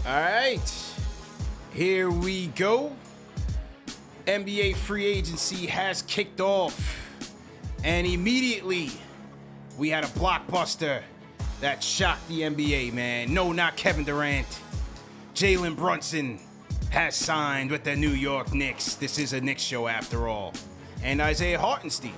All right, here we go. NBA free agency has kicked off, and immediately we had a blockbuster that shocked the NBA, man. No, not Kevin Durant. Jalen Brunson has signed with the New York Knicks. This is a Knicks show after all. And Isaiah Hartenstein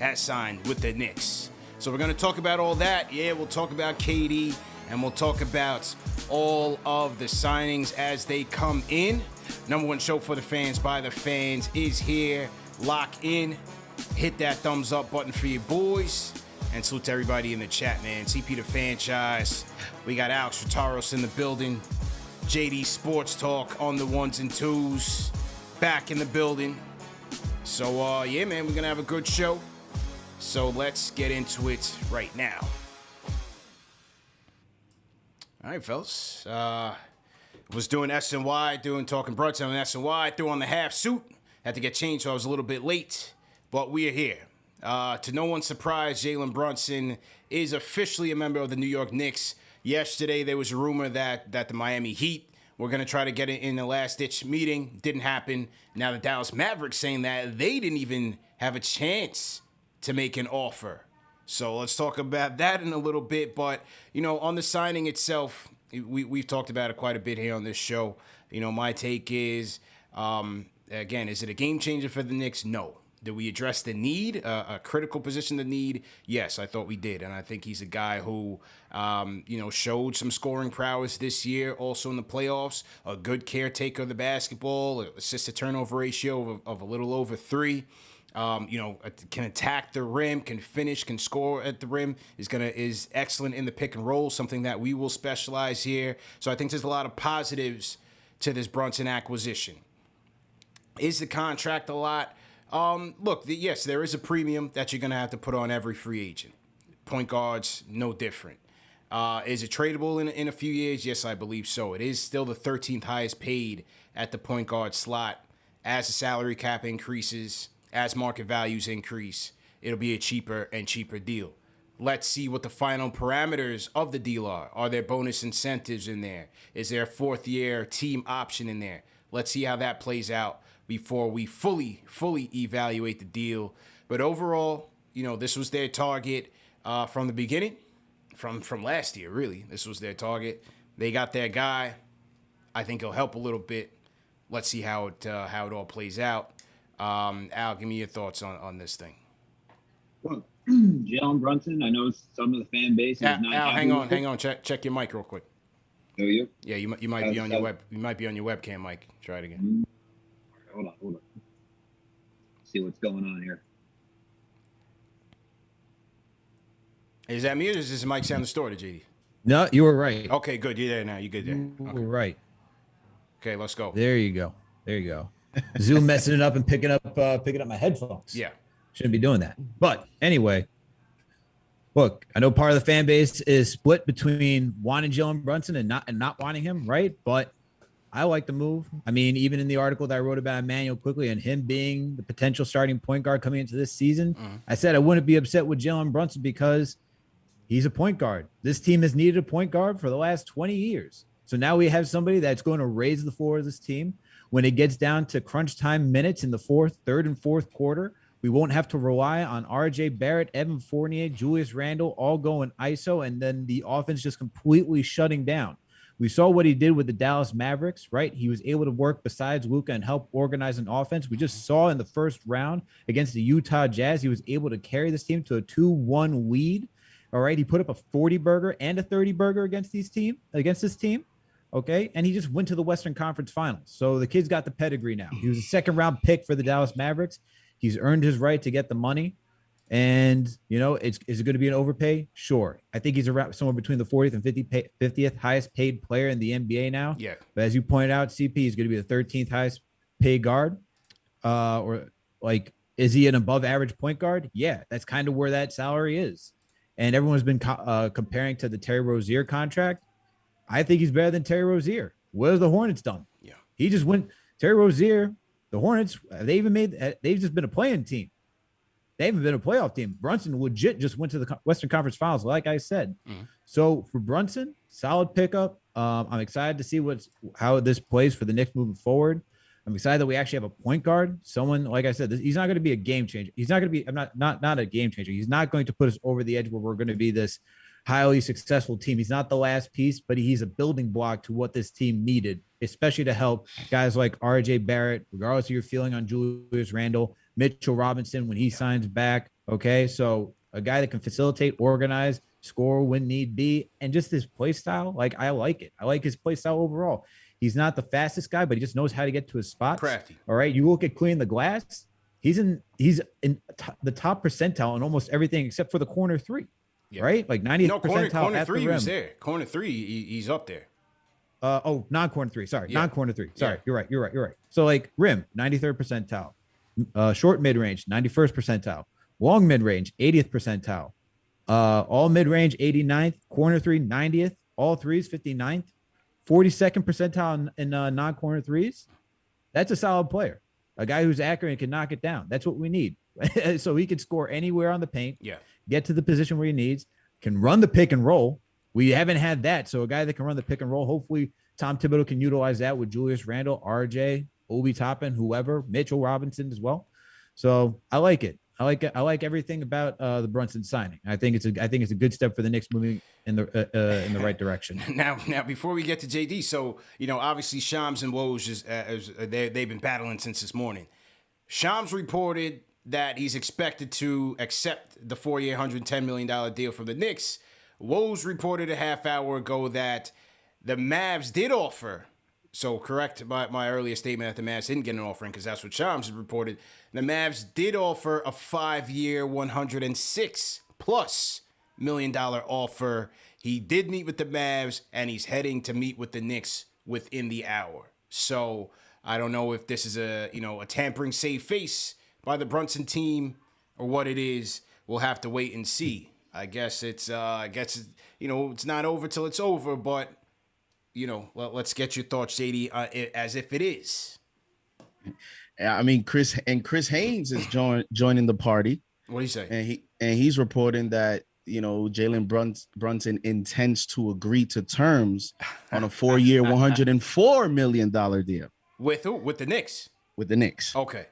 has signed with the Knicks. So we're going to talk about all that. Yeah, we'll talk about KD, and we'll talk about all of the signings as they come in. Number one show for the fans by the fans is here. Lock in. Hit that thumbs up button for your boys. And salute to everybody in the chat, man. CP the franchise. We got Alex Rotaros in the building. JD Sports Talk on the ones and twos. Back in the building. So, yeah, man, we're going to have a good show. So let's get into it right now. All right, fellas. Was doing SNY, talking Brunson on SNY. Threw on the half suit. Had to get changed, so I was a little bit late. But we are here. To no one's surprise, Jalen Brunson is officially a member of the New York Knicks. Yesterday, there was a rumor that the Miami Heat were going to try to get it in the last-ditch meeting. Didn't happen. Now the Dallas Mavericks saying that they didn't even have a chance to make an offer. So let's talk about that in a little bit. But, you know, on the signing itself, we've talked about it quite a bit here on this show. You know, my take is, again, is it a game changer for the Knicks? No. Did we address the need, a critical position to need? Yes, I thought we did. And I think he's a guy who, you know, showed some scoring prowess this year, also in the playoffs. A good caretaker of the basketball, assist-to-turnover ratio of a little over 3. You know, can attack the rim, can finish, can score at the rim, is excellent in the pick and roll, something that we will specialize here. So I think there's a lot of positives to this Brunson acquisition. Is the contract a lot? Look, yes, there is a premium that you're going to have to put on every free agent. Point guards, no different. Is it tradable in a few years? Yes, I believe so. It is still the 13th highest paid at the point guard slot. As the salary cap increases, as market values increase, it'll be a cheaper and cheaper deal. Let's see what the final parameters of the deal are. Are there bonus incentives in there? Is there a fourth-year team option in there? Let's see how that plays out before we fully evaluate the deal. But overall, you know, this was their target from the beginning, from last year, really. This was their target. They got their guy. I think he'll help a little bit. Let's see how it all plays out. Al, give me your thoughts on this thing. Well, Jalen Brunson, I know some of the fan base is not. Al, hang on. Check your mic real quick. Oh, you? Yeah, you might be on your You might be on your webcam mic. Try it again. Hold on. See what's going on here. Is that me or does this mic sound distorted, JD? No, you were right. Okay, good. You're there now. You good there? You Okay. were right. Okay, let's go. There you go. Zoom messing it up and picking up my headphones. Yeah. Shouldn't be doing that. But anyway, look, I know part of the fan base is split between wanting Jalen Brunson and not wanting him, right? But I like the move. I mean, even in the article that I wrote about Emmanuel quickly and him being the potential starting point guard coming into this season, I said I wouldn't be upset with Jalen Brunson because he's a point guard. This team has needed a point guard for the last 20 years. So now we have somebody that's going to raise the floor of this team. When it gets down to crunch time minutes in the third and fourth quarter, we won't have to rely on RJ Barrett, Evan Fournier, Julius Randle, all going ISO, and then the offense just completely shutting down. We saw what he did with the Dallas Mavericks, right? He was able to work besides Luka and help organize an offense. We just saw in the first round against the Utah Jazz, he was able to carry this team to a 2-1 lead. All right, he put up a 40-burger and a 30-burger against this team. Okay, and he just went to the Western Conference Finals. So the kid's got the pedigree now. He was a second-round pick for the Dallas Mavericks. He's earned his right to get the money. And, you know, is it going to be an overpay? Sure. I think he's around somewhere between the 40th and 50th highest paid player in the NBA now. Yeah. But as you pointed out, CP is going to be the 13th highest paid guard. Is he an above average point guard? Yeah, that's kind of where that salary is. And everyone's been comparing to the Terry Rozier contract. I think he's better than Terry Rozier. What have the Hornets done? Yeah. He just went Terry Rozier, the Hornets, they've just been a playing team. They haven't been a playoff team. Brunson legit just went to the Western Conference Finals, like I said. So for Brunson, solid pickup. I'm excited to see how this plays for the Knicks moving forward. I'm excited that we actually have a point guard. Someone, like I said, he's not going to be a game changer. He's not going to be. I'm not a game changer. He's not going to put us over the edge where we're going to be this highly successful team. He's not the last piece, but he's a building block to what this team needed, especially to help guys like RJ Barrett, regardless of your feeling on Julius Randle, Mitchell Robinson when he signs back. Okay, so a guy that can facilitate, organize, score when need be, and just his play style. Like I like it. I like his play style overall. He's not the fastest guy, but he just knows how to get to his spots. Crafty. All right. You look at cleaning the glass. He's in the top percentile in almost everything except for the corner three. Yeah. Right? Like 90th percentile. Corner three the rim. was there. Corner three, he's up there. Non-corner three. Sorry. Yeah. Non-corner three. Sorry. Yeah. You're right. So like rim, 93rd percentile. Short mid-range, 91st percentile. Long mid-range, 80th percentile. All mid-range, 89th. Corner three, 90th. All threes, 59th. 42nd percentile in non-corner threes. That's a solid player. A guy who's accurate and can knock it down. That's what we need. So he can score anywhere on the paint. Yeah. Get to the position where he needs. Can run the pick and roll. We haven't had that. So a guy that can run the pick and roll. Hopefully Tom Thibodeau can utilize that with Julius Randle, RJ, Obi Toppin, whoever, Mitchell Robinson as well. So I like it. I like everything about the Brunson signing. I think it's a good step for the Knicks moving in the right direction. Now, before we get to JD, so obviously Shams and Woj they've been battling since this morning. Shams reported that he's expected to accept the 4-year, $110 million deal from the Knicks. Woj reported a half hour ago that the Mavs did offer. So correct my earlier statement that the Mavs didn't get an offering because that's what Shams had reported. The Mavs did offer a 5-year, $106+ million offer. He did meet with the Mavs, and he's heading to meet with the Knicks within the hour. So I don't know if this is a tampering safe face by the Brunson team or what it is. We'll have to wait and see. I guess it's not over till it's over, but let's get your thoughts, JD, as if it is. I mean, Chris Haynes is joining the party. What do you say? And he's reporting that Jalen Brunson intends to agree to terms on a 4-year, $104 million deal. With who? With the Knicks. With the Knicks. Okay.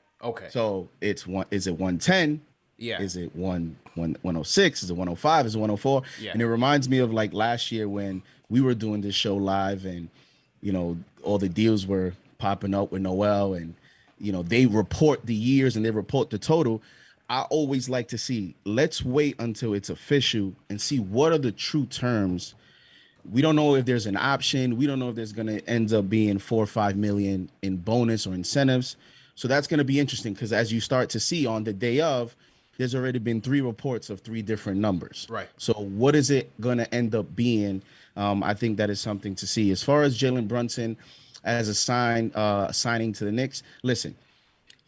So is it 110? Yeah. Is it 106? Is it 105? Is it 104? Yeah. And it reminds me of like last year when we were doing this show live and all the deals were popping up with Noel and they report the years and they report the total. I always like to see, let's wait until it's official and see what are the true terms. We don't know if there's an option. We don't know if there's going to end up being 4 or 5 million in bonus or incentives. So that's going to be interesting because as you start to see on the day of, there's already been 3 reports of 3 different numbers. Right. So what is it going to end up being? I think that is something to see. As far as Jalen Brunson as a signing to the Knicks, listen,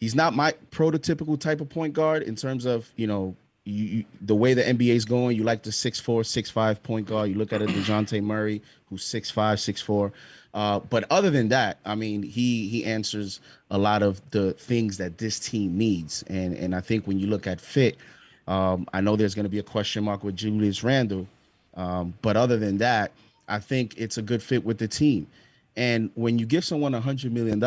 he's not my prototypical type of point guard in terms of, the way the NBA is going. You like the 6'4", 6'5" point guard. You look at a DeJounte Murray who's 6'5", 6'4". But other than that, I mean, he answers a lot of the things that this team needs. And I think when you look at fit, I know there's going to be a question mark with Julius Randle. But other than that, I think it's a good fit with the team. And when you give someone $100 million,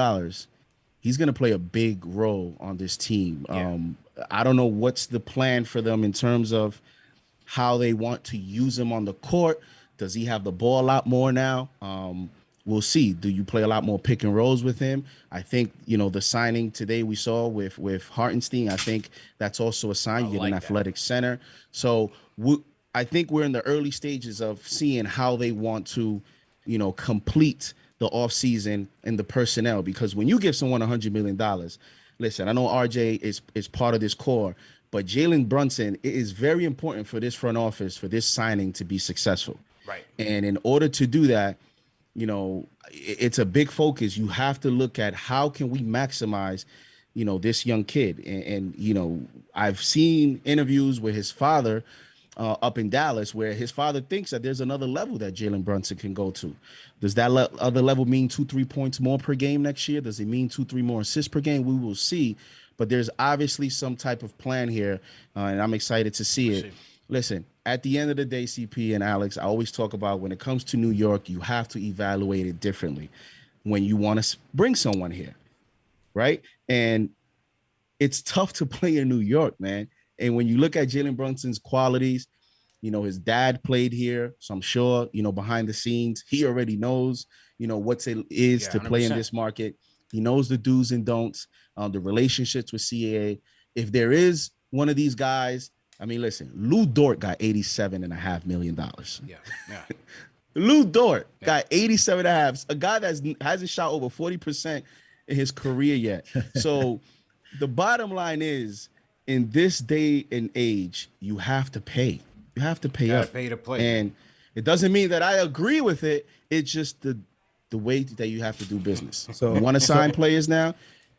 he's going to play a big role on this team. Yeah. I don't know what's the plan for them in terms of how they want to use him on the court. Does he have the ball a lot more now? We'll see. Do you play a lot more pick and rolls with him? I think, the signing today we saw with Hartenstein, I think that's also a sign. You get an athletic center. So I think we're in the early stages of seeing how they want to, complete the offseason and the personnel. Because when you give someone $100 million, listen, I know RJ is part of this core, but Jalen Brunson, it is very important for this front office, for this signing to be successful. Right. And in order to do that, it's a big focus. You have to look at how can we maximize, this young kid. And I've seen interviews with his father up in Dallas where his father thinks that there's another level that Jalen Brunson can go to. Does that other level mean 2-3 points more per game next year? Does it mean 2-3 more assists per game? We will see. But there's obviously some type of plan here, and I'm excited to see it. listen, at the end of the day, CP and Alex, I always talk about when it comes to New York, you have to evaluate it differently when you want to bring someone here, right? And it's tough to play in New York, man. And when you look at Jalen Brunson's qualities, his dad played here, so I'm sure, behind the scenes, he already knows, what it is to play in 100%. this market. He knows the do's and don'ts, the relationships with CAA. If there is one of these guys, I mean, listen, Lou Dort got $87.5 million. Yeah, yeah. Lou Dort got 87.5. A guy that hasn't shot over 40% in his career yet. So the bottom line is, in this day and age, you have to pay. You have to pay up. Pay to play. And it doesn't mean that I agree with it. It's just the way that you have to do business. So you want to sign players now,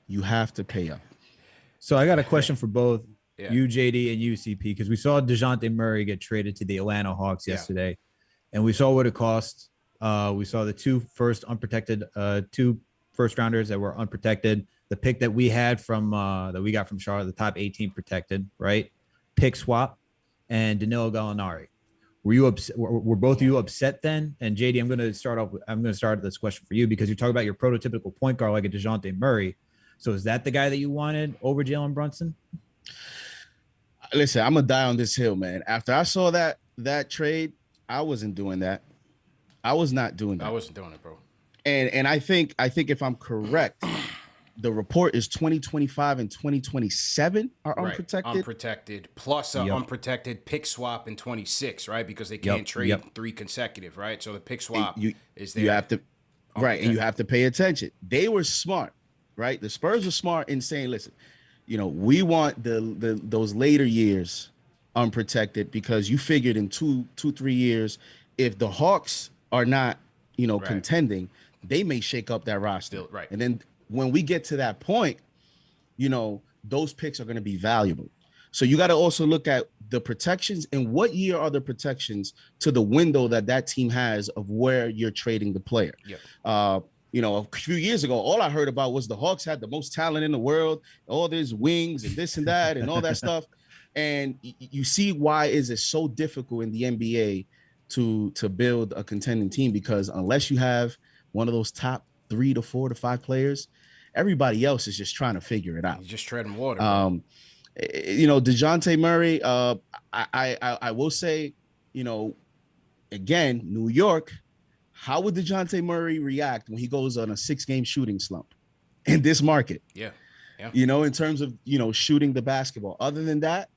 you have to pay up. So I got a question for both you, JD, and UCP, because we saw DeJounte Murray get traded to the Atlanta Hawks yesterday, and we saw what it cost. We saw the two first rounders that were unprotected. The pick that we had that we got from Charlotte, the top 18 protected, right? Pick swap, and Danilo Gallinari. Were both of you upset then? And JD, I'm going to start this question for you because you're talking about your prototypical point guard like a DeJounte Murray. So is that the guy that you wanted over Jalen Brunson? Listen, I'm gonna die on this hill, man. After I saw that trade, I wasn't doing that. I was not doing that. I wasn't doing it, bro. And I think if I'm correct, the report is 2025 and 2027 are unprotected. Unprotected plus unprotected pick swap in 26, right? Because they can't trade 3 consecutive, right? So the pick swap is there. You have to and you have to pay attention. They were smart, right? The Spurs were smart in saying, listen, we want those later years unprotected because you figured in 3 years, if the Hawks are not, contending, they may shake up that roster. Right. And then when we get to that point, those picks are going to be valuable. So you got to also look at the protections and what year are the protections to the window that team has of where you're trading the player. Yep. A few years ago, all I heard about was the Hawks had the most talent in the world, all these wings and this and that and all that stuff. And you see why is it so difficult in the NBA to build a contending team, because unless you have one of those top 3 to 4 to 5 players, everybody else is just trying to figure it out. You're just treading water. DeJounte Murray, I will say, again, New York, how would DeJounte Murray react when he goes on a 6-game shooting slump in this market? Yeah. In terms of, shooting the basketball. Other than that,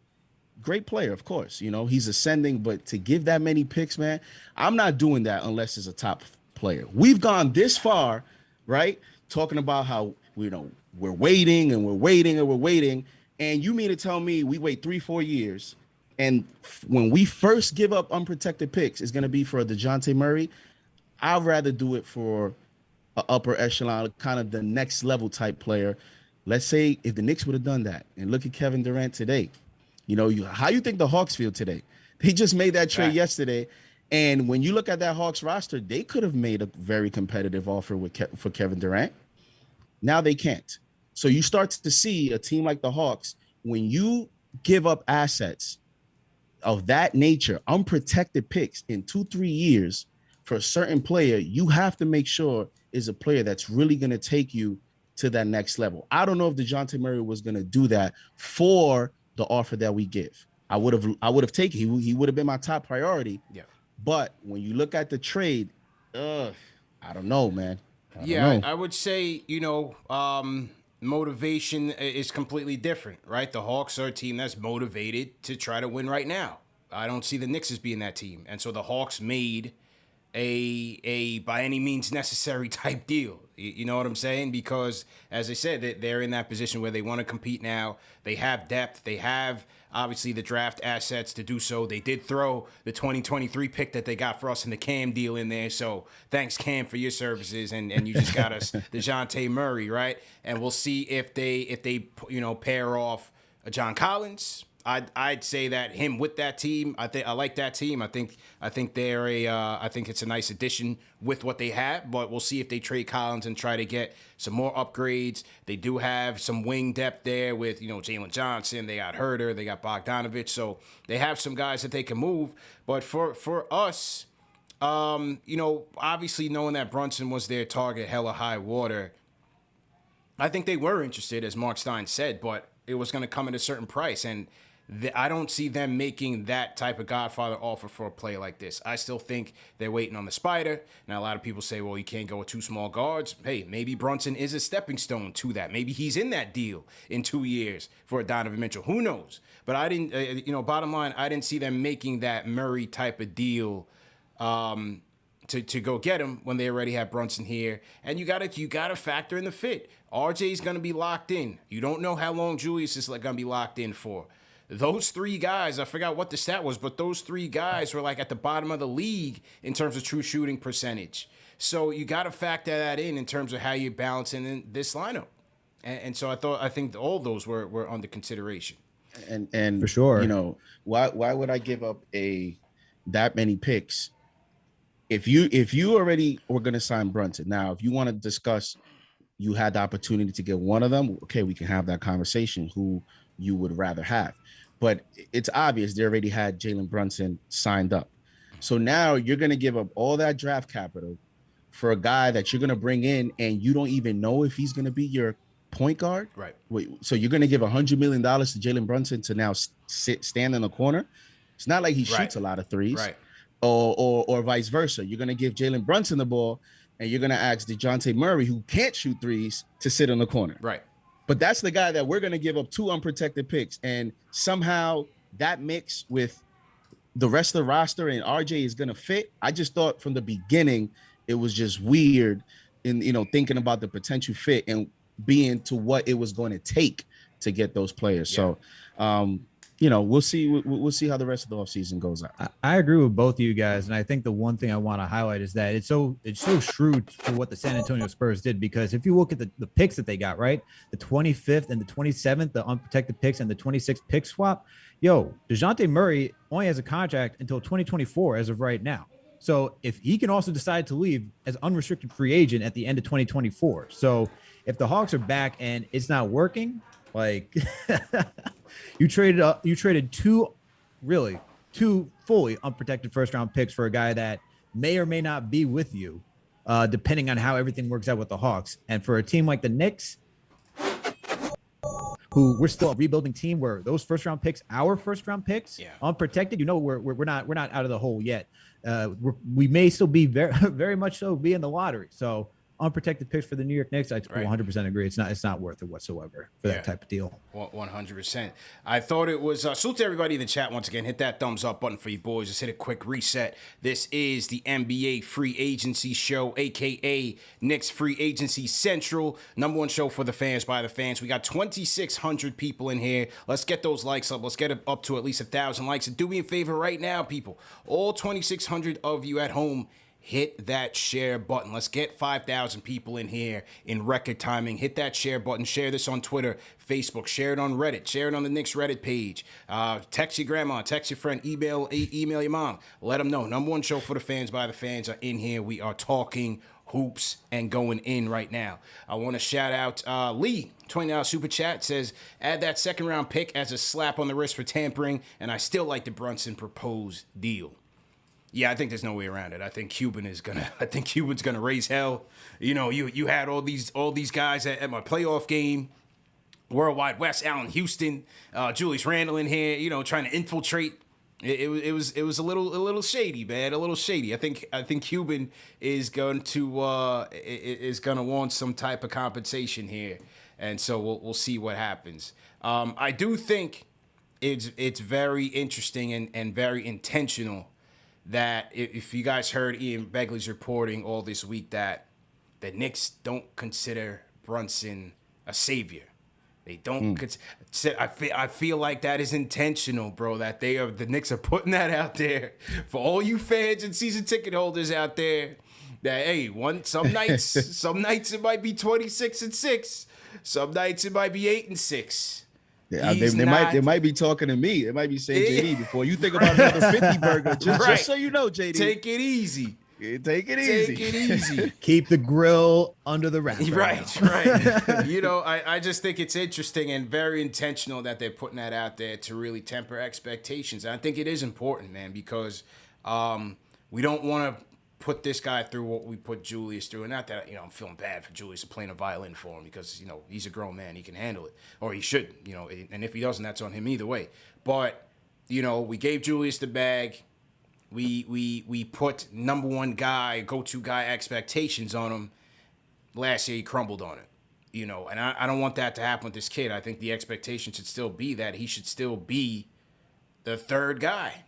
great player, of course. He's ascending, but to give that many picks, man, I'm not doing that unless it's a top player. We've gone this far, right? Talking about how, we're waiting and we're waiting and we're waiting. And you mean to tell me we wait 3-4 years and when we first give up unprotected picks, it's going to be for a DeJounte Murray? I'd rather do it for an upper echelon, kind of the next level type player. Let's say if the Knicks would have done that, and look at Kevin Durant today. How you think the Hawks feel today? They just made that trade yesterday. And when you look at that Hawks roster, they could have made a very competitive offer for Kevin Durant. Now they can't. So you start to see a team like the Hawks, when you give up assets of that nature, unprotected picks in 2-3 years for a certain player, you have to make sure is a player that's really going to take you to that next level. I don't know if DeJounte Murray was going to do that for the offer that we give. I would have taken, he would have been my top priority. Yeah. But when you look at the trade, I don't know, man. I would say, motivation is completely different, right? The Hawks are a team that's motivated to try to win right now. I don't see the Knicks as being that team. And so the Hawks made a by any means necessary type deal. You know what I'm saying? Because, as I said, they're in that position where they want to compete now. They have depth. They have, obviously, the draft assets to do so. They did throw the 2023 pick that they got for us in the Cam deal in there. So thanks, Cam, for your services. And you just got us DeJounte Murray, right? And we'll see if they pair off a John Collins. I'd say that him with that team, I like that team. I think I think it's a nice addition with what they have, but we'll see if they trade Collins and try to get some more upgrades. They do have some wing depth there with, Jalen Johnson. They got Herter. They got Bogdanovich. So they have some guys that they can move. But for us, obviously knowing that Brunson was their target, hella high water, I think they were interested, as Mark Stein said, but it was going to come at a certain price. And I don't see them making that type of Godfather offer for a player like this. I still think they're waiting on the spider. Now, a lot of people say, well, you can't go with 2 small guards. Hey, maybe Brunson is a stepping stone to that. Maybe he's in that deal in 2 years for a Donovan Mitchell. Who knows? But I didn't, bottom line, I didn't see them making that Murray type of deal to go get him when they already have Brunson here. And you gotta factor in the fit. RJ's gonna be locked in. You don't know how long Julius is gonna be locked in for. Those 3 guys, I forgot what the stat was, but those 3 guys were like at the bottom of the league in terms of true shooting percentage. So you got to factor that in terms of how you're balancing in this lineup. And so I think all of those were under consideration. And for sure, why would I give up that many picks if you already were going to sign Brunson? Now, if you want to discuss, you had the opportunity to get one of them. Okay, we can have that conversation. Who you would rather have? But it's obvious they already had Jalen Brunson signed up. So now you're going to give up all that draft capital for a guy that you're going to bring in and you don't even know if he's going to be your point guard. Right. So you're going to give $100 million to Jalen Brunson to now stand in the corner. It's not like he shoots a lot of threes. Right. Or vice versa. You're going to give Jalen Brunson the ball and you're going to ask DeJounte Murray, who can't shoot threes, to sit in the corner. Right. But that's the guy that we're going to give up 2 unprotected picks. And somehow that mix with the rest of the roster and RJ is going to fit. I just thought from the beginning, it was just weird in, thinking about the potential fit and being to what it was going to take to get those players. Yeah. So, we'll see. We'll see how the rest of the offseason goes out. I agree with both of you guys, and I think the one thing I want to highlight is that it's so shrewd for what the San Antonio Spurs did, because if you look at the picks that they got, right, the 25th and the 27th, the unprotected picks, and the 26th pick swap, DeJounte Murray only has a contract until 2024 as of right now. So if he can also decide to leave as unrestricted free agent at the end of 2024, so if the Hawks are back and it's not working, like. You traded 2 fully unprotected first-round picks for a guy that may or may not be with you, depending on how everything works out with the Hawks. And for a team like the Knicks, who we're still a rebuilding team, where those first-round picks, unprotected, we're not out of the hole yet. We may still be very, very much so be in the lottery. So. Unprotected picks for the New York Knicks, I 100% agree. It's not worth it whatsoever for that type of deal. 100%. I thought it was. Salute to everybody in the chat once again. Hit that thumbs up button for you boys. Just hit a quick reset. This is the NBA Free Agency Show, aka Knicks Free Agency Central, #1 show for the fans by the fans. We got 2,600 people in here. Let's get those likes up. Let's get it up to at least 1,000 likes. And do me a favor right now, people. All 2,600 of you at home. Hit that share button. Let's get 5,000 people in here in record timing. Hit that share button. Share this on Twitter, Facebook. Share it on Reddit. Share it on the Knicks Reddit page. Text your grandma. Text your friend. Email your mom. Let them know. #1 show for the fans by the fans are in here. We are talking hoops and going in right now. I want to shout out Lee. $20 super chat says, add that second round pick as a slap on the wrist for tampering, and I still like the Brunson proposed deal. Yeah, I think there's no way around it. I think Cuban's gonna raise hell. You had all these guys at my playoff game, Worldwide West, Allen Houston, Julius Randle in here, trying to infiltrate. It was a little shady, man. A little shady. I think Cuban is going to want some type of compensation here, and so we'll see what happens. I do think it's very interesting and very intentional that if you guys heard Ian Begley's reporting all this week that the Knicks don't consider Brunson a savior. They don't. I feel like that is intentional, bro. That the Knicks are putting that out there for all you fans and season ticket holders out there. That some nights it might be 26-6, some nights it might be 8-6. They might be talking to me. They might be saying, JD, before you think about another 50 burger, just so you know, JD. Take it easy. Take it easy. Take it easy. Keep the grill under the wrap. Right. You know, I just think it's interesting and very intentional that they're putting that out there to really temper expectations. And I think it is important, man, because we don't want to put this guy through what we put Julius through. And not that, you know, I'm feeling bad for Julius playing a violin for him because, you know, he's a grown man. He can handle it. Or he should, you know. And if he doesn't, that's on him either way. But, you know, we gave Julius the bag. We put number one guy, go-to guy expectations on him. Last year, he crumbled on it. You know, and I don't want that to happen with this kid. I think the expectation should still be that he should still be the third guy.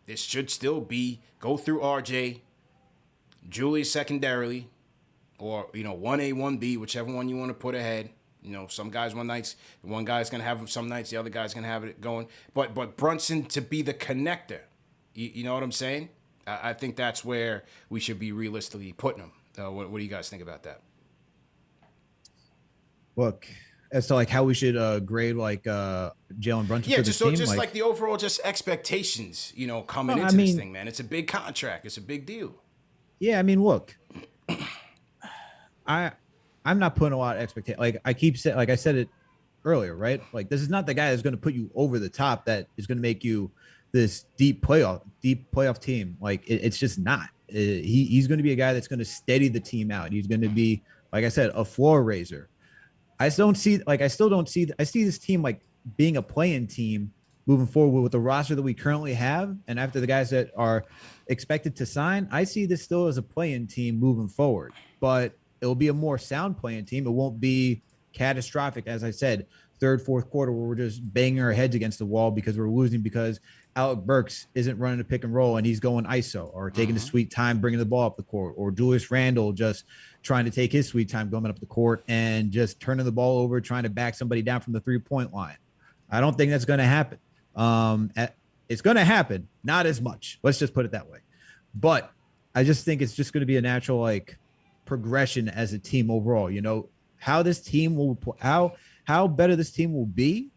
This should still be go through RJ, Julius secondarily, or, you know, 1A, 1B, whichever one you want to put ahead. You know, some guys one guy's going to have him some nights, the other guy's going to have it going. But Brunson to be the connector. You know what I'm saying? I think that's where we should be realistically putting him. What do you guys think about that? Look, as to like how we should grade like Jalen Brunson. Yeah, for just the team, just like the overall just expectations, you know, coming into this thing, man. It's a big contract. It's a big deal. Yeah, I mean, look, I'm not putting a lot of expectation. Like I keep saying, like I said it earlier, right? Like this is not the guy that's going to put you over the top. That is going to make you this deep playoff team. Like it's just not. He's going to be a guy that's going to steady the team out. He's going to be, like I said, a floor raiser. I still don't see. I see this team like being a play-in team moving forward with the roster that we currently have, and after the guys that are expected to sign, I see this still as a play-in team moving forward. But it'll be a more sound play-in team. It won't be catastrophic, as I said, third, fourth quarter where we're just banging our heads against the wall because we're losing because Alec Burks isn't running a pick and roll and he's going ISO or taking his sweet time bringing the ball up the court, or Julius Randle just trying to take his sweet time going up the court and just turning the ball over, trying to back somebody down from the 3-point line. I don't think that's going to happen. It's going to happen, not as much. Let's just put it that way. But I just think it's just going to be a natural like progression as a team overall. You know, how this team will how better this team will be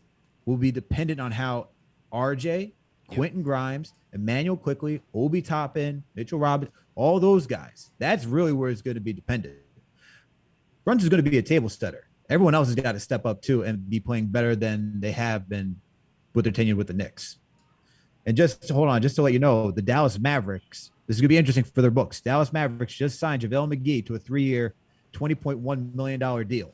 dependent on how RJ, Quentin Grimes, Emmanuel Quickly, Obi Toppin, Mitchell Robinson, all those guys. That's really where it's going to be dependent. Brunson's going to be a table setter. Everyone else has got to step up too and be playing better than they have been with their tenure with the Knicks. And just hold on, just to let you know, the Dallas Mavericks, this is going to be interesting for their books. Dallas Mavericks just signed JaVale McGee to a 3-year, $20.1 million deal.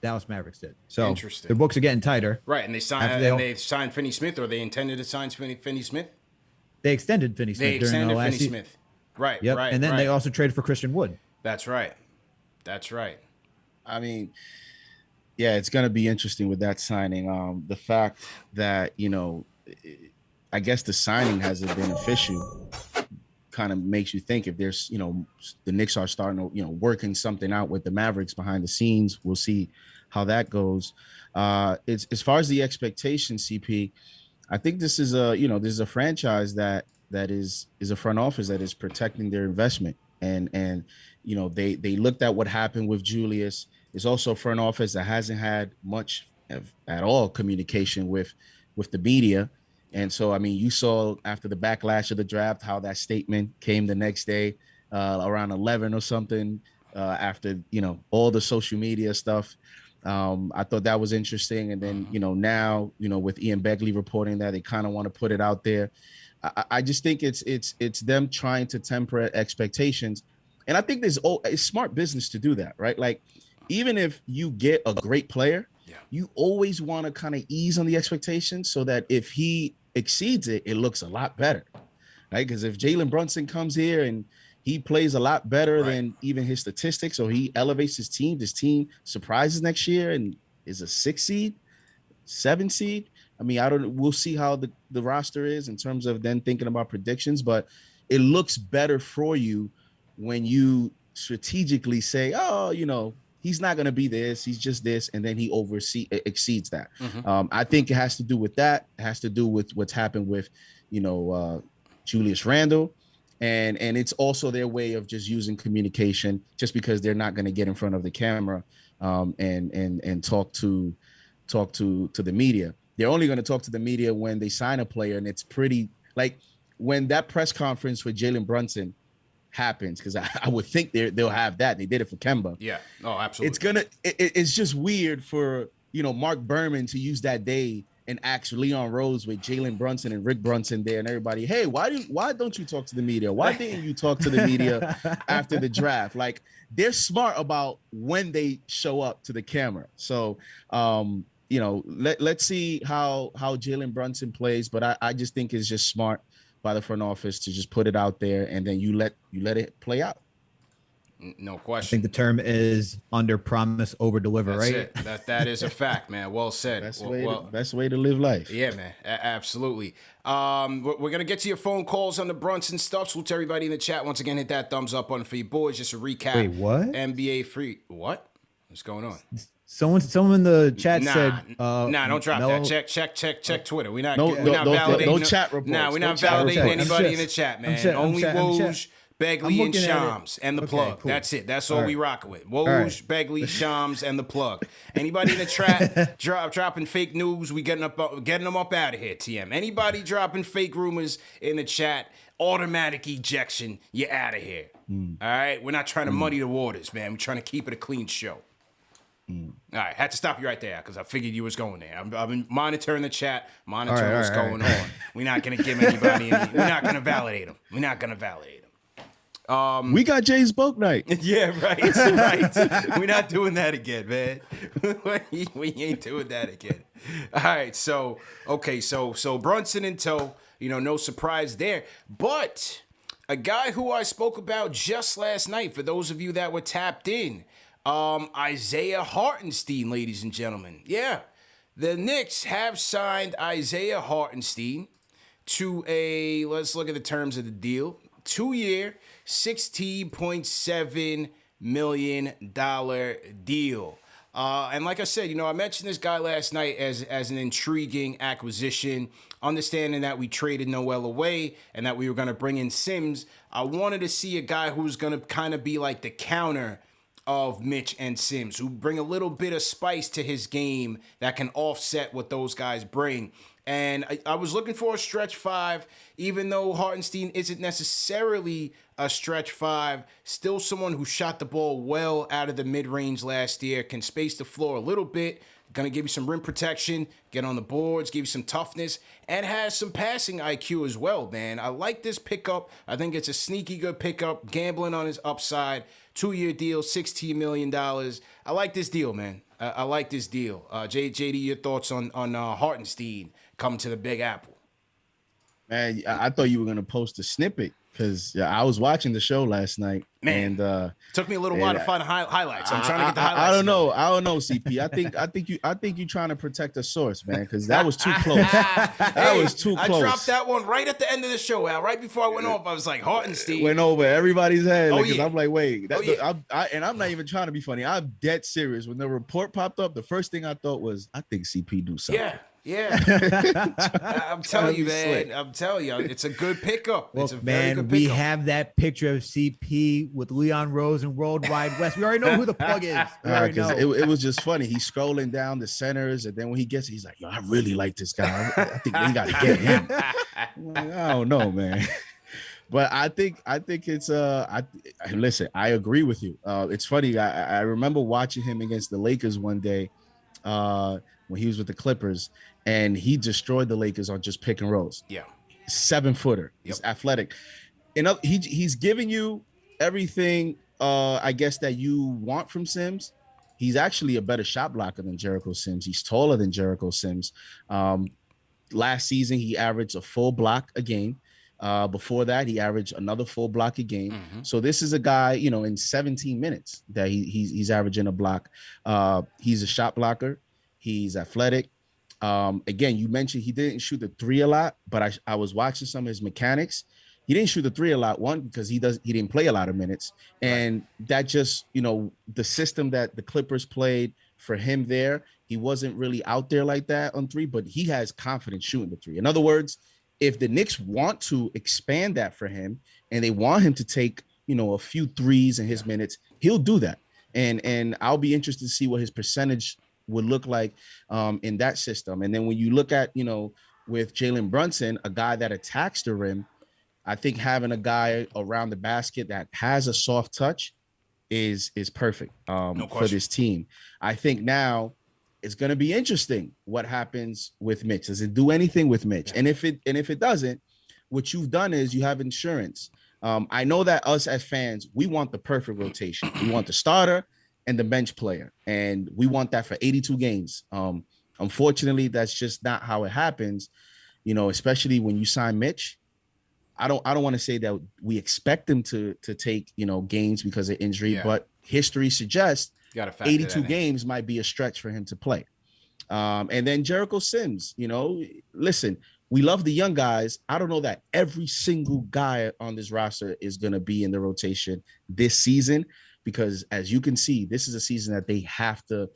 Dallas Mavericks did. So interesting. Their books are getting tighter. Right, and they signed Finney Smith, or they intended to sign Finney Smith? They extended Finney Smith during the last Finney Smith. Right, yep. right. And then right. they also traded for Christian Wood. That's right. I mean, yeah, it's going to be interesting with that signing. The fact that, you know, I guess the signing hasn't been official kind of makes you think if there's, you know, the Knicks are starting to, you know, working something out with the Mavericks behind the scenes. We'll see how that goes. It's as far as the expectation, CP, I think this is a franchise that is a front office that is protecting their investment. And you know, they looked at what happened with Julius. It's also a front office that hasn't had much at all communication with the media. And so, I mean, you saw after the backlash of the draft how that statement came the next day around 11 or something after, you know, all the social media stuff. I thought that was interesting. And then, you know, now, you know, with Ian Begley reporting that, they kind of want to put it out there. I just think it's them trying to temper expectations. And I think it's smart business to do that, right? Like, even if you get a great player, you always want to kind of ease on the expectations so that if he exceeds it, it looks a lot better, right? Because if Jalen Brunson comes here and he plays a lot better than even his statistics, or he elevates his team, this team surprises next year and is a 6 seed, 7 seed. I mean, we'll see how the roster is in terms of then thinking about predictions, but it looks better for you when you strategically say, oh, you know, he's not going to be this, he's just this, and then he exceeds that. I think it has to do with that. It has to do with what's happened with, you know, Julius Randle. And it's also their way of just using communication, just because they're not going to get in front of the camera and talk to talk to the media. They're only going to talk to the media when they sign a player, and it's pretty like when that press conference for Jalen Brunson happens, because I would think they'll have that. They did it for Kemba. Yeah. Oh, absolutely. It's just weird for Mark Berman to use that day and ask Leon Rose with Jalen Brunson and Rick Brunson there and everybody, hey, why don't you talk to the media? Why didn't you talk to the media after the draft? Like, they're smart about when they show up to the camera. So let's see how Jalen Brunson plays, but I just think it's just smart by the front office to just put it out there, and then you let it play out. No I question. think the term is under promise, over deliver, right? It. That is a fact, man. Well said. Best way to live life. Yeah, man. Absolutely. We're going to get to your phone calls on the Brunson stuff. So to everybody in the chat, once again, hit that thumbs up button for you boys. Just a recap. Wait, what? NBA free. What? What's going on? Someone in the chat said, don't drop Melo, that. Check Twitter. We're not no validating. No chat reports. We're not chat validating reports. anybody in the chat, man. Only Woj, Begley, and Shams, and the plug. Cool. That's it. That's all we rocking with. Woj, Begley, Shams, and the plug. Anybody in the chat dropping fake news, we getting them up out of here, TM. Anybody dropping fake rumors in the chat, automatic ejection, you're out of here. All right? We're not trying to muddy the waters, man. We're trying to keep it a clean show. All right, had to stop you right there because I figured you was going there. I've been monitoring the chat, monitoring what's going on. We're not gonna give anybody any. We're not gonna validate them. We're not gonna validate them. We got Jay's Boat Night. Yeah, right. We're not doing that again, man. We ain't doing that again. All right, so Brunson in tow. No surprise there, but a guy who I spoke about just last night. For those of you that were tapped in. Isaiah Hartenstein, ladies and gentlemen. Yeah, the Knicks have signed Isaiah Hartenstein to let's look at the terms of the deal, 2-year, $16.7 million deal. And like I said, I mentioned this guy last night as an intriguing acquisition, understanding that we traded Noel away and that we were going to bring in Sims. I wanted to see a guy who's going to kind of be like the counter of Mitch and Sims, who bring a little bit of spice to his game that can offset what those guys bring. And I was looking for a stretch five, even though Hartenstein isn't necessarily a stretch five, still someone who shot the ball well out of the mid-range last year, can space the floor a little bit, going to give you some rim protection, get on the boards, give you some toughness, and has some passing IQ as well, man. I like this pickup. I think it's a sneaky good pickup, gambling on his upside. 2-year deal, $16 million. I like this deal, man. I like this deal. JD, your thoughts on Hartenstein coming to the Big Apple? Man, I thought you were going to post a snippet because I was watching the show last night. Man, and took me a little while to find highlights. I'm trying to get the highlights. I don't know, CP. I think you trying to protect a source, man, because that was too close. That was too close. I dropped that one right at the end of the show, Al. Right before I went off, I was like, Hartenstein went over everybody's head. Because yeah. I'm like, wait, I'm not even trying to be funny. I'm dead serious. When the report popped up, the first thing I thought was, I think CP do something. Yeah. I'm telling you, man. I'm telling you, it's a good pickup. Look, it's a very good pickup. We have that picture of CP with Leon Rose and Worldwide West. We already know who the plug is. It was just funny. He's scrolling down the centers, and then when he gets it, he's like, yo, I really like this guy. I think we got to get him. Like, I don't know, man. But I think it's listen, I agree with you. It's funny. I remember watching him against the Lakers one day when he was with the Clippers, and he destroyed the Lakers on just pick and rolls. Yeah. 7-footer. He's athletic. He's giving you everything, I guess, that you want from Sims. He's actually a better shot blocker than Jericho Sims. He's taller than Jericho Sims. Last season, he averaged a full block a game. Before that, he averaged another full block a game. Mm-hmm. So this is a guy, in 17 minutes that he's averaging a block. He's a shot blocker. He's athletic. Again, you mentioned he didn't shoot the three a lot, but I was watching some of his mechanics. He didn't shoot the three a lot, one, because he didn't play a lot of minutes. And that just, the system that the Clippers played for him there, he wasn't really out there like that on three, but he has confidence shooting the three. In other words, if the Knicks want to expand that for him and they want him to take, a few threes in his minutes, he'll do that. And I'll be interested to see what his percentage would look like in that system. And then when you look at, with Jalen Brunson, a guy that attacks the rim, I think having a guy around the basket that has a soft touch is perfect for this team. I think now it's going to be interesting what happens with Mitch. Does it do anything with Mitch? Yeah. And if it doesn't, what you've done is you have insurance. I know that us as fans, we want the perfect rotation. We want the starter and the bench player, and we want that for 82 games. Unfortunately, that's just not how it happens. Especially when you sign Mitch. I don't want to say that we expect him to take, games because of injury, but history suggests 82 games might be a stretch for him to play. And then Jericho Sims, listen, we love the young guys. I don't know that every single guy on this roster is going to be in the rotation this season, because as you can see, this is a season that they have to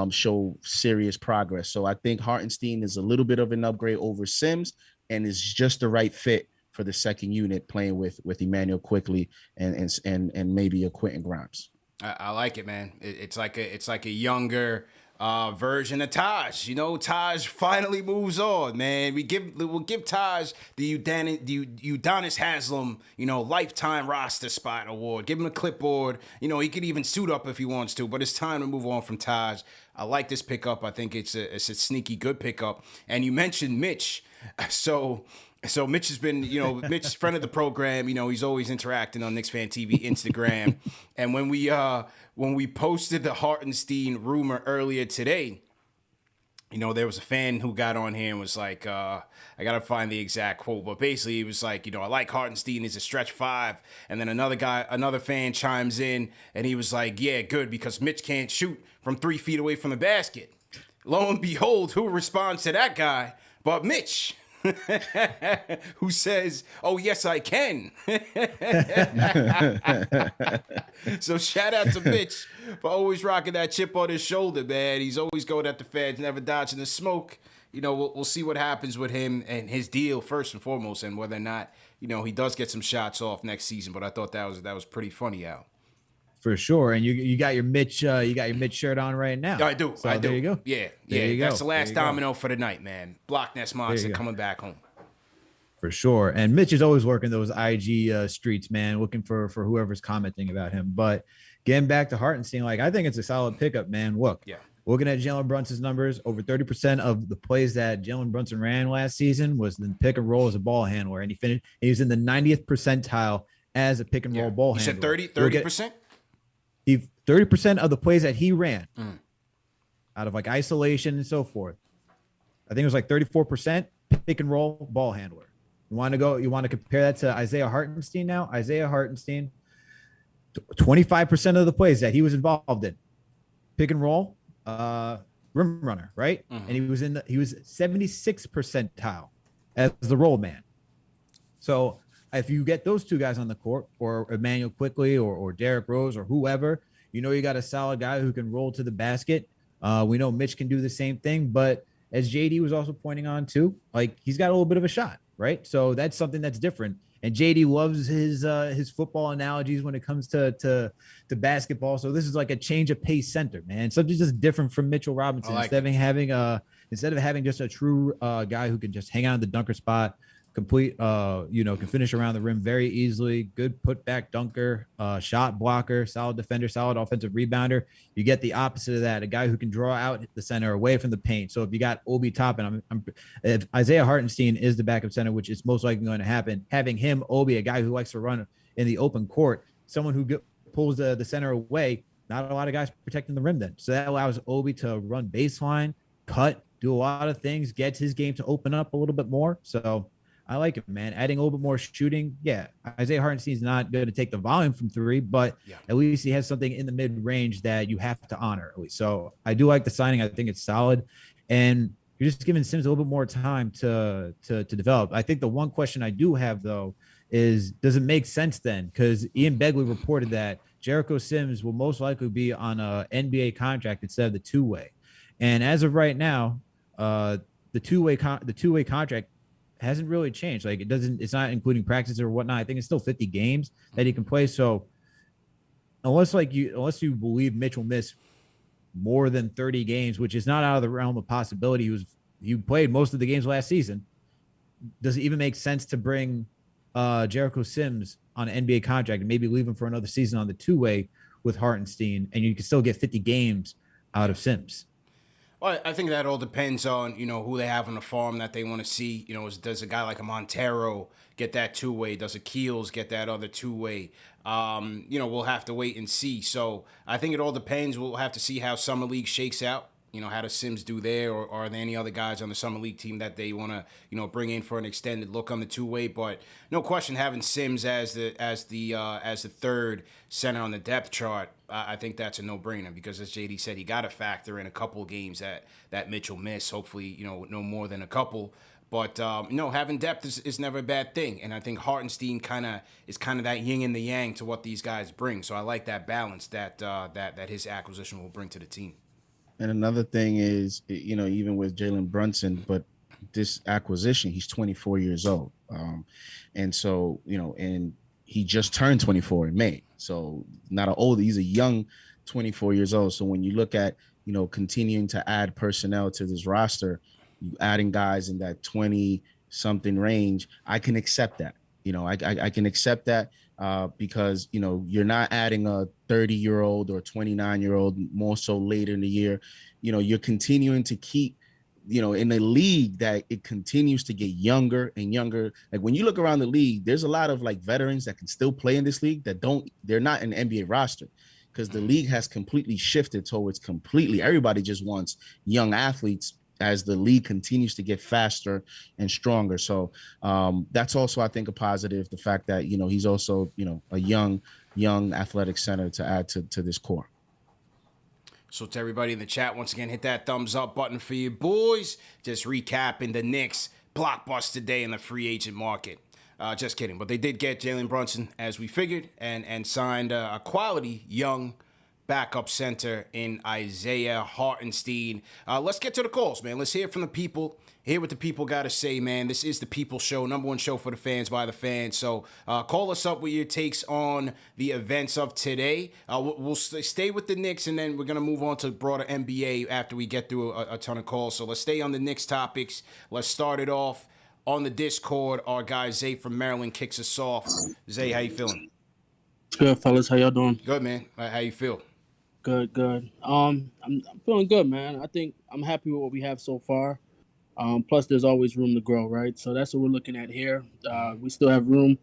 show serious progress. So I think Hartenstein is a little bit of an upgrade over Sims and is just the right fit for the second unit, playing with Emmanuel Quickly and maybe a Quentin Grimes. I like it, man. It's like a younger version of Taj. Taj finally moves on, man. We'll give Taj the Udonis Haslem, lifetime roster spot award. Give him a clipboard. He could even suit up if he wants to, but it's time to move on from Taj. I like this pickup. I think it's a sneaky good pickup. And you mentioned Mitch, So Mitch has been, Mitch's friend of the program. He's always interacting on KnicksFanTV Instagram. And when we posted the Hartenstein rumor earlier today, there was a fan who got on here and was like, I got to find the exact quote, but basically he was like, I like Hartenstein as a stretch five. And then another fan chimes in and he was like, yeah, good, because Mitch can't shoot from 3 feet away from the basket. Lo and behold, who responds to that guy but Mitch? Who says, oh, yes, I can. So shout out to Mitch for always rocking that chip on his shoulder, man. He's always going at the feds, never dodging the smoke. We'll see what happens with him and his deal first and foremost, and whether or not, he does get some shots off next season. But I thought that was pretty funny, Al. For sure. And you got your Mitch shirt on right now. I do. So there you go. Yeah. That's the last domino for the night, man. Block Nest Monster coming back home. For sure. And Mitch is always working those IG streets, man, looking for whoever's commenting about him. But getting back to Hartenstein, I think it's a solid pickup, man. Looking at Jalen Brunson's numbers, over 30% of the plays that Jalen Brunson ran last season was the pick and roll as a ball handler. And he was in the 90th percentile as a pick and roll ball handler. You said 30%? 30% of the plays that he ran out of isolation and so forth. I think it was 34% pick and roll ball handler. You want to compare that to Isaiah Hartenstein now? Isaiah Hartenstein, 25% of the plays that he was involved in, pick and roll, rim runner, right? Mm-hmm. And he was 76th percentile as the roll man. So if you get those two guys on the court, or Emmanuel Quickly or Derrick Rose or whoever, you got a solid guy who can roll to the basket. We know Mitch can do the same thing, but as JD was also pointing on too, he's got a little bit of a shot, right? So that's something that's different. And JD loves his football analogies when it comes to basketball. So this is like a change of pace center, man. Something just different from Mitchell Robinson. Instead of having just a true guy who can just hang out in the dunker spot, complete, can finish around the rim very easily. Good putback dunker, shot blocker, solid defender, solid offensive rebounder. You get the opposite of that, a guy who can draw out the center away from the paint. So if you got Obi Toppin, if Isaiah Hartenstein is the backup center, which is most likely going to happen, having him, Obi, a guy who likes to run in the open court, someone who pulls the center away, not a lot of guys protecting the rim then. So that allows Obi to run baseline, cut, do a lot of things, gets his game to open up a little bit more. So I like it, man. Adding a little bit more shooting. Yeah, Isaiah Hartenstein's not going to take the volume from three, but at least he has something in the mid-range that you have to honor. At least. So I do like the signing. I think it's solid. And you're just giving Sims a little bit more time to develop. I think the one question I do have, though, is does it make sense then? Because Ian Begley reported that Jericho Sims will most likely be on an NBA contract instead of the two-way. And as of right now, the two-way contract hasn't really changed. It's not including practice or whatnot. I think it's still 50 games that he can play. So unless you believe Mitch will miss more than 30 games, which is not out of the realm of possibility. He played most of the games last season. Does it even make sense to bring Jericho Sims on an NBA contract and maybe leave him for another season on the two-way with Hartenstein, and you can still get 50 games out of Sims? Well, I think that all depends on, who they have on the farm that they want to see. Does a guy like a Montero get that two-way? Does a Keels get that other two-way? We'll have to wait and see. So I think it all depends. We'll have to see how Summer League shakes out. How does Sims do there, or are there any other guys on the Summer League team that they want to, bring in for an extended look on the two-way? But no question, having Sims as the third center on the depth chart, I think that's a no-brainer because, as JD said, he got to factor in a couple of games that Mitchell missed. Hopefully, no more than a couple. But having depth is never a bad thing, and I think Hartenstein is kind of that yin and the yang to what these guys bring. So I like that balance that his acquisition will bring to the team. And another thing is, even with Jalen Brunson, but this acquisition, he's 24 years old. And so, and he just turned 24 in May. So not an old, he's a young 24 years old. So when you look at, continuing to add personnel to this roster, you adding guys in that 20 something range, I can accept that. I can accept that because, you're not adding a 30-year-old or 29-year-old more so later in the year. You're continuing to keep, in a league that it continues to get younger and younger. Like when you look around the league, there's a lot of like veterans that can still play in this league they're not in the NBA roster because the league has completely shifted towards everybody just wants young athletes as the league continues to get faster and stronger. So that's also, I think, a positive, the fact that, he's also, a young athletic center to add to this core. So to everybody in the chat, once again, hit that thumbs up button for you boys. Just recapping the Knicks blockbuster day in the free agent market. Just kidding. But they did get Jalen Brunson, as we figured, and signed a quality young backup center in Isaiah Hartenstein. Let's get to the calls, man. Let's hear from the people. Hear what the people got to say, man. This is the People Show, number one show for the fans by the fans. So call us up with your takes on the events of today. We'll stay with the Knicks, and then we're going to move on to broader NBA after we get through a ton of calls. So let's stay on the Knicks topics. Let's start it off on the Discord. Our guy Zay from Maryland kicks us off. Zay, how you feeling? Good, fellas. How y'all doing? Good, man. How you feel? Good. I'm feeling good, man. I think I'm happy with what we have so far. Plus, there's always room to grow, right? So that's what we're looking at here. We still have room.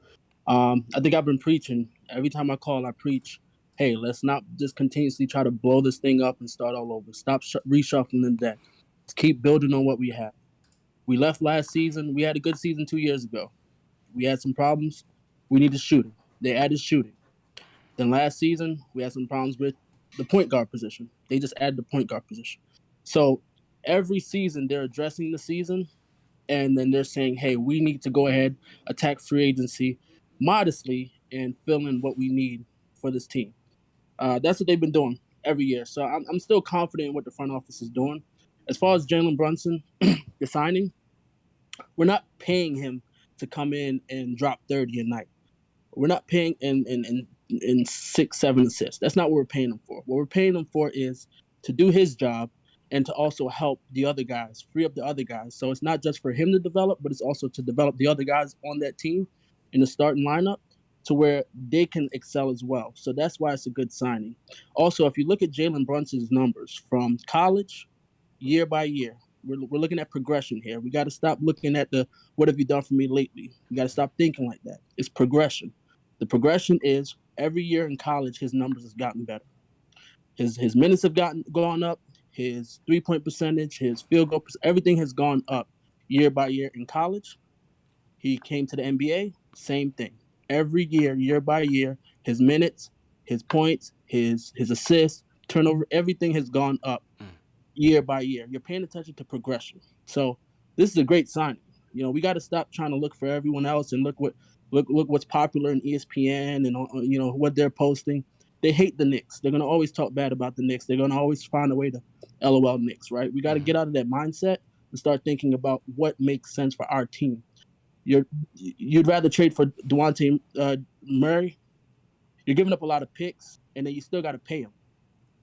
I think I've been preaching. Every time I call, I preach, hey, let's not just continuously try to blow this thing up and start all over. Stop reshuffling the deck. Let's keep building on what we have. We left last season. We had a good season 2 years ago. We had some problems. We needed shooting. They added shooting. Then last season, we had some problems with the point guard position. They just added the point guard position. So every season they're addressing the season, and then they're saying, hey, we need to go ahead, attack free agency modestly and fill in what we need for this team. That's what they've been doing every year. So I'm still confident in what the front office is doing. As far as Jalen Brunson, the signing, we're not paying him to come in and drop 30 a night. We're not paying in 6-7 assists. That's not what we're paying him for. What we're paying him for is to do his job and to also help the other guys, free up the other guys. So it's not just for him to develop, but it's also to develop the other guys on that team in the starting lineup to where they can excel as well. So that's why it's a good signing. Also, if you look at Jalen Brunson's numbers from college, year by year, we're looking at progression here. We got to stop looking at the what have you done for me lately. We got to stop thinking like that. It's progression. The progression is every year in college, his numbers has gotten better. His minutes have gone up. His three-point percentage, his field goal, everything has gone up year by year in college. He came to the NBA, same thing. Every year by year, his minutes, his points, his assists, turnover, everything has gone up year by year. You're paying attention to progression. So this is a great signing. We got to stop trying to look for everyone else and look what's popular in ESPN and what they're posting. They hate the Knicks. They're going to always talk bad about the Knicks. They're going to always find a way to LOL Knicks, right? We got to get out of that mindset and start thinking about what makes sense for our team. You'd rather trade for DeJounte Murray. You're giving up a lot of picks, and then you still got to pay him.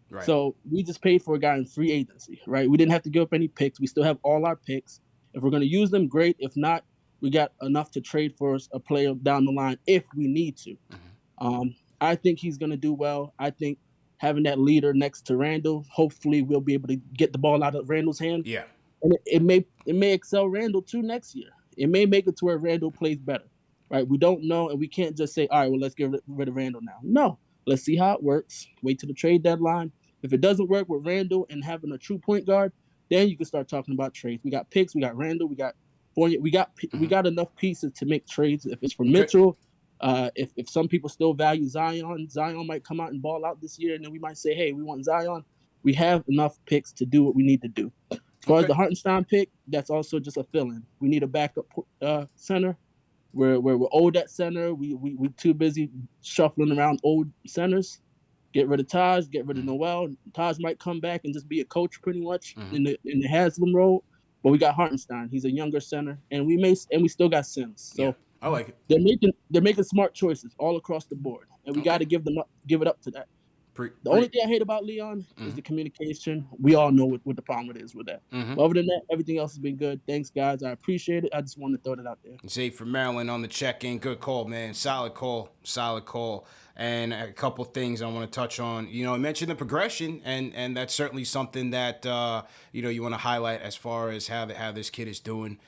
Right. So we just paid for a guy in free agency, right? We didn't have to give up any picks. We still have all our picks. If we're going to use them, great. If not, we got enough to trade for a player down the line if we need to. I think he's going to do well. I think having that leader next to Randle, hopefully we'll be able to get the ball out of Randle's hand. Yeah. And it may excel Randle too next year. It may make it to where Randle plays better, right? We don't know, and we can't just say, all right, well, let's get rid of Randle now. No, let's see how it works. Wait till the trade deadline. If it doesn't work with Randle and having a true point guard, then you can start talking about trades. We got picks. We got Randle. We got Fournier. We got enough pieces to make trades. If it's for Mitchell, if some people still value Zion might come out and ball out this year, and then we might say, hey, we want Zion. We have enough picks to do what we need to do. As far as the Hartenstein pick, that's also just a fill-in. We need a backup center. We're old at center. We too busy shuffling around old centers. Get rid of Taj. Get rid of Noel. Taj might come back and just be a coach pretty much in the Haslam role. But we got Hartenstein. He's a younger center, and we still got Sims. So I like it. They're making smart choices all across the board, and we got to give it up to that. The only thing I hate about Leon is the communication. We all know what the problem is with that. But other than that, everything else has been good. Thanks, guys. I appreciate it. I just wanted to throw that out there. Zay from Maryland on the check-in. Good call, man. Solid call. And a couple things I want to touch on. I mentioned the progression, and that's certainly something that you want to highlight as far as how this kid is doing.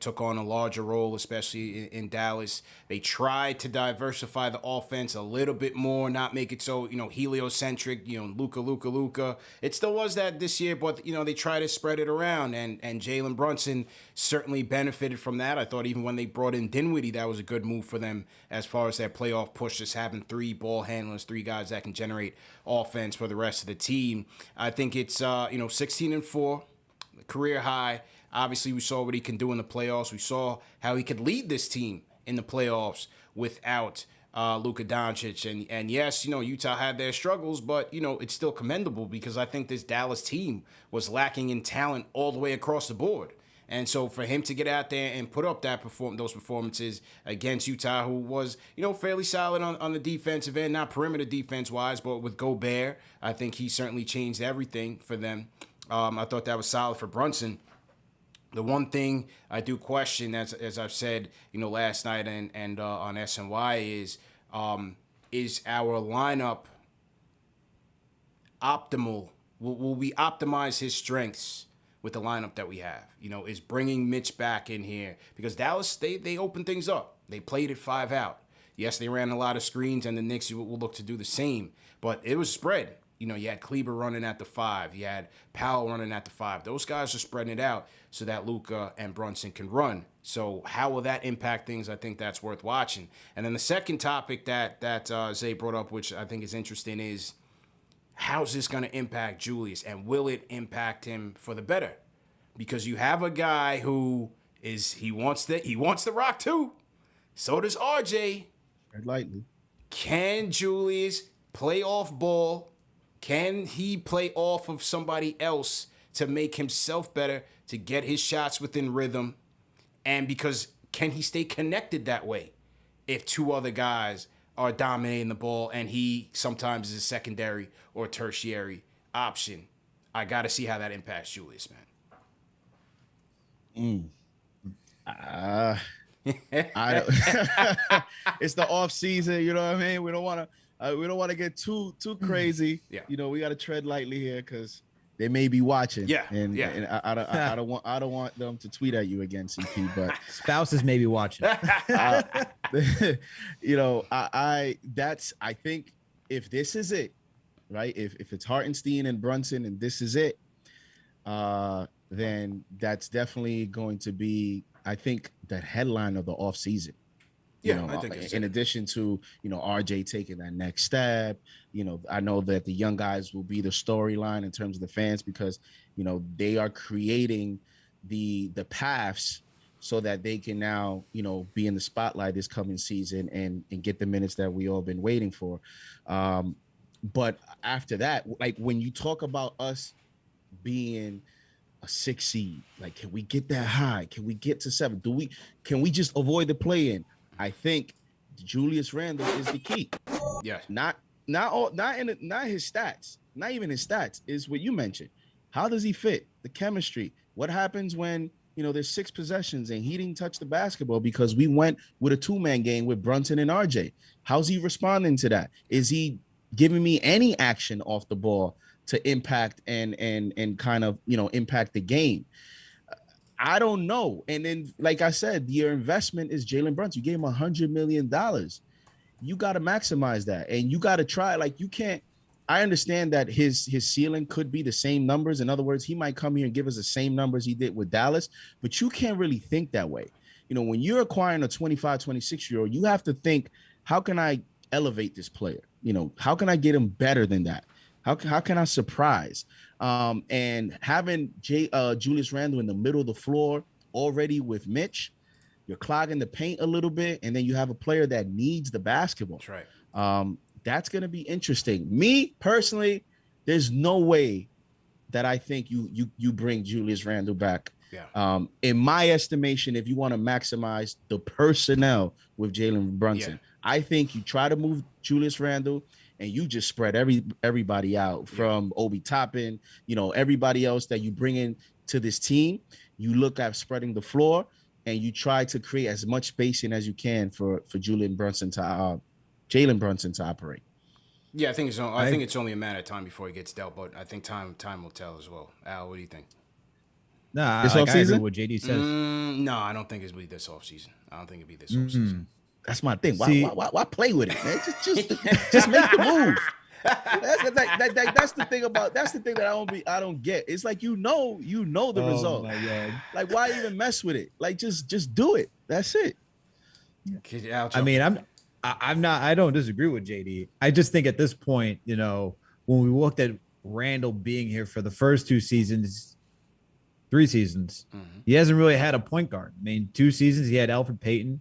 Took on a larger role, especially in Dallas. They tried to diversify the offense a little bit more, not make it so, heliocentric, Luka. It still was that this year, but, they tried to spread it around, and Jalen Brunson certainly benefited from that. I thought even when they brought in Dinwiddie, that was a good move for them as far as their playoff push, just having 3 ball handlers, 3 guys that can generate offense for the rest of the team. I think it's, 16-4, career high. Obviously, we saw what he can do in the playoffs. We saw how he could lead this team in the playoffs without Luka Doncic. And yes, Utah had their struggles, but, it's still commendable because I think this Dallas team was lacking in talent all the way across the board. And so for him to get out there and put up those performances against Utah, who was, fairly solid on the defensive end, not perimeter defense-wise, but with Gobert, I think he certainly changed everything for them. I thought that was solid for Brunson. The one thing I do question, as I've said, last night and on SNY is our lineup optimal? Will we optimize his strengths with the lineup that we have? Is bringing Mitch back in here, because Dallas they opened things up. They played it 5 out. Yes, they ran a lot of screens, and the Knicks will look to do the same, but it was spread. You had Kleber running at the 5. You had Powell running at the 5. Those guys are spreading it out so that Luka and Brunson can run. So how will that impact things? I think that's worth watching. And then the second topic that Zay brought up, which I think is interesting, is how's this going to impact Julius, and will it impact him for the better? Because you have a guy who he wants the rock too. So does RJ. Tread lightly. Can Julius play off ball? Can he play off of somebody else to make himself better, to get his shots within rhythm? And because can he stay connected that way if 2 other guys are dominating the ball and he sometimes is a secondary or tertiary option? I got to see how that impacts Julius, man. It's the off season, you know what I mean? We don't want to get too crazy. Yeah. We got to tread lightly here because they may be watching. Yeah. And I don't want them to tweet at you again, CP. But spouses may be watching. I think if this is it, right? If it's Hartenstein and Brunson and this is it, then that's definitely going to be, I think, the headline of the off season. I think in addition to, RJ taking that next step, I know that the young guys will be the storyline in terms of the fans because, they are creating the paths so that they can now, be in the spotlight this coming season and get the minutes that we all been waiting for. But after that, like when you talk about us being a 6 seed, like, can we get that high? Can we get to 7? Can we just avoid the play-in? I think Julius Randle is the key. Yes. Not not his stats, not even his stats, is what you mentioned. How does he fit? The chemistry. What happens when, there's 6 possessions and he didn't touch the basketball because we went with a 2-man game with Brunson and RJ? How's he responding to that? Is he giving me any action off the ball to impact and kind of, impact the game? I don't know. And then, like I said, your investment is Jalen Brunson. You gave him $100 million. You got to maximize that, and you got to try. Like, you can't. I understand that his ceiling could be the same numbers. In other words, he might come here and give us the same numbers he did with Dallas, but you can't really think that way. When you're acquiring a 25, 26-year-old, you have to think, how can I elevate this player? How can I get him better than that? How can I surprise? And having Julius Randle in the middle of the floor already with Mitch, you're clogging the paint a little bit, and then you have a player that needs the basketball. That's right. That's going to be interesting. Me personally, there's no way that I think you bring Julius Randle back. Yeah. In my estimation, if you want to maximize the personnel with Jalen Brunson, I think you try to move Julius Randle and you just spread everybody out from Obi Toppin, everybody else that you bring in to this team. You look at spreading the floor and you try to create as much spacing as you can for Jalen Brunson to operate. Yeah, I think it's only a matter of time before he gets dealt, but I think time will tell as well. Al, what do you think? No, I agree with what JD says. No, I don't think it'll be this offseason. I don't think it'll be this offseason. That's my thing. Why play with it, man? Just make the move. That's the thing that I don't get. It's like the result. Like, why even mess with it? Like, just do it. That's it. I mean, I don't disagree with JD. I just think at this point, when we looked at Randle being here for the first 3 seasons, he hasn't really had a point guard. I mean, 2 seasons he had Alfred Payton.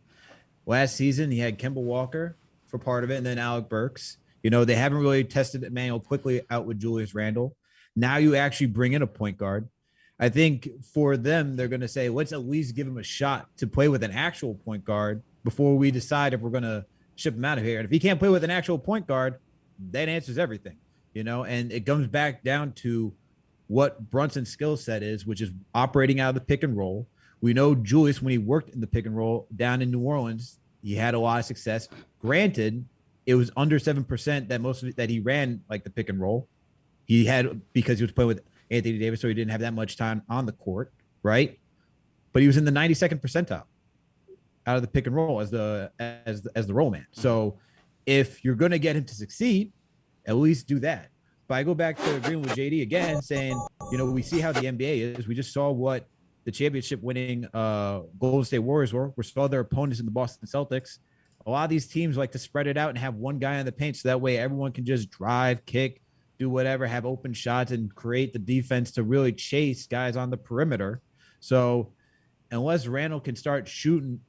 Last season he had Kemba Walker for part of it, and then Alec Burks. They haven't really tested Emmanuel quickly out with Julius Randle. Now you actually bring in a point guard. I think for them, they're going to say, let's at least give him a shot to play with an actual point guard before we decide if we're going to ship him out of here. And if he can't play with an actual point guard, that answers everything, and it comes back down to what Brunson's skill set is, which is operating out of the pick and roll. We know Julius, when he worked in the pick and roll down in New Orleans, he had a lot of success. Granted, it was under 7% that he ran like the pick and roll. He had, because he was playing with Anthony Davis, so he didn't have that much time on the court, right? But he was in the 92nd percentile out of the pick and roll as the roll man. So if you're going to get him to succeed, at least do that. But I go back to agreeing with JD again, saying, we see how the NBA is. We just saw what the championship winning Golden State Warriors were. We saw their opponents in the Boston Celtics. A lot of these teams like to spread it out and have one guy on the paint, so that way everyone can just drive, kick, do whatever, have open shots, and create the defense to really chase guys on the perimeter. So unless Randle can start shooting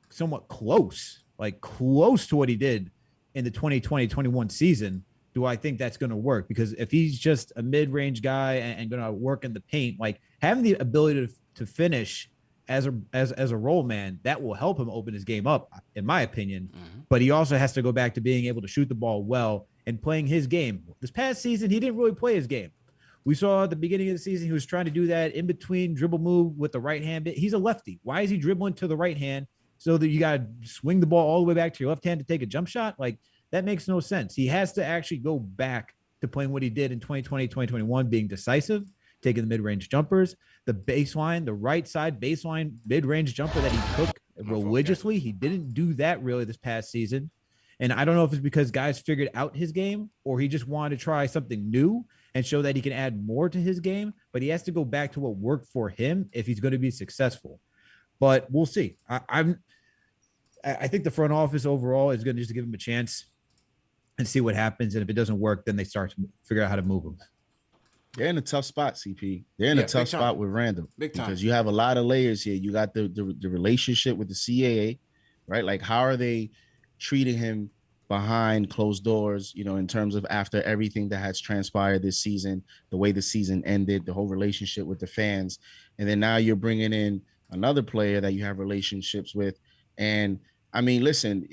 somewhat close to what he did in the 2020-21 season, do I think that's going to work? Because if he's just a mid-range guy and going to work in the paint, like having the ability to finish as a role man, that will help him open his game up, in my opinion. But he also has to go back to being able to shoot the ball well and playing his game. This past season, he didn't really play his game. We saw at the beginning of the season, he was trying to do that in between dribble move with the right hand. He's a lefty. Why is he dribbling to the right hand so that you got to swing the ball all the way back to your left hand to take a jump shot? Like, that makes no sense. He has to actually go back to playing what he did in 2020, 2021, being decisive, taking the mid-range jumpers, the baseline, the right side baseline mid-range jumper that he took religiously. He didn't do that really this past season. And I don't know if it's because guys figured out his game or he just wanted to try something new and show that he can add more to his game, but he has to go back to what worked for him if he's going to be successful. But we'll see. I think the front office overall is going to just give him a chance and see what happens. And if it doesn't work, then they start to figure out how to move him. They're in a tough spot, CP. They're in a tough spot with Randle. Big time. Because you have a lot of layers here. You got the relationship with the CAA, right? Like, how are they treating him behind closed doors, in terms of after everything that has transpired this season, the way the season ended, the whole relationship with the fans. And then now you're bringing in another player that you have relationships with. And I mean, listen,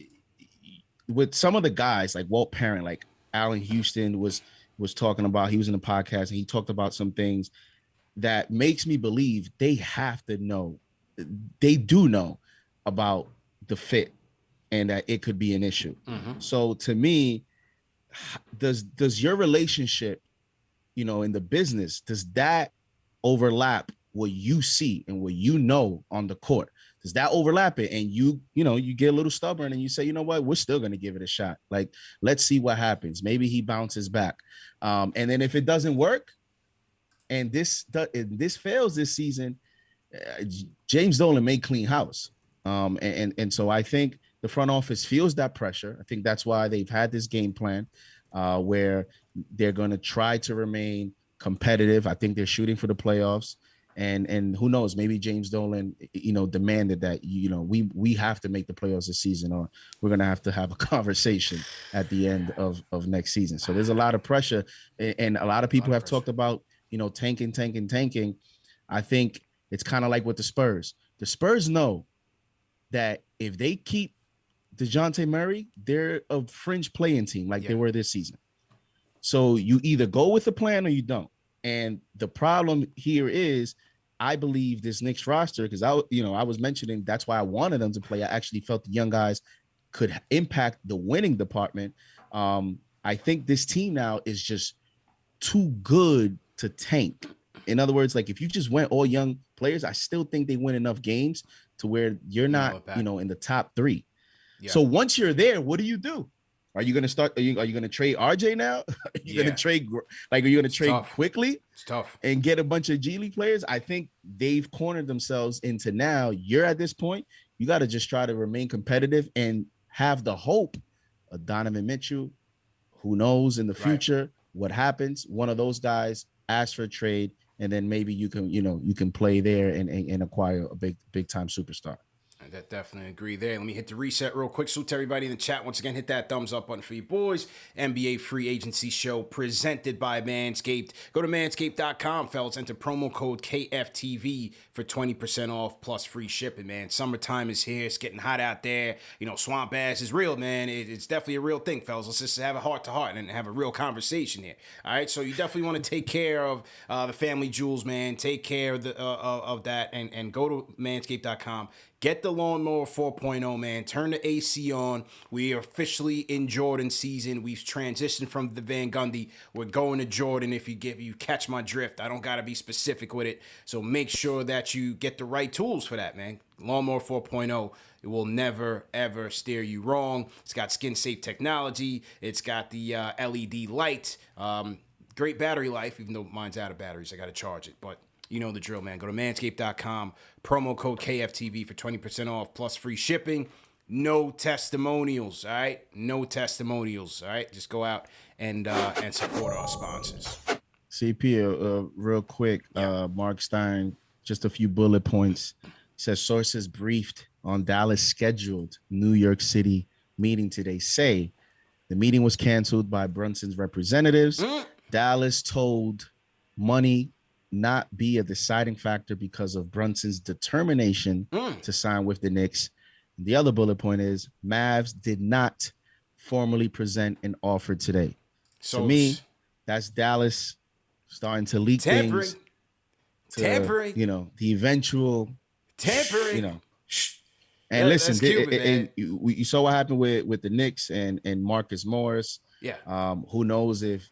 with some of the guys like Walt Parent, like Allen Houston was talking about. He was in the podcast and he talked about some things that makes me believe they have to know. They do know about the fit and that it could be an issue. So to me, does your relationship, in the business, does that overlap what you see and what you know on the court? Does that overlap it? And you get a little stubborn and you say, you know what, we're still going to give it a shot. Like, let's see what happens. Maybe he bounces back. And then if it doesn't work and this fails this season, James Dolan may clean house. And so I think the front office feels that pressure. I think that's why they've had this game plan where they're going to try to remain competitive. I think they're shooting for the playoffs. And who knows, maybe James Dolan, demanded that, we have to make the playoffs this season, or we're going to have a conversation at the end of next season. So there's a lot of pressure. And a lot of people have talked about, tanking. I think it's kind of like with the Spurs. The Spurs know that if they keep DeJounte Murray, they're a fringe playing team like they were this season. So you either go with the plan or you don't. And the problem here is, I believe this Knicks roster, because I was mentioning that's why I wanted them to play. I actually felt the young guys could impact the winning department. I think this team now is just too good to tank. In other words, like if you just went all young players, I still think they win enough games to where you're not, in the top 3. Yeah. So once you're there, what do? Are you going to start? Are you going to trade RJ now? Are you going to trade? Like, are you going to trade quickly? It's tough. And get a bunch of G League players? I think they've cornered themselves into now. You're at this point. You got to just try to remain competitive and have the hope of Donovan Mitchell. Who knows in the future what happens? One of those guys asks for a trade, and then maybe you can play there and acquire a big time superstar. I definitely agree there. Let me hit the reset real quick. So to everybody in the chat, once again, hit that thumbs up button for you boys. NBA free agency show presented by Manscaped. Go to manscaped.com, fellas. Enter promo code KFTV for 20% off plus free shipping, man. Summertime is here. It's getting hot out there. Swamp ass is real, man. It's definitely a real thing, fellas. Let's just have a heart-to-heart and have a real conversation here. All right? So you definitely want to take care of the family jewels, man. Take care of that and go to manscaped.com. Get the Lawnmower 4.0, man. Turn the AC on. We are officially in Jordan season. We've transitioned from the Van Gundy. We're going to Jordan if you catch my drift. I don't got to be specific with it. So make sure that you get the right tools for that, man. Lawnmower 4.0. It will never, ever steer you wrong. It's got skin-safe technology. It's got the LED light. Great battery life, even though mine's out of batteries. I got to charge it, but you know the drill, man. Go to manscaped.com, promo code KFTV for 20% off plus free shipping. No testimonials, all right? No testimonials, all right? Just go out and support our sponsors. CP, real quick, Mark Stein, just a few bullet points. Says sources briefed on Dallas scheduled New York City meeting today say the meeting was canceled by Brunson's representatives. Dallas told money not be a deciding factor because of Brunson's determination to sign with the Knicks. The other bullet point is Mavs did not formally present an offer today. So to me, that's Dallas starting to leak things. Tampering. The eventual tampering. And listen, you saw what happened with the Knicks and Marcus Morris. Yeah. Who knows if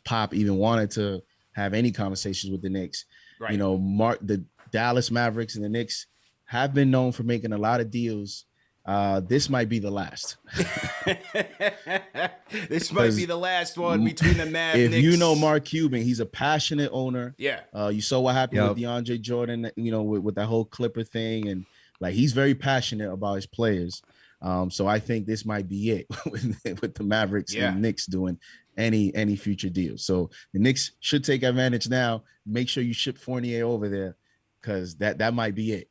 Pop even wanted to have any conversations with the Knicks. Right. The Dallas Mavericks and the Knicks have been known for making a lot of deals. This might be the last. This might be the last one between the Mavs. If Knicks. You know Mark Cuban, he's a passionate owner. Yeah. You saw what happened with DeAndre Jordan, with that whole Clipper thing. And he's very passionate about his players. So I think this might be it with the Mavericks and the Knicks doing any future deals. So the Knicks should take advantage now. Make sure you ship Fournier over there because that might be it.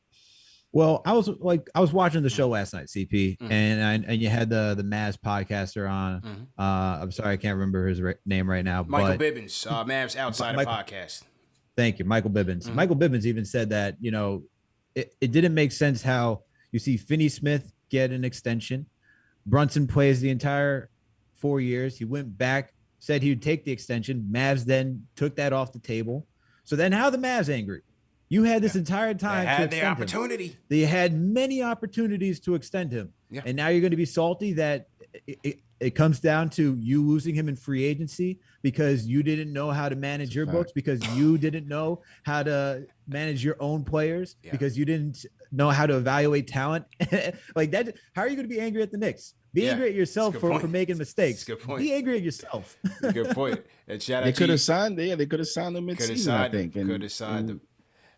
Well, I was watching the show last night, CP, and you had the Mavs podcaster on. I'm sorry, I can't remember his name right now. Michael Bibbins, Mavs Outsider podcast. Thank you, Michael Bibbins. Michael Bibbins even said that it didn't make sense how you see Finney Smith get an extension, Brunson plays the entire 4 years. He went back, said he would take the extension. Mavs then took that off the table. So then how the Mavs angry? You had this entire time They to had the extend opportunity. him. They had many opportunities to extend him. Yeah. And now you're going to be salty that it comes down to you losing him in free agency because you didn't know how to manage your books, because you didn't know how to manage your own players, because you didn't know how to evaluate talent. Like that. How are you going to be angry at the Knicks? Be angry at yourself for making mistakes. Good point. Be angry at yourself. Good point. And shout out They could have signed. They could have signed them mid-season, I think. Could have signed them.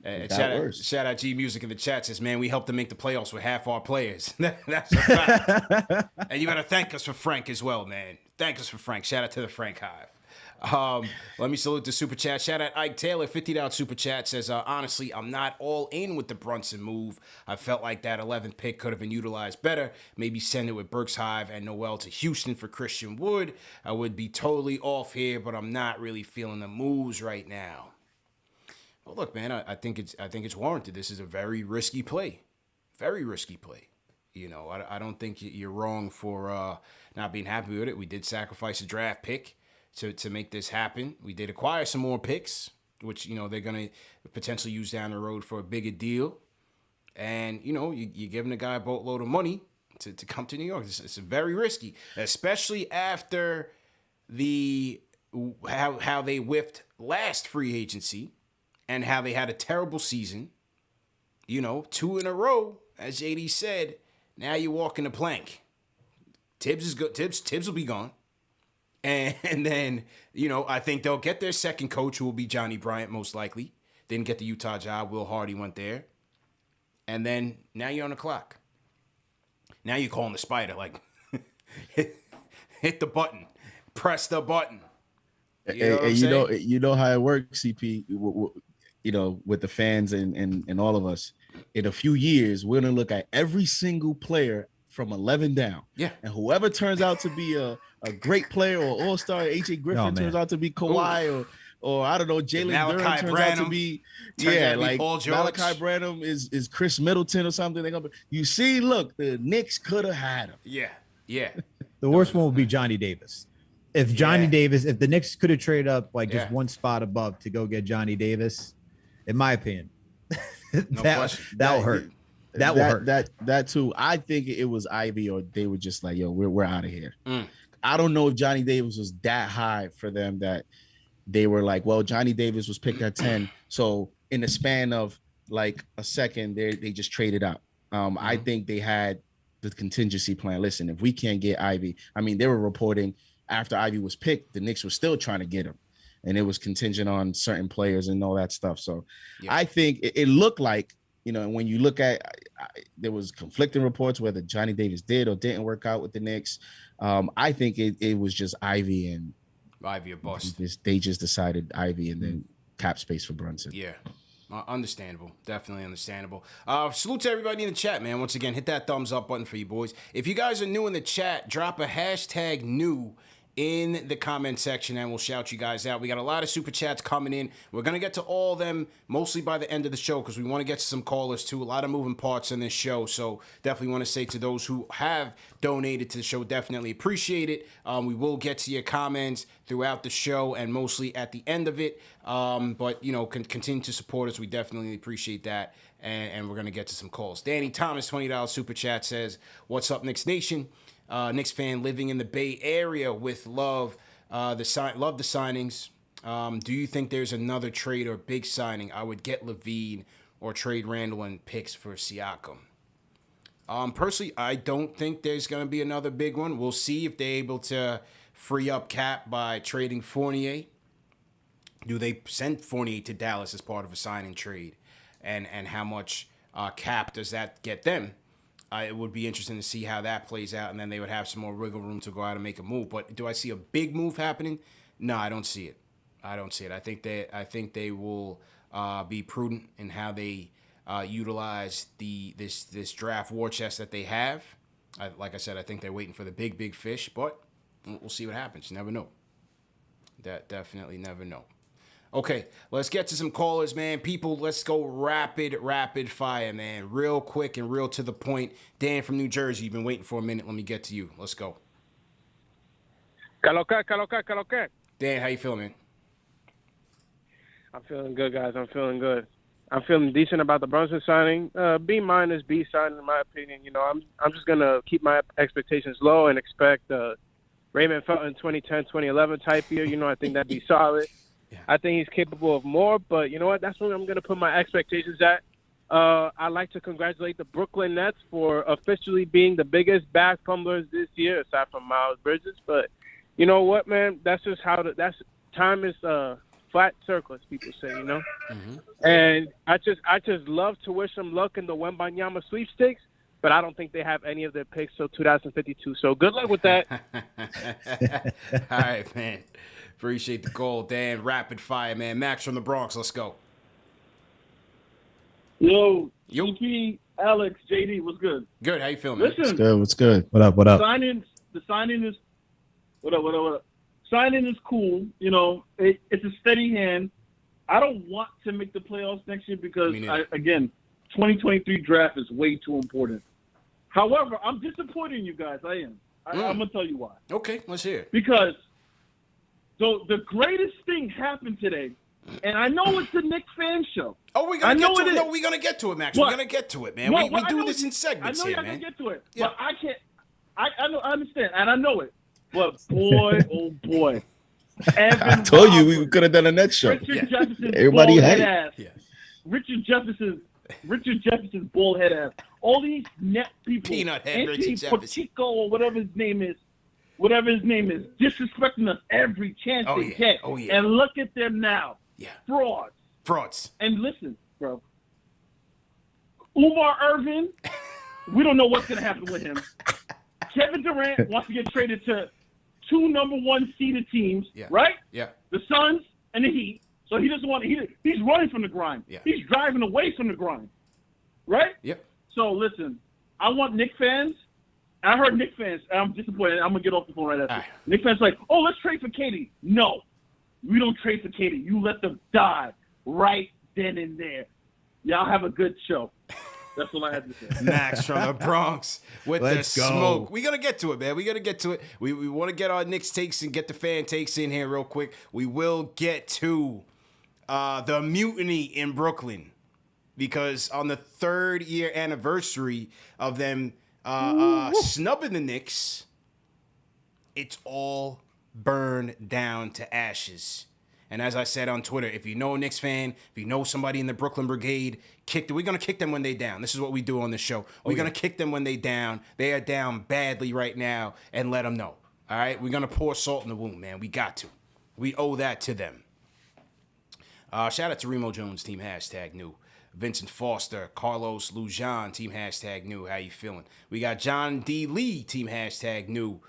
And shout out G Music in the chat says, man, we helped them make the playoffs with half our players. That's a fact. And you got to thank us for Frank as well, man. Thank us for Frank. Shout out to the Frank Hive. Let me salute the super chat. Shout out Ike Taylor, $50 super chat says, honestly, I'm not all in with the Brunson move. I felt like that 11th pick could have been utilized better. Maybe send it with Burks Hive and Noel to Houston for Christian Wood. I would be totally off here, but I'm not really feeling the moves right now. Well, look, man, I think it's warranted. This is a very risky play. Very risky play. You know, I don't think you're wrong for not being happy with it. We did sacrifice a draft pick to make this happen. We did acquire some more picks, which, you know, they're going to potentially use down the road for a bigger deal. And, you know, you're giving the guy a boatload of money to come to New York. It's very risky, especially after how they whiffed last free agency and how they had a terrible season. You know, 2 in a row, as JD said. Now you're walking the plank. Tibbs is good. Tibbs will be gone. And then, you know, I think they'll get their second coach, who will be Johnny Bryant, most likely. Didn't get the Utah job. Will Hardy went there. And then now you're on the clock. Now you're calling the spider, like, hit the button. Press the button. You know how it works, CP. You know, with the fans and all of us, in a few years, we're going to look at every single player from 11 down. Yeah. And whoever turns out to be a great player or all-star, AJ Griffin turns out to be Kawhi, or I don't know, Jalen Duren turns out to be, like Malachi Branham is Chris Middleton or something. You see, look, the Knicks could have had him. Yeah. The worst one would be Johnny Davis. If the Knicks could have traded up like just one spot above to go get Johnny Davis, in my opinion, that will hurt. That will hurt. That too. I think it was Ivy, or they were just like, yo, we're out of here. I don't know if Johnny Davis was that high for them that they were like, well, Johnny Davis was picked at 10. So in the span of like a second, they just traded out. I think they had the contingency plan. Listen, if we can't get Ivy, I mean, they were reporting after Ivy was picked, the Knicks were still trying to get him. And it was contingent on certain players and all that stuff. So I think it looked like, you know, when you look at, there was conflicting reports whether Johnny Davis did or didn't work out with the Knicks. I think it was just Ivy and Ivy or bust. They just decided Ivy and then cap space for Brunson. Yeah. Understandable. Definitely understandable. Salute to everybody in the chat, man. Once again, hit that thumbs up button for you boys. If you guys are new in the chat, drop a hashtag new in the comment section and we'll shout you guys out. We got a lot of super chats coming in. We're going to get to all of them mostly by the end of the show because we want to get to some callers too. A lot of moving parts in this show. So definitely want to say to those who have donated to the show, definitely appreciate it. We will get to your comments throughout the show and mostly at the end of it. But, you know, continue to support us. We definitely appreciate that. And we're going to get to some calls. Danny Thomas, $20 super chat says, what's up, Knicks Nation? Knicks fan living in the Bay Area with love the signings. Do you think there's another trade or big signing? I would get Levine or trade Randle and picks for Siakam. Personally, I don't think there's going to be another big one. We'll see if they're able to free up cap by trading Fournier. Do they send Fournier to Dallas as part of a signing trade? And how much cap does that get them? It would be interesting to see how that plays out, and then they would have some more wiggle room to go out and make a move. But do I see a big move happening? No, I don't see it. I think they will be prudent in how they utilize this draft war chest that they have. Like I said, I think they're waiting for the big fish, but we'll see what happens. You never know. Definitely never know. Okay, let's get to some callers, man. People, let's go rapid fire, man. Real quick and real to the point. Dan from New Jersey, you've been waiting for a minute. Let me get to you. Let's go. Caloca. Dan, how you feeling, man? I'm feeling good, guys. I'm feeling good. I'm feeling decent about the Brunson signing. B minus, B signing, in my opinion. You know, I'm just gonna keep my expectations low and expect Raymond Felton 2010, 2011 type year. You know, I think that'd be solid. Yeah. I think he's capable of more, but you know what? That's where I'm gonna put my expectations at. I'd like to congratulate the Brooklyn Nets for officially being the biggest bag fumblers this year, aside from Miles Bridges. But you know what, man? That's just how time is flat circle, as people say, you know. Mm-hmm. And I just love to wish them luck in the Wembanyama sweepstakes, but I don't think they have any of their picks till 2052. So good luck with that. All right, man. Appreciate the call, Dan. Rapid fire, man. Max from the Bronx. Let's go. Yo, CP, Alex, JD, what's good? Good. How you feeling, man? Listen, What's good? What up? the signing is what up? Signing is cool. You know, it's a steady hand. I don't want to make the playoffs next year because, again, 2023 draft is way too important. However, I'm disappointed in you guys. I am. I'm going to tell you why. Okay, let's hear it. Because the greatest thing happened today, and I know it's the Knicks fan show. Oh, we're going to get to it. No, we're going to get to it, Max. What? We're going to get to it, man. Well, we do know this in segments here, man. I know y'all going to get to it, Yeah. but I can't. I know, I understand, and I know it. But boy, oh boy. I told you we could have done a next show. Richard Jefferson's Everybody bald had head it. ass. Yeah. Richard Jefferson's bald head ass. All these net people, Peanut head Anthony Richard Jefferson. Pacheco or whatever his name is, disrespecting us every chance Oh, they yeah. get. Oh, yeah. And look at them now. Yeah. Frauds. Frauds. And listen, bro. Umar Irvin, we don't know what's going to happen with him. Kevin Durant wants to get traded to 2 number 1 seeded teams, right? Yeah. The Suns and the Heat. So he doesn't want to. He's running from the grind. Yeah. He's driving away from the grind, right? Yep. So listen, I want Knicks fans. I heard Knicks fans. I'm disappointed. I'm gonna get off the phone right after. All right. Knicks fans like, oh, let's trade for Katie. No, we don't trade for Katie. You let them die right then and there. Y'all have a good show. That's all I had to say. Max from the Bronx with Let's the go. smoke. We got to get to it, man. We got to get to it. We want to get our Knicks takes and get the fan takes in here real quick. We will get to the mutiny in Brooklyn because on the 3rd year anniversary of them snubbing the Knicks, it's all burned down to ashes. And as I said on Twitter, if you know a Knicks fan, if you know somebody in the Brooklyn Brigade, we're going to kick them when they down. This is what we do on the show. We're going to kick them when they down. They are down badly right now and let them know. All right? We're going to pour salt in the wound, man. We got to. We owe that to them. Shout out to Remo Jones, team #new. Vincent Foster, Carlos Lujan, team #new. How you feeling? We got John D. Lee, team #new.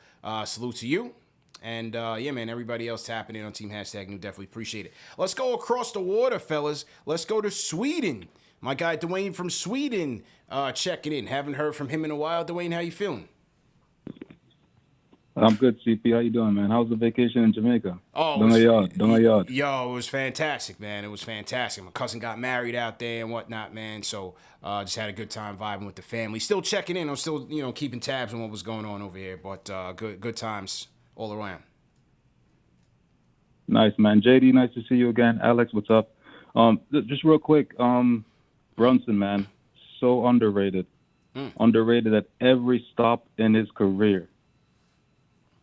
Salute to you. And, yeah, man, everybody else tapping in on Team #new. Definitely appreciate it. Let's go across the water, fellas. Let's go to Sweden. My guy Dwayne from Sweden checking in. Haven't heard from him in a while. Dwayne, how you feeling? I'm good, CP. How you doing, man? How was the vacation in Jamaica? Oh, Don't know yard. Yo, it was fantastic, man. It was fantastic. My cousin got married out there and whatnot, man. So just had a good time vibing with the family. Still checking in. I'm still, keeping tabs on what was going on over here. But good times all around. Nice, man. JD, nice to see you again. Alex, what's up? Just real quick, Brunson, man, so underrated. Underrated at every stop in his career.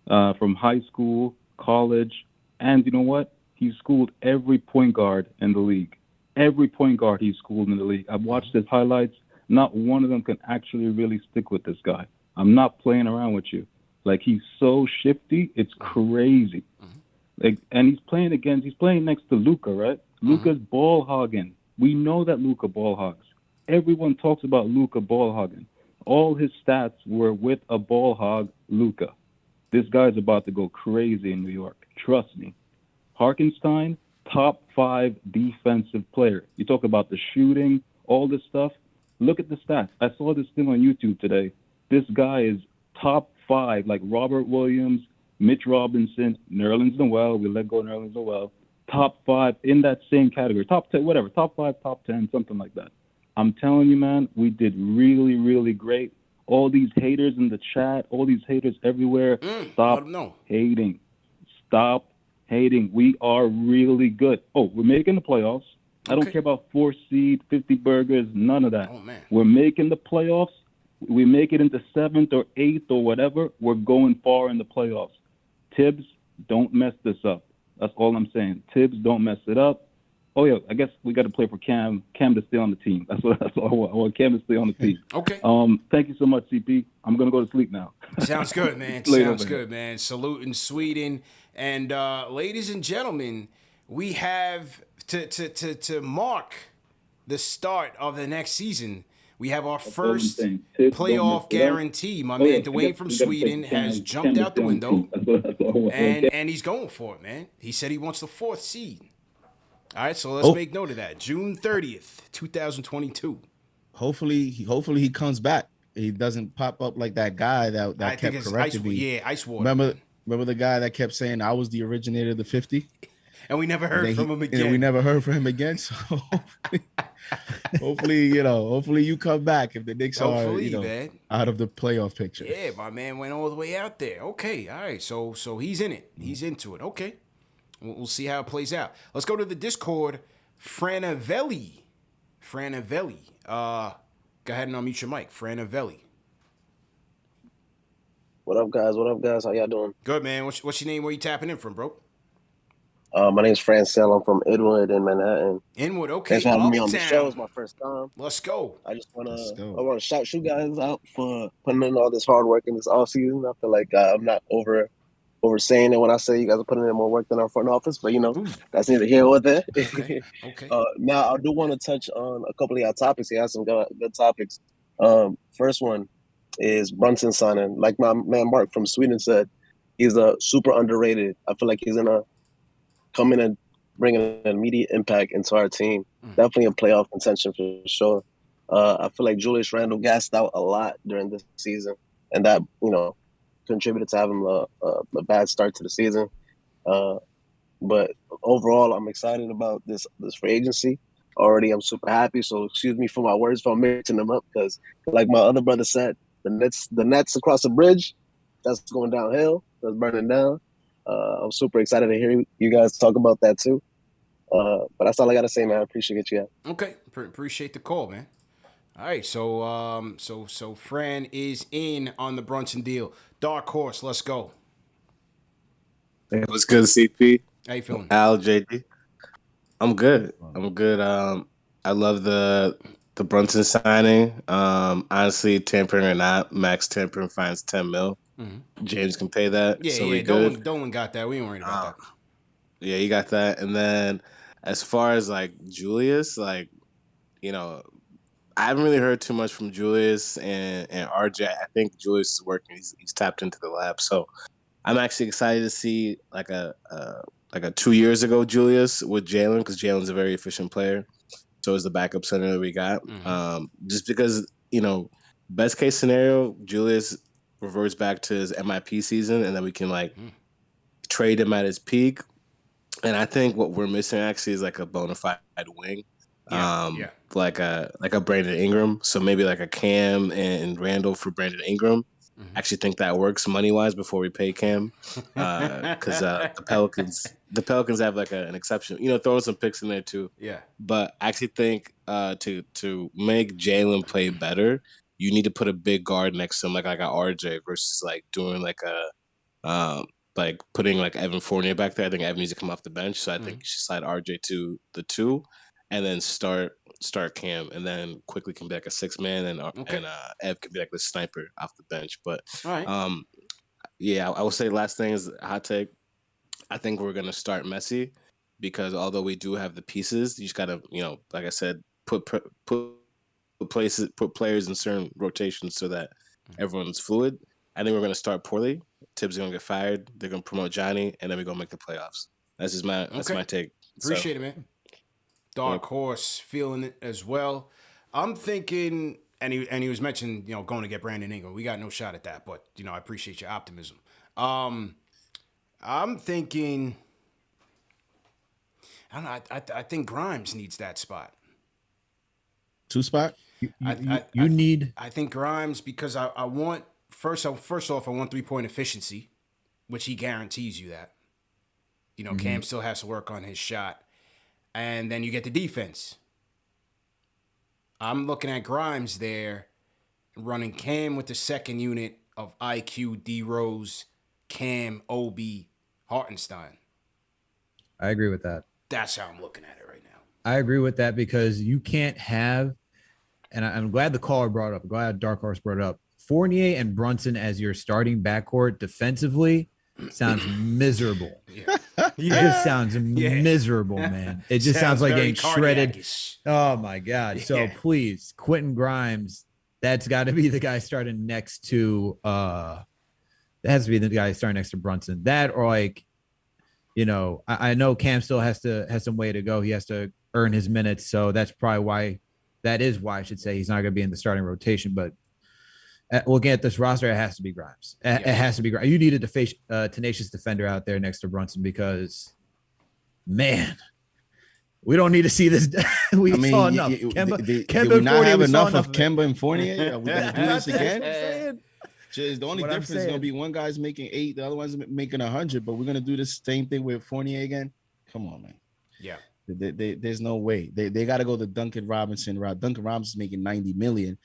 From high school, college, and you know what? He schooled every point guard in the league. Every point guard he's schooled in the league. I've watched his highlights. Not one of them can actually really stick with this guy. I'm not playing around with you. Like, he's so shifty, it's crazy. Like, and he's playing next to Luka, right? Luka's ball hogging. We know that Luka ball hogs. Everyone talks about Luka ball hogging. All his stats were with a ball hog, Luka. This guy's about to go crazy in New York. Trust me. Hartenstein, top 5 defensive player. You talk about the shooting, all this stuff. Look at the stats. I saw this thing on YouTube today. This guy is top 5, like Robert Williams, Mitch Robinson, Nerlens Noel. We let go Nerlens Noel. Top 5 in that same category. Top 10, whatever. Top 5, top 10, something like that. I'm telling you, man, we did really, really great. All these haters in the chat, all these haters everywhere, stop hating. Stop hating. We are really good. Oh, we're making the playoffs. I don't care about 4 seed, 50 burgers, none of that. Oh, man. We're making the playoffs. We make it into 7th or 8th or whatever. We're going far in the playoffs. Tibbs, don't mess this up. That's all I'm saying. Tibbs, don't mess it up. Oh, yeah, I guess we got to play for Cam to stay on the team. That's all I want. I want Cam to stay on the team. Okay. Thank you so much, CP. I'm going to go to sleep now. Sounds good, man. Sounds good, man. Saluting Sweden. And ladies and gentlemen, we have to mark the start of the next season. We have our first playoff guarantee. My man Dwayne from Sweden has jumped out the window, and he's going for it, man. He said he wants the 4th seed. All right, so let's make note of that. June 30th, 2022. Hopefully he comes back. He doesn't pop up like that guy that kept correcting me. Yeah, ice water. Remember the guy that kept saying I was the originator of the 50? And we never heard from him again. And we never heard from him again. So hopefully you come back if the Knicks are man. out of the playoff picture. Yeah, my man went all the way out there. Okay, all right. So he's in it. He's into it. Okay. We'll see how it plays out. Let's go to the Discord. Franavely. Go ahead and unmute your mic. Franavely. What up, guys? How y'all doing? Good, man. What's your name? Where you tapping in from, bro? My name's Francel. I'm from Inwood in Manhattan. Inwood, okay. Thanks for having me on the show. It's my first time. Let's go. I want to shout you guys out for putting in all this hard work in this off season. I feel like I'm not oversaying it when I say you guys are putting in more work than our front office, but that's neither here nor there. Okay. Now I do want to touch on a couple of y'all topics. You have some good topics. First one is Brunson signing. Like my man Mark from Sweden said, he's a super underrated. I feel like he's gonna come in and bring an immediate impact into our team. Definitely a playoff contention for sure. I feel like Julius Randle gassed out a lot during this season, and that contributed to having a bad start to the season. But overall, I'm excited about this free agency. Already, I'm super happy. So excuse me for my words if I'm mixing them up, because like my other brother said, the Nets across the bridge, that's going downhill. That's burning down. I'm super excited to hear you guys talk about that too. But that's all I got to say, man. I appreciate you guys. Okay. Appreciate the call, man. All right, so Fran is in on the Brunson deal. Dark Horse, let's go. Hey, what's good, CP? How you feeling? Al, JD. I'm good. I love the Brunson signing. Honestly, tampering or not, max tampering fines $10 million. Mm-hmm. James can pay that. Yeah. Dolan got that. We ain't worried about that. Yeah, you got that. And then as far as like Julius, like, I haven't really heard too much from Julius and RJ. I think Julius is working. He's tapped into the lab. So I'm actually excited to see like a 2 years ago Julius with Jalen, because Jalen's a very efficient player. So is the backup center that we got. Mm-hmm. Just because, best case scenario, Julius reverts back to his MIP season, and then we can trade him at his peak. And I think what we're missing actually is like a bona fide wing. Like a Brandon Ingram. So maybe like a Cam and Randle for Brandon Ingram. Mm-hmm. Actually think that works money wise before we pay Cam, because the Pelicans have like an exception. Throwing some picks in there too. Yeah. But I actually think to make Jalen play better, you need to put a big guard next to him, like a RJ, versus like doing like a like putting like Evan Fournier back there. I think Evan needs to come off the bench, so I think you should slide RJ to the 2. And then start Cam, and then quickly can be like a 6-man, and Ev can be like the sniper off the bench. But I would say last thing is hot take. I think we're gonna start messy, because although we do have the pieces, you just gotta like I said, put players in certain rotations so that everyone's fluid. I think we're gonna start poorly. Tibbs is gonna get fired. They're gonna promote Johnny, and then we're gonna make the playoffs. That's just my take. Appreciate it, man. Dark Horse feeling it as well. I'm thinking, and he was mentioning, going to get Brandon Ingram. We got no shot at that, but I appreciate your optimism. I'm thinking, I don't know. I think Grimes needs that spot. 2 spot. You need. I think Grimes, because I want first off I want 3-point efficiency, which he guarantees you that. You know, Cam still has to work on his shot. And then you get the defense. I'm looking at Grimes there, running Cam with the second unit of IQ, D Rose, Cam, Obi, Hartenstein. I agree with that. That's how I'm looking at it right now. I agree with that because you can't have, and I'm glad the caller brought it up. I'm glad Dark Horse brought it up. Fournier and Brunson as your starting backcourt defensively sounds miserable. It just sounds miserable, man. It just sounds like getting shredded. Oh my God. So please, Quentin Grimes, that's got to be the guy starting next to that has to be the guy starting next to Brunson. That or like, you know, I know Cam still has some way to go. He has to earn his minutes. So that's probably why I should say he's not going to be in the starting rotation. But looking at this roster, it has to be Grimes. It has to be Grimes. You need a tenacious defender out there next to Brunson because, man, we don't need to see this. We saw enough. Did we not have enough of Kemba and Fournier? Are we going to do this again? The only difference is going to be one guy's making 8, the other one's making 100, but we're going to do the same thing with Fournier again? Come on, man. Yeah. There's no way. They got to go the Duncan Robinson route. Duncan Robinson's making $90 million.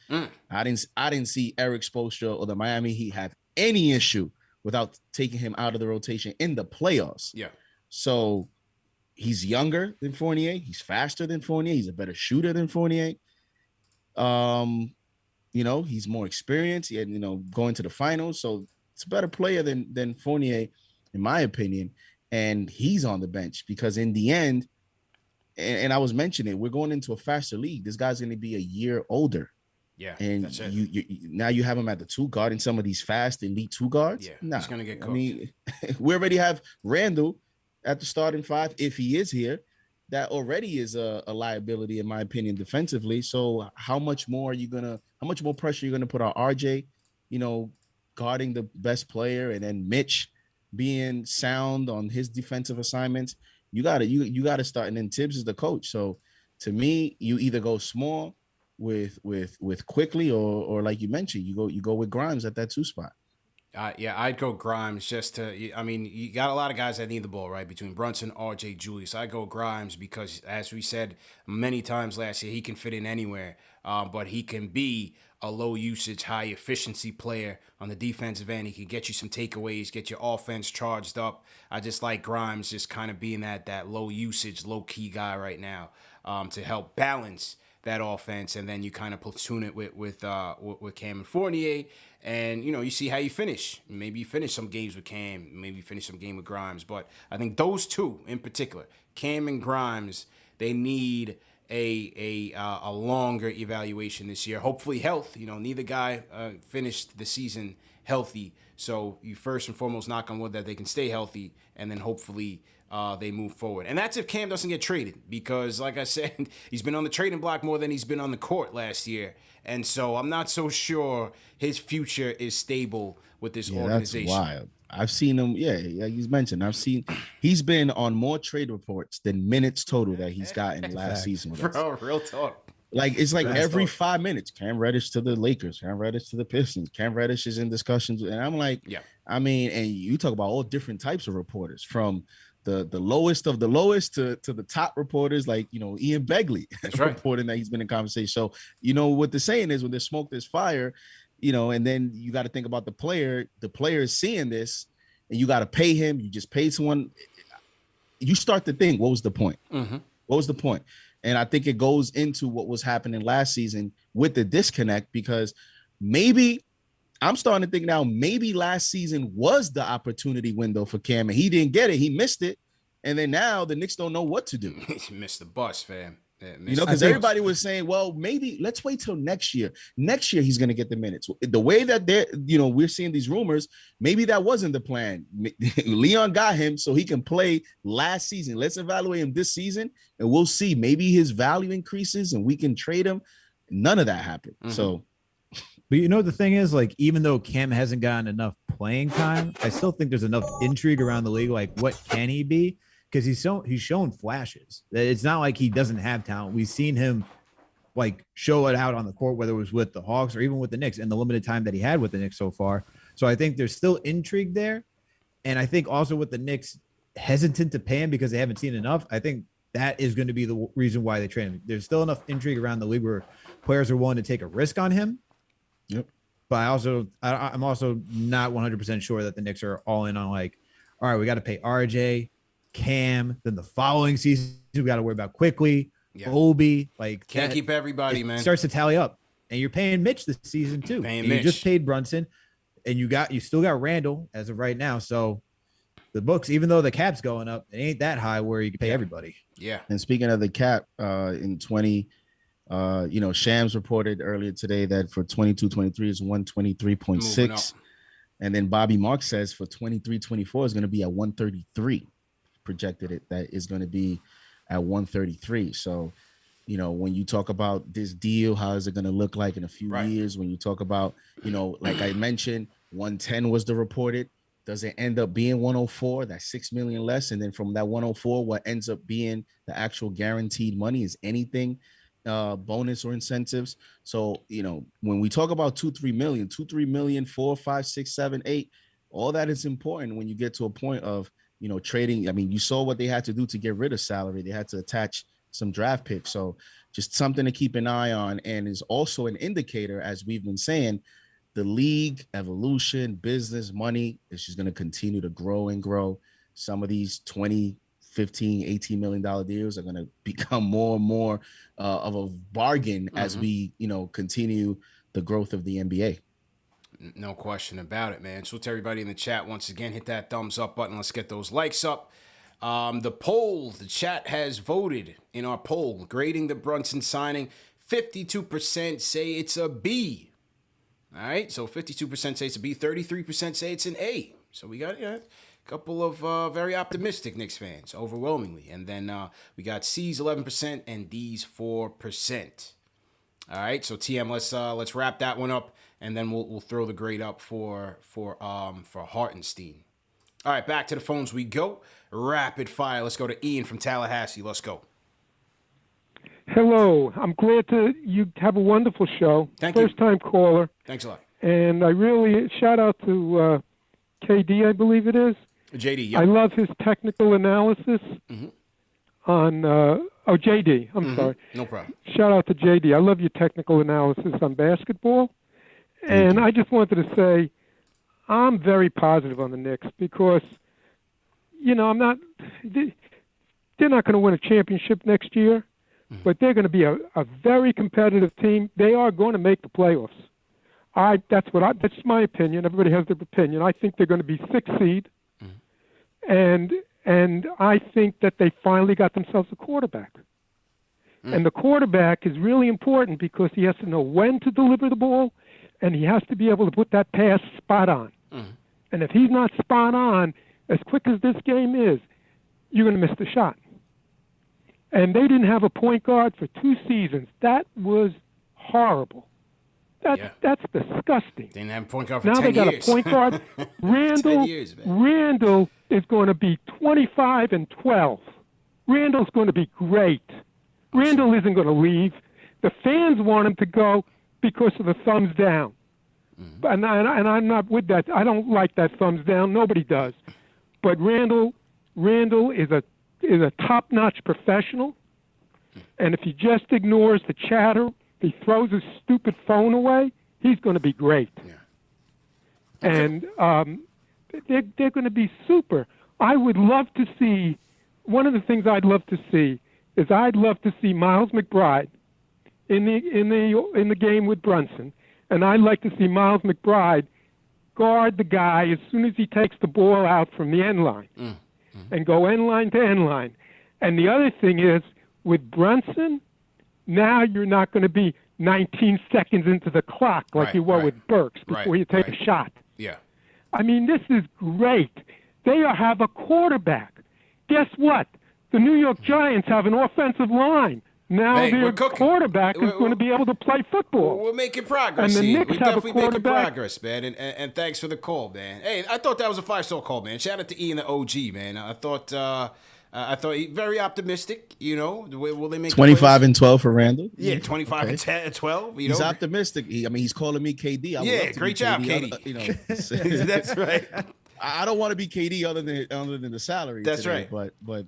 I didn't see Eric Spoelstra or the Miami Heat have any issue without taking him out of the rotation in the playoffs. Yeah. So he's younger than Fournier. He's faster than Fournier. He's a better shooter than Fournier. You know, he's more experienced. He had, you know, going to the finals. So it's a better player than Fournier, in my opinion. And he's on the bench because in the end, and I was mentioning, we're going into a faster league. This guy's going to be a year older. Yeah, and that's it. You now you have him at the 2 guard in some of these fast elite 2 guards. Yeah, he's going to get cooked. I mean, we already have Randle at the starting 5 if he is here. That already is a liability, in my opinion, defensively. So how much more pressure are you gonna put on RJ, you know, guarding the best player, and then Mitch being sound on his defensive assignments? You gotta start, and then Tibbs is the coach. So to me, you either go small with Quickly or like you mentioned, you go with Grimes at that 2 spot. I'd go Grimes just to. I mean, you got a lot of guys that need the ball, right? Between Brunson, RJ, Julius. I go Grimes because, as we said many times last year, he can fit in anywhere. But he can be a low usage, high efficiency player on the defensive end. He can get you some takeaways, get your offense charged up. I just like Grimes just kind of being that low usage, low key guy right now to help balance that offense, and then you kind of platoon it with Cam and Fournier, and you know, you see how you finish. Maybe you finish some games with Cam, maybe you finish some game with Grimes, but I think those two in particular, Cam and Grimes, they need a longer evaluation this year. Hopefully health. You know, neither guy finished the season healthy, so you first and foremost knock on wood that they can stay healthy, and then hopefully they move forward. And that's if Cam doesn't get traded, because like I said, he's been on the trading block more than he's been on the court last year. And so I'm not so sure his future is stable with this organization. That's wild. I've seen him. Yeah, he's mentioned. He's been on more trade reports than minutes total that he's gotten last season with us. Bro, real talk. Like, it's like every 5 minutes, Cam Reddish to the Lakers, Cam Reddish to the Pistons, Cam Reddish is in discussions. And I'm like, I mean, and you talk about all different types of reporters, from the lowest of the lowest to the top reporters, like, you know, Ian Begley reporting that he's been in conversation. So, you know, what the saying is, when there's smoke, there's fire, you know, and then you got to think about the player. The player is seeing this, and you got to pay him. You just paid someone. You start to think, what was the point? Mm-hmm. What was the point? And I think it goes into what was happening last season with the disconnect, because maybe I'm starting to think now, maybe last season was the opportunity window for Cam, and he didn't get it. He missed it. And then now the Knicks don't know what to do. He missed the bus, fam. You know, because everybody was saying, well, maybe let's wait till next year. Next year, he's going to get the minutes. The way that we're seeing these rumors, maybe that wasn't the plan. Leon got him so he can play last season. Let's evaluate him this season, and we'll see. Maybe his value increases and we can trade him. None of that happened. Mm-hmm. So, but you know, the thing is, like, even though Cam hasn't gotten enough playing time, I still think there's enough intrigue around the league. Like, what can he be? Because he's shown flashes. It's not like he doesn't have talent. We've seen him like show it out on the court, whether it was with the Hawks or even with the Knicks, in the limited time that he had with the Knicks so far. So I think there's still intrigue there. And I think also with the Knicks, hesitant to pay him because they haven't seen enough, I think that is going to be the reason why they trade him. There's still enough intrigue around the league where players are willing to take a risk on him. Yep. But I'm also not 100% sure that the Knicks are all in on like, all right, we got to pay RJ, Cam, then the following season we got to worry about quickly, Obi. Like can't keep everybody, man. Starts to tally up, and you're paying Mitch this season too. You just paid Brunson, and you still got Randle as of right now. So the books, even though the cap's going up, it ain't that high where you can pay everybody. Yeah. And speaking of the cap, in 20. Shams reported earlier today that for 22-23 is 123.6. And then Bobby Marks says for 23-24 is going to be at 133. Projected it that is going to be at 133. So, when you talk about this deal, how is it going to look like in a few years? When you talk about, like I mentioned, 110 was the reported. Does it end up being 104? That's $6 million less. And then from that 104, what ends up being the actual guaranteed money is anything bonus or incentives. So when we talk about 2-3 million, 4, 5, 6, 7, 8, all that is important when you get to a point of trading. I mean, you saw what they had to do to get rid of salary. They had to attach some draft picks. So just something to keep an eye on, and is also an indicator, as we've been saying, the league evolution, business, money is just going to continue to grow and grow. Some of these 20, 15, $18 million deals are going to become more and more of a bargain as we, continue the growth of the NBA. No question about it, man. So to everybody in the chat, once again, hit that thumbs up button. Let's get those likes up. The chat has voted in our poll, grading the Brunson signing. 52% say it's a B. All right, so 52% say it's a B, 33% say it's an A. So we got couple of very optimistic Knicks fans, overwhelmingly. And then we got C's 11% and D's 4%. All right, so TM, let's wrap that one up, and then we'll throw the grade up for Hartenstein. All right, back to the phones we go. Rapid fire. Let's go to Ian from Tallahassee. Let's go. Hello. I'm glad you have a wonderful show. Thank you. First time caller. Thanks a lot. And I really shout out to KD, I believe it is. JD, yeah. I love his technical analysis on JD. I'm sorry. No problem. Shout out to JD. I love your technical analysis on basketball. And I just wanted to say I'm very positive on the Knicks because, they're not going to win a championship next year, but they're going to be a very competitive team. They are going to make the playoffs. That's my opinion. Everybody has their opinion. I think they're going to be 6th seed. And I think that they finally got themselves a quarterback. And the quarterback is really important because he has to know when to deliver the ball, and he has to be able to put that pass spot on. And if he's not spot on, as quick as this game is, you're going to miss the shot. And they didn't have a point guard for 2 seasons. That was horrible. That's disgusting. Didn't have a point guard for now 10 years. Now they got a point guard. Randle is going to be 25-12. Randle's going to be great. Randle isn't going to leave. The fans want him to go because of the thumbs down. And I'm not with that. I don't like that thumbs down. Nobody does. But Randle is a top-notch professional. And if he just ignores the chatter, he throws his stupid phone away, he's going to be great. Yeah. Okay. And they're going to be super. I would love to see, one of the things I'd love to see is I'd love to see Miles McBride in the game with Brunson, and I'd like to see Miles McBride guard the guy as soon as he takes the ball out from the end line and go end line to end line. And the other thing is, with Brunson, now you're not going to be 19 seconds into the clock like you were with Burks before you take a shot. Yeah. I mean, this is great. They have a quarterback. Guess what? The New York Giants have an offensive line. Now their quarterback is going to be able to play football. We're making progress. And the Knicks We're have definitely a quarterback. making progress, man. And thanks for the call, man. Hey, I thought that was a 5-star call, man. Shout out to Ian, the OG, man. I thought he very optimistic. Will they make 25-12 for Randle? Yeah, 25-12. He's optimistic. He's calling me KD. Great job, KD. That's right. I don't want to be KD other than the salary. That's today, right. But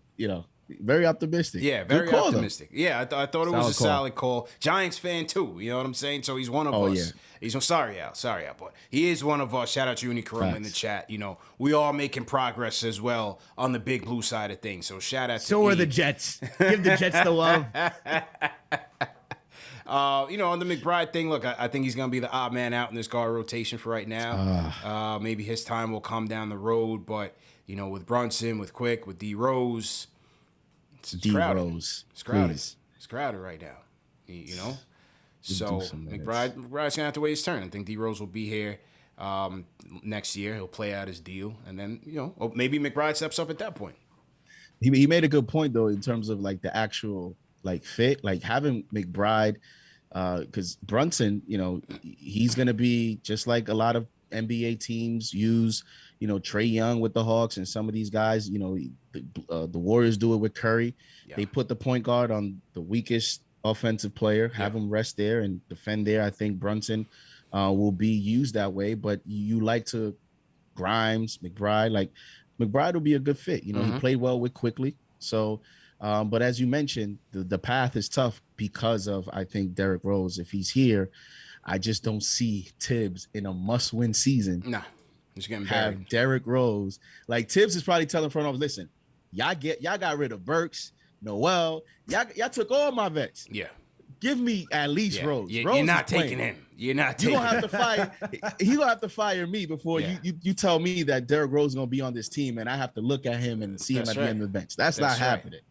very optimistic. Yeah, Good very call, optimistic. Though. Yeah, I thought it was a solid call. Giants fan too. You know what I'm saying? So he's one of us. Yeah. He's sorry, Al, but he is one of us. Shout out to Unicorn in the chat. You know, we are making progress as well on the big blue side of things. So shout out to So are the Jets. Give the Jets the love. On the McBride thing, look, I think he's going to be the odd man out in this guard rotation for right now. Maybe his time will come down the road, but, with Brunson, with Quick, with D Rose, it's crowded. It's crowded. Please. It's crowded right now, So McBride's going to have to wait his turn. I think D Rose will be here next year. He'll play out his deal, and then, maybe McBride steps up at that point. He made a good point, though, in terms of, like, the actual – fit, like having McBride, because Brunson, he's gonna be just like a lot of NBA teams use, Trae Young with the Hawks and some of these guys, the Warriors do it with Curry. Yeah. They put the point guard on the weakest offensive player, have him rest there and defend there. I think Brunson will be used that way, but you like to Grimes, McBride, like McBride will be a good fit. He played well with Quickly, so. But as you mentioned, the path is tough because of, I think, Derrick Rose. If he's here, I just don't see Tibbs in a must-win season. Nah, he's getting have buried. Derrick Rose. Like, Tibbs is probably telling front office, listen, y'all got rid of Burks, Noel. Y'all took all my vets. Yeah. Give me at least Rose. You're not taking him. You're not taking him. You're going to have to fire. He's going to have to fire me before you tell me that Derrick Rose is going to be on this team, and I have to look at him and see him at the end of the bench. That's not happening.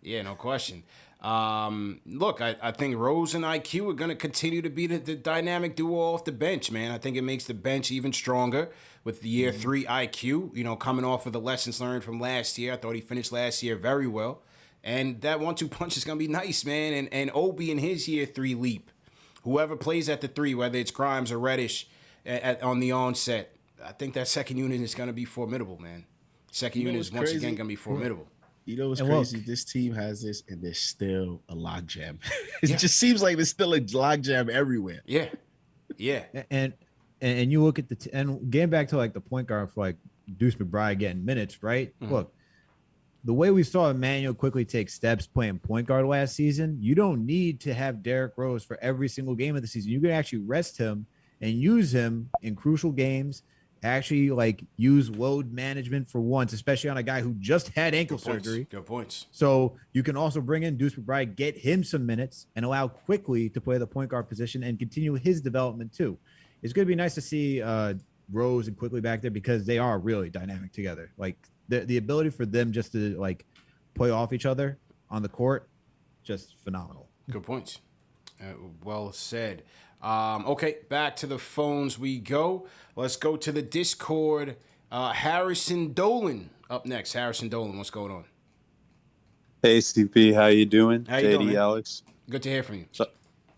Yeah, no question. Look, I think Rose and IQ are going to continue to be the dynamic duo off the bench, man. I think it makes the bench even stronger with the year 3 IQ, coming off of the lessons learned from last year. I thought he finished last year very well. And that 1-2 punch is going to be nice, man. And Obi in his year 3 leap, whoever plays at the 3, whether it's Grimes or Reddish on the onset, I think that second unit is going to be formidable, man. Second unit is once again going to be formidable. You know what's crazy? Look, this team has this, and there's still a logjam. It just seems like there's still a logjam everywhere. Yeah, yeah. And you look at and getting back to like the point guard for like Deuce McBride getting minutes, right? Mm-hmm. Look, the way we saw Emmanuel quickly take steps playing point guard last season, you don't need to have Derrick Rose for every single game of the season. You can actually rest him and use him in crucial games. Actually, like, use load management for once, especially on a guy who just had ankle surgery. Good points. So you can also bring in Deuce McBride, get him some minutes, and allow Quickly to play the point guard position and continue his development too. It's going to be nice to see Rose and Quickly back there because they are really dynamic together. Like, the ability for them just to, like, play off each other on the court, just phenomenal. Good points. Well said. Okay, back to the phones we go. Let's go to the Discord. Harrison Dolan up next. Harrison Dolan, what's going on? Hey, CP, how you doing? How you doing, Alex. Good to hear from you.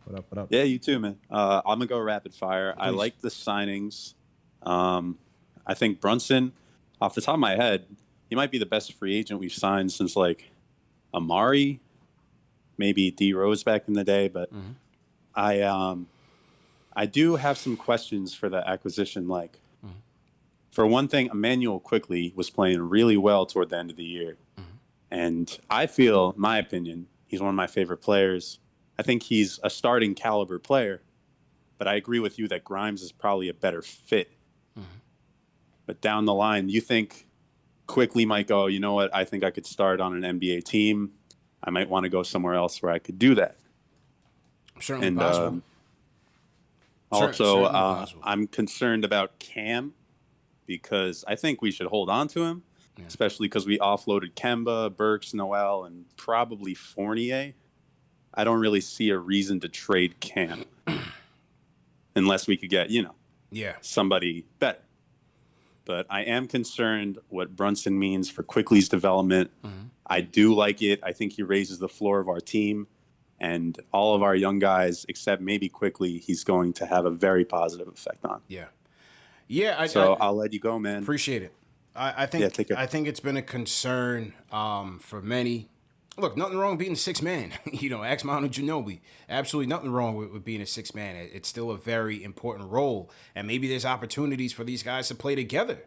What up? Yeah, you too, man. I'm going to go rapid fire. Please. I like the signings. I think Brunson, off the top of my head, he might be the best free agent we've signed since, like, Amari, maybe D Rose back in the day, but I do have some questions for the acquisition. Like, for one thing, Emmanuel Quickly was playing really well toward the end of the year. And I feel, my opinion, he's one of my favorite players. I think he's a starting caliber player, but I agree with you that Grimes is probably a better fit. But down the line, you think Quickly might go, you know what, I think I could start on an NBA team. I might want to go somewhere else where I could do that. Certainly possible. Also, I'm concerned about Cam because I think we should hold on to him, especially because we offloaded Kemba, Burks, Noel, and probably Fournier. I don't really see a reason to trade Cam unless we could get, somebody better. But I am concerned what Brunson means for Quickly's development. I do like it. I think he raises the floor of our team. And all of our young guys, except maybe Quickly, he's going to have a very positive effect on. Yeah. I'll let you go, man. Appreciate it. I think it's been a concern for many. Look, nothing wrong with being a 6-man. Ask OGKnowbie. Absolutely nothing wrong with being a 6-man. It's still a very important role. And maybe there's opportunities for these guys to play together.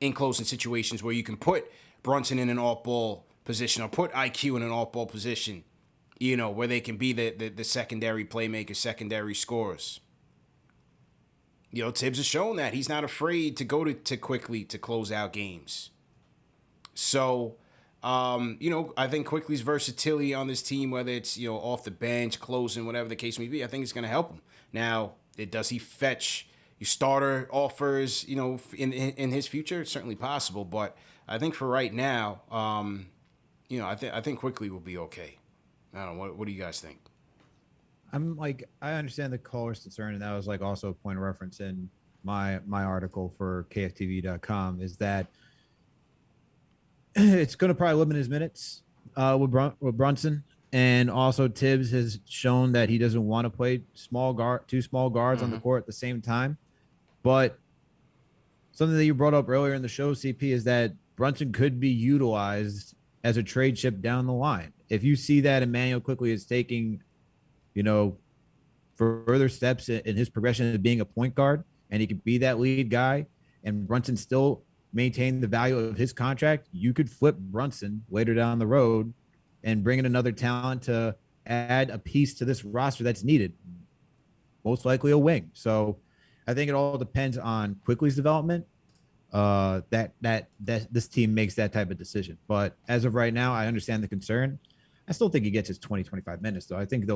in closing situations where you can put Brunson in an off-ball position or put IQ in an off-ball position, where they can be the secondary playmakers, secondary scorers. Tibbs has shown that he's not afraid to go to quickly to close out games. So, I think Quickly's versatility on this team, whether it's, off the bench, closing, whatever the case may be, I think it's going to help him. Now, does he fetch starter offers, in his future? It's certainly possible, but I think for right now, I think Quickly will be okay. I don't know. What do you guys think? I understand the caller's concern, and that was also a point of reference in my article for KFTV.com, is that it's going to probably limit his minutes with Brunson. And also Tibbs has shown that he doesn't want to play two small guards on the court at the same time. But something that you brought up earlier in the show, CP, is that Brunson could be utilized as a trade chip down the line. If you see that Emmanuel Quickly is taking, further steps in his progression of being a point guard, and he could be that lead guy, and Brunson still maintain the value of his contract, you could flip Brunson later down the road and bring in another talent to add a piece to this roster that's needed, most likely a wing. So I think it all depends on Quickly's development, that this team makes that type of decision. But as of right now, I understand the concern. I still think he gets his 20, 25 minutes, though. I think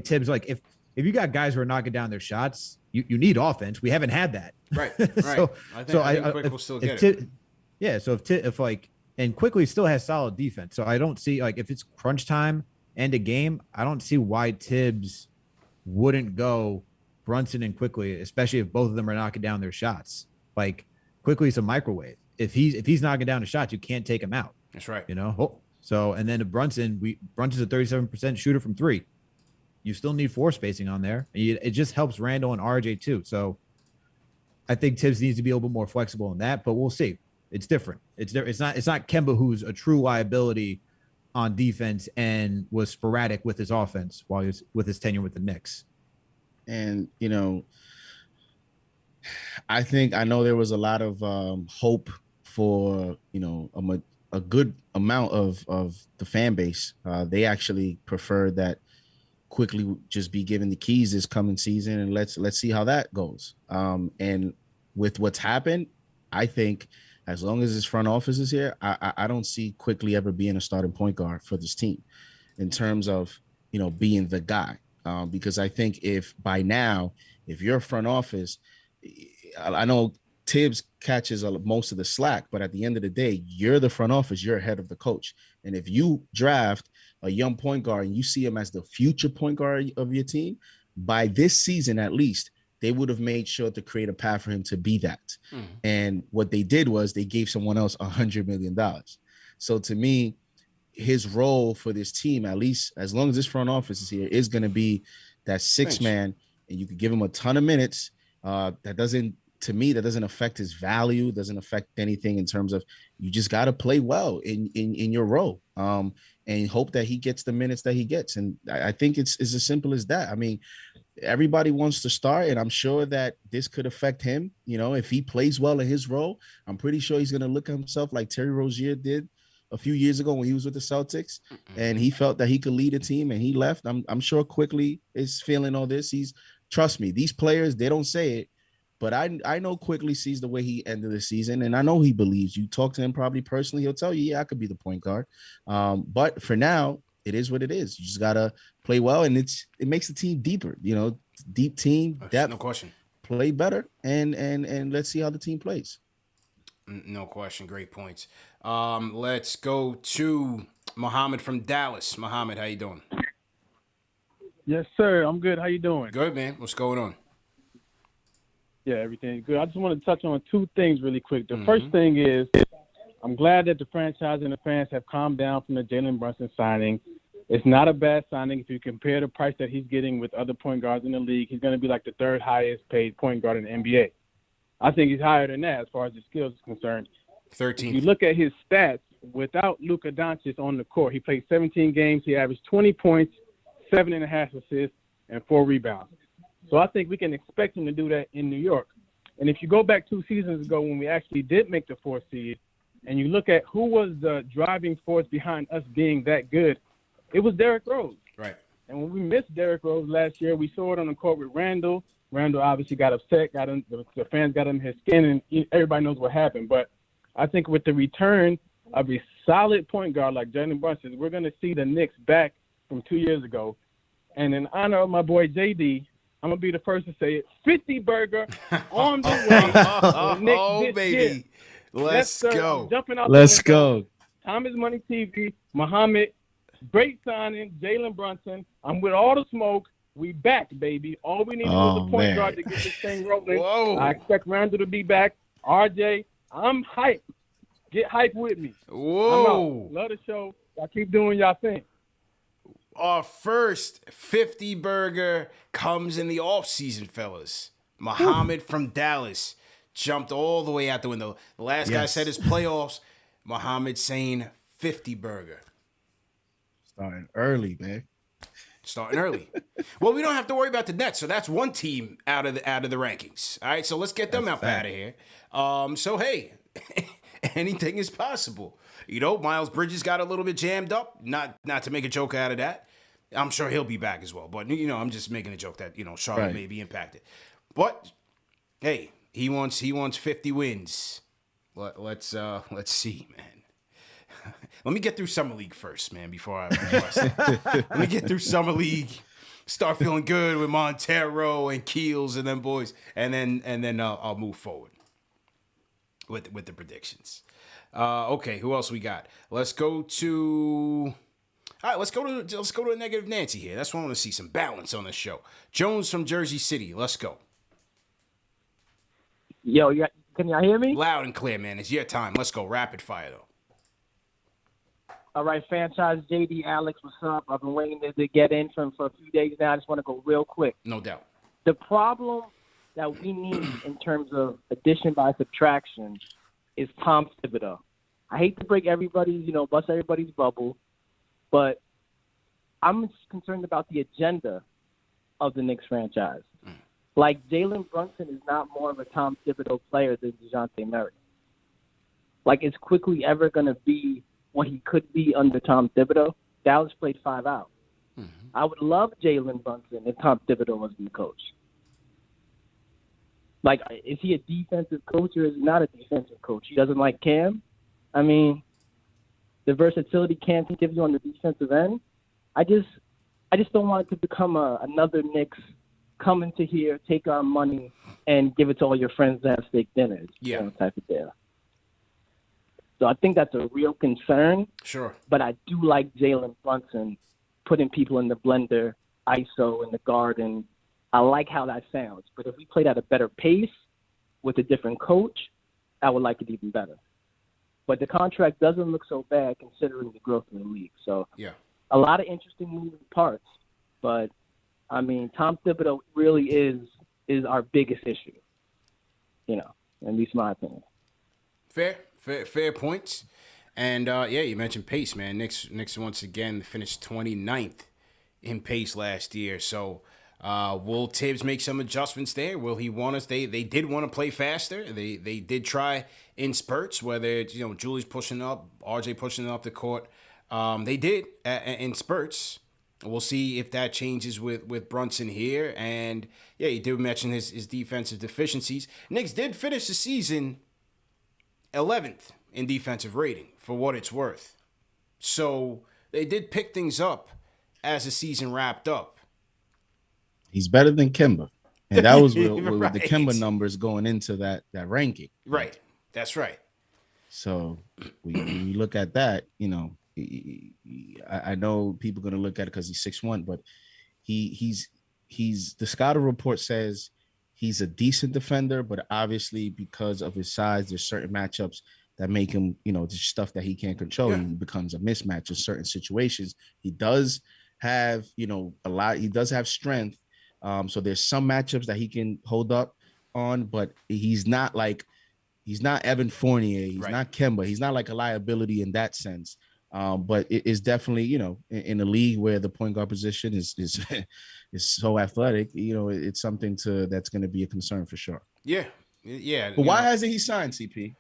Tibbs, if you got guys who are knocking down their shots, you need offense. We haven't had that. Right. I think Quick will still get it. Yeah. So and Quickly still has solid defense. So I don't see, if it's crunch time and a game, I don't see why Tibbs wouldn't go Brunson and Quickly, especially if both of them are knocking down their shots. Quickly's a microwave. If he's knocking down the shots, you can't take him out. That's right. So, and then Brunson's a 37% shooter from three. You still need floor spacing on there. It just helps Randle and RJ too. So I think Tibbs needs to be a little bit more flexible in that, but we'll see. It's different. It's not Kemba, who's a true liability on defense and was sporadic with his offense while he was with his tenure with the Knicks. And, I know there was a lot of hope for, a good amount of the fan base. They actually preferred that Quickly just be given the keys this coming season, and let's see how that goes. And with what's happened, I think as long as his front office is here, I don't see Quickly ever being a starting point guard for this team in terms of, being the guy. Because I think if by now, if you're a front office, I know Tibbs catches most of the slack, but at the end of the day, you're the front office, you're ahead of the coach. And if you draft a young point guard and you see him as the future point guard of your team, by this season at least, they would have made sure to create a path for him to be that. And what they did was they gave someone else $100 million. So to me, his role for this team, at least as long as this front office is here, is going to be that six man, and you could give him a ton of minutes. That doesn't affect his value, doesn't affect anything in terms of, you just got to play well in your role, and hope that he gets the minutes that he gets. And I think it's as simple as that. I mean, everybody wants to start, and I'm sure that this could affect him. If he plays well in his role, I'm pretty sure he's going to look at himself like Terry Rozier did a few years ago when he was with the Celtics, and he felt that he could lead a team and he left. I'm sure Quickly is feeling all this. Trust me, these players, they don't say it, but I know Quickly sees the way he ended the season, and I know he believes. You talk to him probably personally, he'll tell you, yeah, I could be the point guard. But for now, it is what it is. You just gotta play well, and it makes the team deeper. Deep team, depth, no question. Play better, and let's see how the team plays. No question. Great points. Let's go to Muhammad from Dallas. Muhammad, how you doing? Yes, sir. I'm good. How you doing? Good, man. What's going on? Yeah, everything's good. I just want to touch on two things really quick. The first thing is, I'm glad that the franchise and the fans have calmed down from the Jalen Brunson signing. It's not a bad signing. If you compare the price that he's getting with other point guards in the league, he's going to be like the third highest paid point guard in the NBA. I think he's higher than that as far as his skills is concerned. 13th. If you look at his stats, without Luka Doncic on the court, he played 17 games. He averaged 20 points, 7.5 assists, and 4 rebounds. So I think we can expect him to do that in New York. And if you go back 2 seasons ago when we actually did make the 4th seed, and you look at who was the driving force behind us being that good, it was Derrick Rose. Right. And when we missed Derrick Rose last year, we saw it on the court with Randle. Randle obviously got upset, the fans got in his skin, and everybody knows what happened. But I think with the return of a solid point guard like Jalen Brunson, we're going to see the Knicks back from 2 years ago. And in honor of my boy JD, I'm going to be the first to say it, 50 burger on the way. Oh, baby. Let's go. Jumping out Let's go. Time is money TV. Muhammad, great signing. Jalen Brunson. I'm with all the smoke. We back, baby. All we need is a point guard to get this thing rolling. Whoa. I expect Randle to be back. RJ, I'm hyped. Get hyped with me. Whoa. Love the show. Y'all keep doing y'all thing. Our first 50 burger comes in the offseason, fellas. Muhammad from Dallas jumped all the way out the window. The last guy said his playoffs. Muhammad saying 50 burger. Starting early, man. Starting early. Well, we don't have to worry about the Nets, so that's one team out of the rankings. All right, so let's get them out of here. So hey, anything is possible. You know, Miles Bridges got a little bit jammed up. Not to make a joke out of that. I'm sure he'll be back as well. But you know, I'm just making a joke that Charlotte may be impacted. But hey, he wants 50 wins. Let's see, man. Let me get through Summer League first, man, before I let me get through Summer League, start feeling good with Montero and Keels and them boys, and then I'll move forward with the predictions. Okay, who else we got? Let's go to a negative Nancy here. That's what I want to see, some balance on the show. Jones from Jersey City. Let's go. Yo, can y'all hear me? Loud and clear, man. It's your time. Let's go. Rapid fire, though. All right, franchise JD, Alex, what's up? I've been waiting to get in for a few days now. I just want to go real quick. No doubt. The problem that we need in terms of addition by subtraction is Tom Thibodeau. I hate to break bust everybody's bubble, but I'm concerned about the agenda of the Knicks franchise. Like, Jalen Brunson is not more of a Tom Thibodeau player than DeJounte Murray. Like, is quickly ever going to be what he could be under Tom Thibodeau? Dallas played 5 out. Mm-hmm. I would love Jalen Brunson if Tom Thibodeau was the coach. Like, is he a defensive coach or is he not a defensive coach? He doesn't like Cam? I mean, the versatility Cam can give you on the defensive end, I just don't want it to become another Knicks come into here, take our money, and give it to all your friends to have steak dinners. Type of deal. So I think that's a real concern. Sure. But I do like Jalen Brunson putting people in the blender, ISO in the garden. I like how that sounds. But if we played at a better pace with a different coach, I would like it even better. But the contract doesn't look so bad considering the growth in the league. So a lot of interesting moving parts. But I mean, Tom Thibodeau really is our biggest issue, at least my opinion. Fair points. And, you mentioned pace, man. Knicks once again finished 29th in pace last year. So will Tibbs make some adjustments there? Will he want us? They did want to play faster. They did try in spurts, whether it's, Julie's pushing up, RJ pushing up the court. They did in spurts. We'll see if that changes with Brunson here. And, you did mention his defensive deficiencies. Knicks did finish the season 11th in defensive rating, for what it's worth. So they did pick things up as the season wrapped up. He's better than Kemba. And that was with the Kemba numbers going into that ranking. Right. That's right. So when you look at that, I know people are going to look at it because he's 6'1", but he's the scouting report says he's a decent defender, but obviously because of his size, there's certain matchups that make him, just stuff that he can't control. He becomes a mismatch in certain situations. He does have, a lot. He does have strength. So there's some matchups that he can hold up on, but he's not Evan Fournier. He's not Kemba. He's not like a liability in that sense. But it is definitely, in a league where the point guard position is so athletic, it's something that's going to be a concern for sure. Yeah. Yeah. But why hasn't he signed, CP?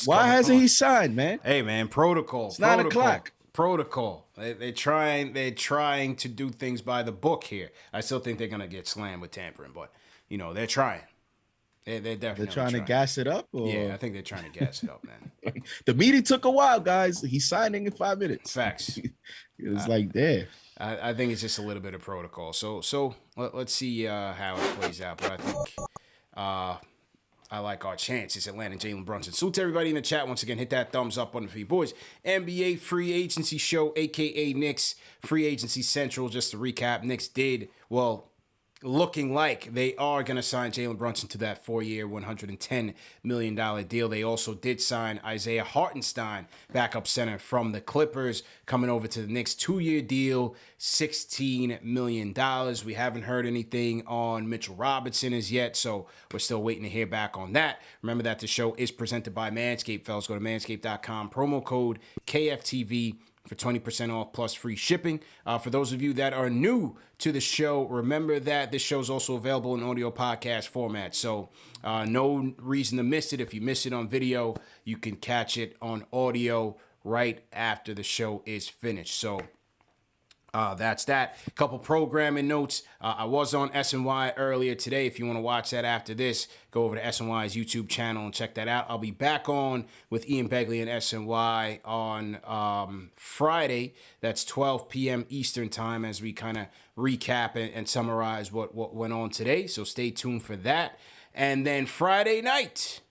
Why hasn't he signed, man? Hey, man, protocol. It's 9 o'clock. Protocol. They're trying to do things by the book here. I still think they're gonna get slammed with tampering, but they're trying. They're definitely trying to gas it up. Or? Yeah, I think they're trying to gas it up, man. The meeting took a while, guys. He's signing in 5 minutes. Facts. It's like there. I think it's just a little bit of protocol. So let's see how it plays out. But I think I like our chances. Atlanta, Jalen Brunson. Salute to everybody in the chat. Once again, hit that thumbs up button for you boys. NBA free agency show, a.k.a. Knicks Free Agency Central. Just to recap, Knicks looking like they are going to sign Jalen Brunson to that 4-year, $110 million deal. They also did sign Isaiah Hartenstein, backup center from the Clippers, coming over to the Knicks. 2-year deal, $16 million. We haven't heard anything on Mitchell Robinson as yet, so we're still waiting to hear back on that. Remember that the show is presented by Manscaped, fellas. Go to manscaped.com, promo code KFTV for 20% off plus free shipping. For those of you that are new to the show, remember that this show is also available in audio podcast format. So no reason to miss it. If you miss it on video, you can catch it on audio right after the show is finished. So that's that. A couple programming notes. I was on SNY earlier today. If you want to watch that after this, go over to SNY's YouTube channel and check that out. I'll be back on with Ian Begley and SNY on Friday. That's 12 p.m. Eastern time as we kind of recap and summarize what went on today. So stay tuned for that. And then Friday night,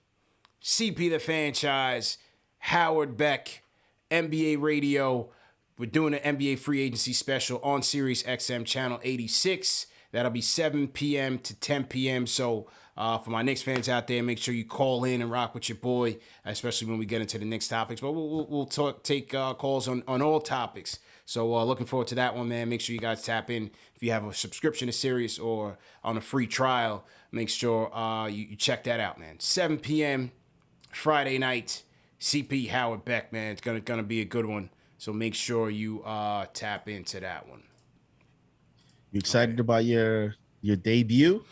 CP the Franchise, Howard Beck, NBA Radio. We're doing an NBA free agency special on SiriusXM channel 86. That'll be 7 p.m. to 10 p.m. So for my Knicks fans out there, make sure you call in and rock with your boy, especially when we get into the Knicks topics. But we'll take calls on all topics. So looking forward to that one, man. Make sure you guys tap in. If you have a subscription to Sirius or on a free trial, make sure you check that out, man. 7 p.m. Friday night, CP Howard Beck, man. It's gonna be a good one. So make sure you tap into that one. You excited about your debut?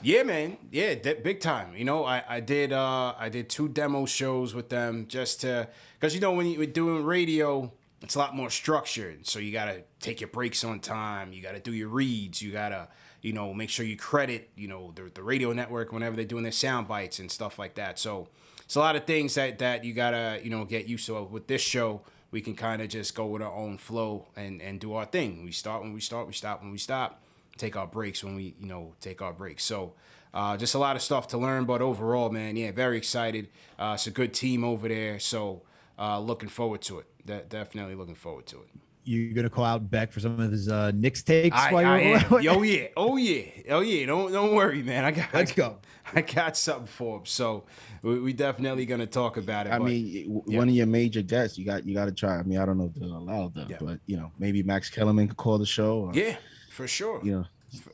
Yeah, man. Yeah, big time. I did 2 demo shows with them just to, because when you're doing radio, it's a lot more structured. So you gotta take your breaks on time. You gotta do your reads. You gotta make sure you credit the radio network whenever they're doing their sound bites and stuff like that. So it's a lot of things that you gotta get used to. With this show, we can kind of just go with our own flow and do our thing. We start when we start, we stop when we stop, take our breaks when we, take our breaks. So just a lot of stuff to learn, but overall, man, yeah, very excited. It's a good team over there, so looking forward to it. Definitely looking forward to it. You're going to call out Beck for some of his Knicks takes? I am. Oh, yeah. Don't worry, man. Let's go. I got something for him, so we definitely going to talk about it. One of your major guests, you got to try. I mean, I don't know if they're allowed them, but maybe Max Kellerman could call the show. Or, yeah, for sure.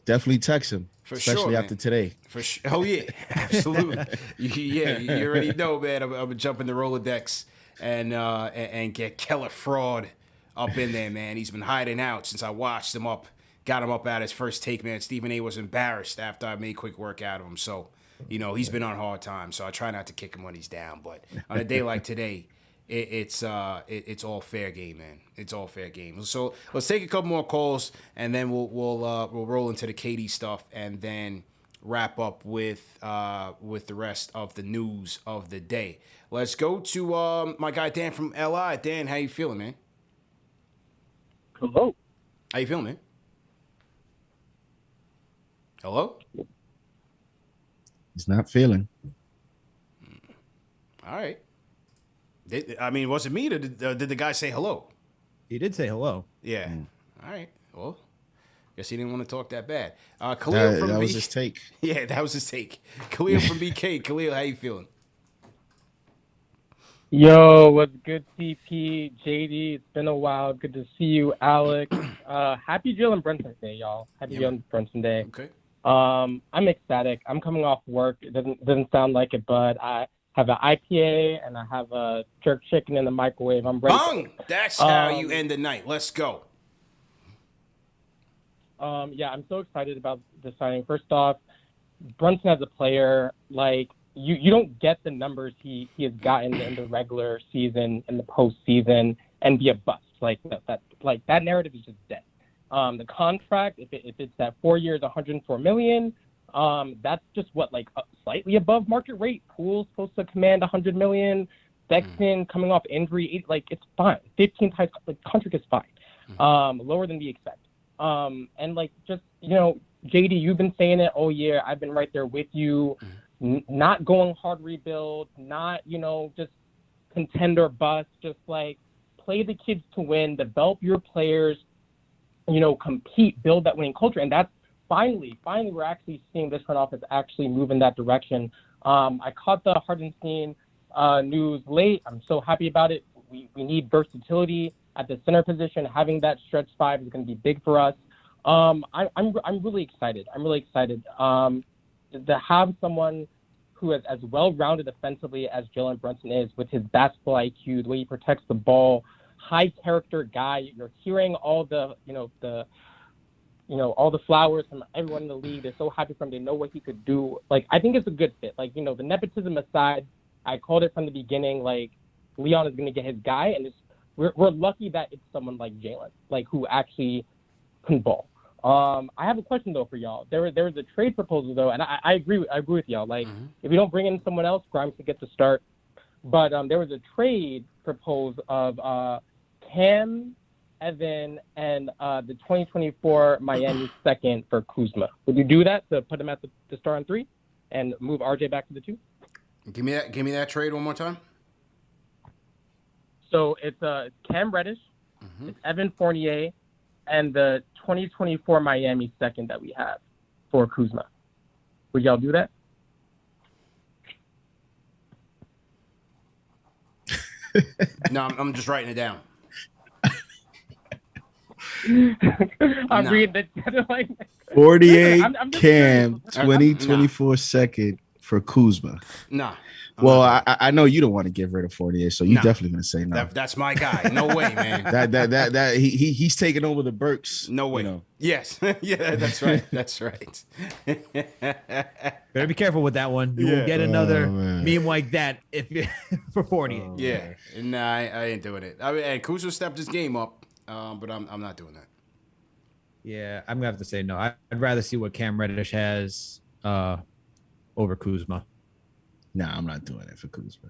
Definitely text him, for especially sure, after today. For sure. Oh yeah, absolutely. You already know, man. I'm gonna jump in the Rolodex and get Keller Fraud up in there, man. He's been hiding out since I watched him up, got him up at his first take, man. Stephen A was embarrassed after I made quick work out of him. So, he's been on hard times. So I try not to kick him when he's down. But on a day like today, it's all fair game, man. It's all fair game. So let's take a couple more calls, and then we'll roll into the KD stuff, and then wrap up with the rest of the news of the day. Let's go to my guy Dan from LI. Dan, how you feeling, man? Hello. How you feeling, man? Hello? He's not feeling. All right. Was it me or did the guy say hello? He did say hello. Yeah. All right. Well, guess he didn't want to talk that bad. Khalil from that was his take. Yeah, that was his take. Khalil from BK. Khalil, how you feeling? Yo, what's good, CP, JD? It's been a while. Good to see you, Alex. Happy Jalen Brunson Day, y'all. Happy Jalen Brunson Day. Okay. I'm ecstatic. I'm coming off work. It doesn't sound like it, but I have an IPA and I have a jerk chicken in the microwave. I'm ready. Bang! That's how you end the night. Let's go. Yeah, I'm so excited about the signing. First off, Brunson as a player, like you don't get the numbers he has gotten in the regular season and the postseason and be a bust. Like that narrative is just dead. The contract, if it's at 4 years, $104 million, that's just slightly above market rate. Pool's supposed to command $100 million. Sexton coming off injury, it's fine. 15 times contract is fine. Lower than we expect. And JD, you've been saying it all year. I've been right there with you. Not going hard rebuild, not just contender bust. Just play the kids to win, develop your players, compete, build that winning culture. And that's finally we're actually seeing this front office actually move in that direction. I caught the Hartenstein news late. I'm so happy about it. We need versatility at the center position. Having that stretch five is going to be big for us. I'm really excited. To have someone who is as well-rounded offensively as Jalen Brunson is, with his basketball IQ, the way he protects the ball, high character guy. You're hearing all the all the flowers from everyone in the league. They're so happy for him. They know what he could do. I think it's a good fit. The nepotism aside, I called it from the beginning. Leon is going to get his guy, and we're lucky that it's someone like Jalen, who actually can ball. I have a question though for y'all. There was a trade proposal though, and I agree with y'all. If you don't bring in someone else, Grimes could get the start. But there was a trade proposed of Cam, Evan, and the 2024 Miami second for Kuzma. Would you do that to put him at the start on 3 and move RJ back to the 2? Give me that trade one more time. So it's Cam Reddish, it's Evan Fournier, and the 2024 Miami second that we have for Kuzma. Would y'all do that? No, I'm just writing it down. I'm reading it. 48 I'm Cam, 2024 second for Kuzma. Nah. Well, I know you don't want to get rid of 48, so you're definitely gonna say no. That's my guy. No way, man. that he's taking over the Burks. No way. Yes. Yeah, that's right. That's right. Better be careful with that one. You won't get another meme like that for 48. Yeah. Nah, I ain't doing it. And Kuzma stepped his game up, but I'm not doing that. Yeah, I'm gonna have to say no. I'd rather see what Cam Reddish has over Kuzma. Nah, I'm not doing it for Kuzma.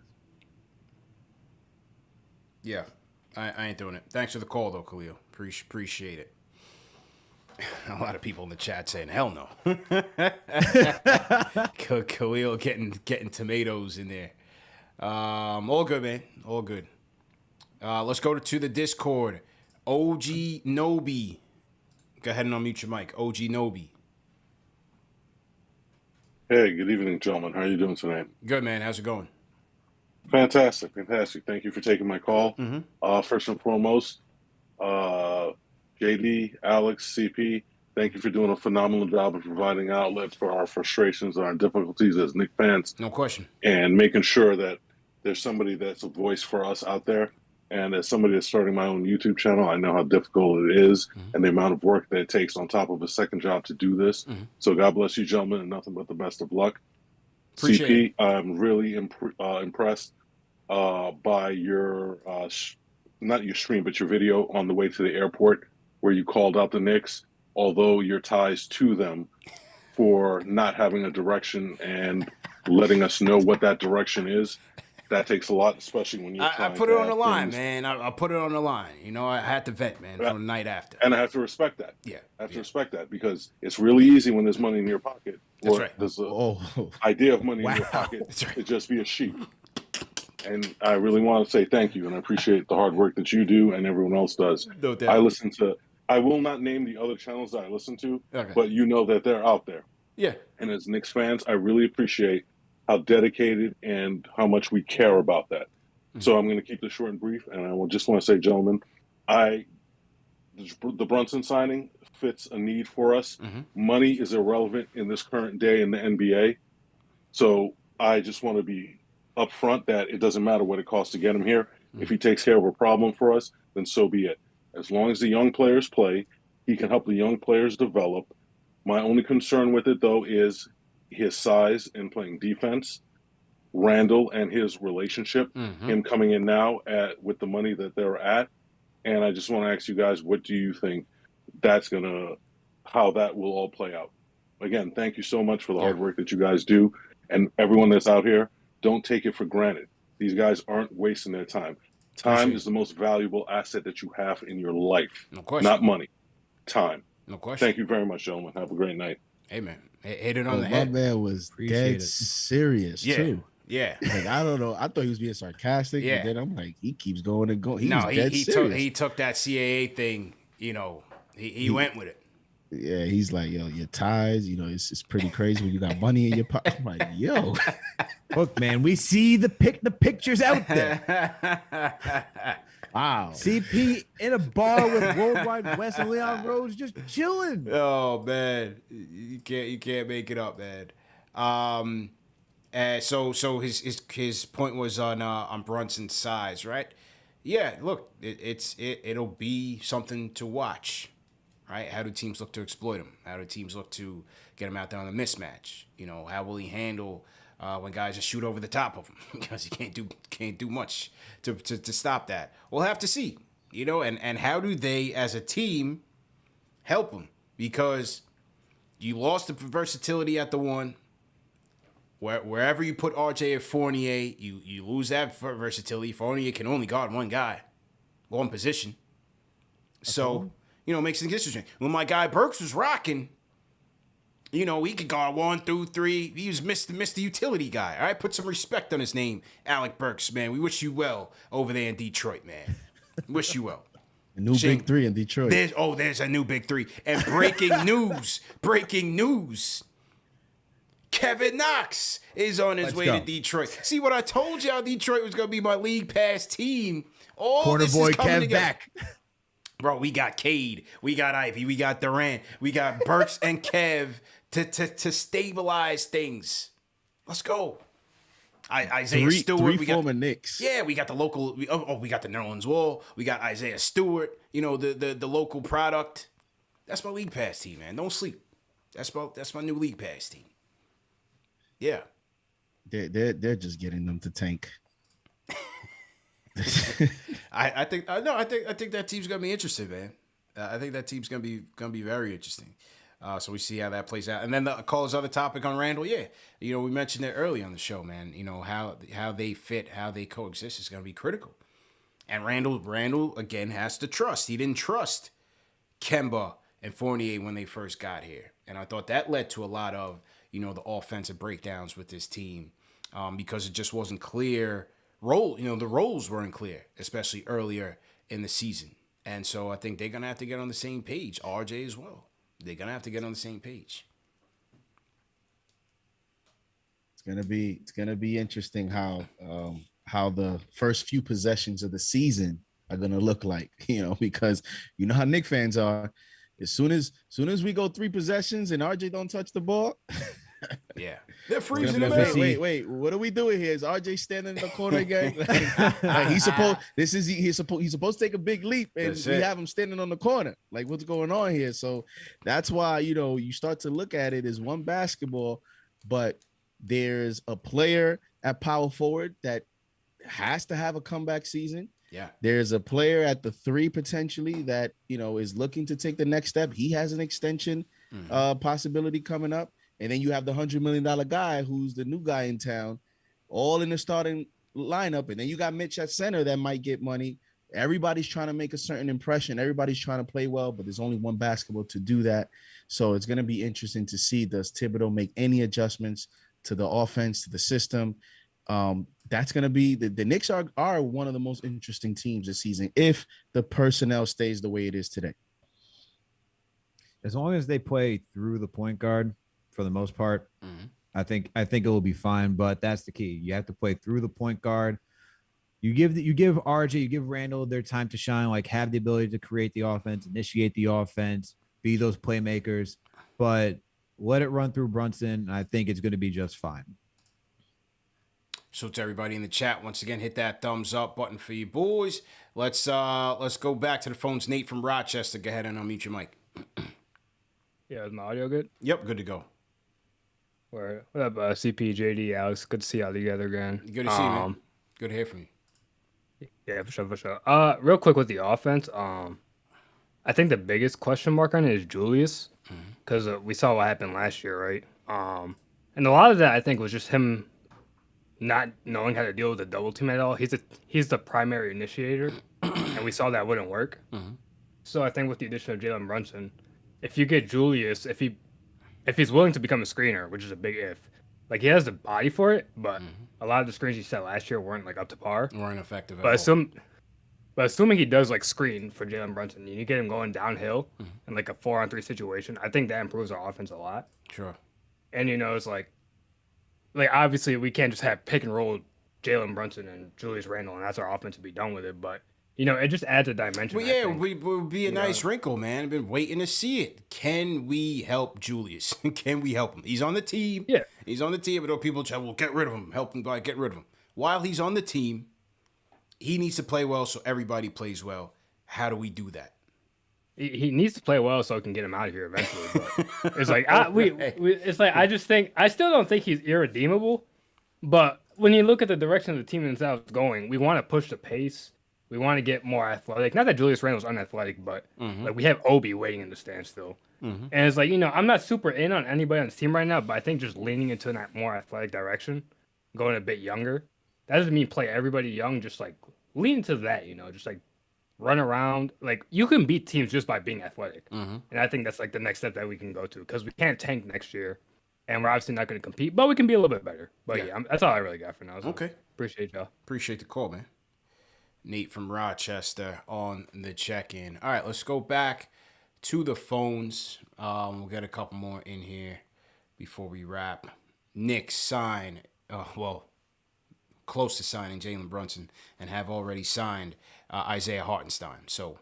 Yeah, I ain't doing it. Thanks for the call, though, Khalil. Appreciate it. A lot of people in the chat saying, hell no. Khalil getting tomatoes in there. All good, man. All good. Let's go to the Discord. OGKnowbie. Go ahead and unmute your mic. OGKnowbie. Hey, good evening, gentlemen. How are you doing tonight? Good, man. How's it going? Fantastic. Thank you for taking my call. First and foremost, JD, Alex, CP, thank you for doing a phenomenal job of providing outlets for our frustrations and our difficulties as Knicks fans. No question. And making sure that there's somebody that's a voice for us out there. And as somebody that's starting my own YouTube channel, I know how difficult it is and the amount of work that it takes on top of a second job to do this. So God bless you, gentlemen, and nothing but the best of luck. Appreciate CP, I'm really impressed by your, not your stream, but your video on the way to the airport where you called out the Knicks, although your ties to them for not having a direction and letting us know what that direction is. That takes a lot, especially when you're I put it on the line, man. I put it on the line. I had to vent, man, from the night after. And I have to respect that. Yeah. I have to respect that because it's really easy when there's money in your pocket. That's right. There's an idea of money in your pocket to just be a sheep. And I really want to say thank you, and I appreciate the hard work that you do and everyone else does. No doubt. I will not name the other channels that I listen to, but you know that they're out there. Yeah. And as Knicks fans, I really appreciate how dedicated and how much we care about that. So I'm going to keep this short and brief, and I just want to say, gentlemen, the Brunson signing fits a need for us. Money is irrelevant in this current day in the NBA. So I just want to be upfront that it doesn't matter what it costs to get him here. If he takes care of a problem for us, then so be it. As long as the young players play, he can help the young players develop. My only concern with it, though, is his size in playing defense, Randle and his relationship, him coming in now with the money that they're at. And I just want to ask you guys, what do you think how that will all play out? Again, thank you so much for the hard work that you guys do. And everyone that's out here, don't take it for granted. These guys aren't wasting their time. Time is the most valuable asset that you have in your life. No question. Not money. Time. No question. Thank you very much, gentlemen. Have a great night. Hey, man. Hit it on the My head. man was dead serious, too. Yeah. Like, I don't know. I thought he was being sarcastic. Yeah. But then I'm like, he keeps going and going. He took that CAA thing, he went with it. Yeah, he's like, yo, your ties, it's pretty crazy when you got money in your pocket. I'm like, yo. Look, man, we see the pictures out there. Wow. CP in a bar with Worldwide West and Leon Rose just chilling. Oh man, you can't make it up, man. So his point was on Brunson's size, right? Yeah, look, it'll be something to watch, right? How do teams look to exploit him? How do teams look to get him out there on the mismatch? How will he handle when guys just shoot over the top of him because he can't do much to stop that? We'll have to see, and how do they as a team help him? Because you lost the versatility at the one. Wherever you put RJ or Fournier, you lose that versatility. Fournier can only guard one guy, one position. So, it makes things interesting. When my guy Burks was rocking, he could guard 1 through 3. He was Mr. Utility guy. All right, put some respect on his name, Alec Burks, man. We wish you well over there in Detroit, man. Wish you well. A new big three in Detroit. There's a new big three. And breaking news. Kevin Knox is on his way to Detroit. See what I told y'all? Detroit was gonna be my league pass team. Corner boy Kev back. Bro, we got Cade, we got Ivy, we got Durant, we got Burks and Kev to stabilize things. Let's go. Isaiah Stewart. We got former Knicks. Yeah, we got the local. We got the Nerlens Wall. We got Isaiah Stewart. The local product. That's my league pass team, man. Don't sleep. That's my new league pass team. Yeah, they're just getting them to tank. I think that team's gonna be interesting, man. I think that team's gonna be very interesting. So we see how that plays out. And then the caller's other topic on Randle, yeah, we mentioned it early on the show, man. How they fit, how they coexist is gonna be critical. And Randle again has to trust. He didn't trust Kemba and Fournier when they first got here, and I thought that led to a lot of the offensive breakdowns with this team because it just wasn't clear. The roles weren't clear, especially earlier in the season. And so I think they're going to have to get on the same page. RJ as well. They're going to have to get on the same page. It's going to be interesting how the first few possessions of the season are going to look like, because how Knicks fans are. As soon as we go 3 possessions and RJ don't touch the ball, yeah, they're freezing him. Wait, what are we doing here? Is RJ standing in the corner again? He's supposed to take a big leap, and we have him standing on the corner. Like, what's going on here? So that's why you start to look at it as one basketball, but there's a player at power forward that has to have a comeback season. Yeah. There's a player at the 3 potentially that, is looking to take the next step. He has an extension possibility coming up. And then you have the $100 million guy who's the new guy in town, all in the starting lineup. And then you got Mitch at center that might get money. Everybody's trying to make a certain impression. Everybody's trying to play well, but there's only one basketball to do that. So it's going to be interesting to see, does Thibodeau make any adjustments to the offense, to the system? That's going to be the Knicks are one of the most interesting teams this season if the personnel stays the way it is today. As long as they play through the point guard for the most part, I think it will be fine. But that's the key. You have to play through the point guard. You give RJ, you give Randle their time to shine, like have the ability to create the offense, initiate the offense, be those playmakers, but let it run through Brunson. I think it's going to be just fine. So to everybody in the chat, once again, hit that thumbs up button for you boys. Let's go back to the phones. Nate from Rochester, go ahead and unmute your mic. Yeah, is my audio good? Yep, good to go. What up, CPJD, Alex? Good to see y'all together again. Good to see you, man. Good to hear from you. Yeah, for sure. Real quick with the offense, I think the biggest question mark on it is Julius, because we saw what happened last year, right? And a lot of that I think was just him not knowing how to deal with the double team at all. He's the primary initiator, and we saw that wouldn't work. So I think with the addition of Jalen Brunson, if you get Julius, if he's willing to become a screener, which is a big if, like he has the body for it, but a lot of the screens he set last year weren't like up to par, weren't effective at all. But assuming he does like screen for Jalen Brunson, you get him going downhill in like a 4-on-3 situation, I think that improves our offense a lot. Sure. And it's like obviously we can't just have pick and roll Jalen Brunson and Julius Randle and that's our offense to be done with it. But it just adds a dimension. Well, yeah, it would be a nice wrinkle, man. I've been waiting to see it. Can we help Julius? Can we help him? He's on the team. Yeah. He's on the team, but people try, well, get rid of him. Help him, get rid of him. While he's on the team, he needs to play well so everybody plays well. How do we do that? He needs to play well so I can get him out of here eventually. But it's like I still don't think he's irredeemable. But when you look at the direction of the team themselves going, we want to push the pace. We want to get more athletic. Not that Julius Randle's unathletic, but like we have Obi waiting in the stands still. And it's like, I'm not super in on anybody on this team right now, but I think just leaning into that more athletic direction, going a bit younger, that doesn't mean play everybody young, just like lean into that, just like run around. Like you can beat teams just by being athletic. And I think that's like the next step that we can go to because we can't tank next year and we're obviously not going to compete, but we can be a little bit better. But that's all I really got for now. So okay. Appreciate y'all. Appreciate the call, man. Nate from Rochester on the check-in. All right, let's go back to the phones. We'll get a couple more in here before we wrap. Knicks sign, close to signing Jalen Brunson and have already signed Isaiah Hartenstein. So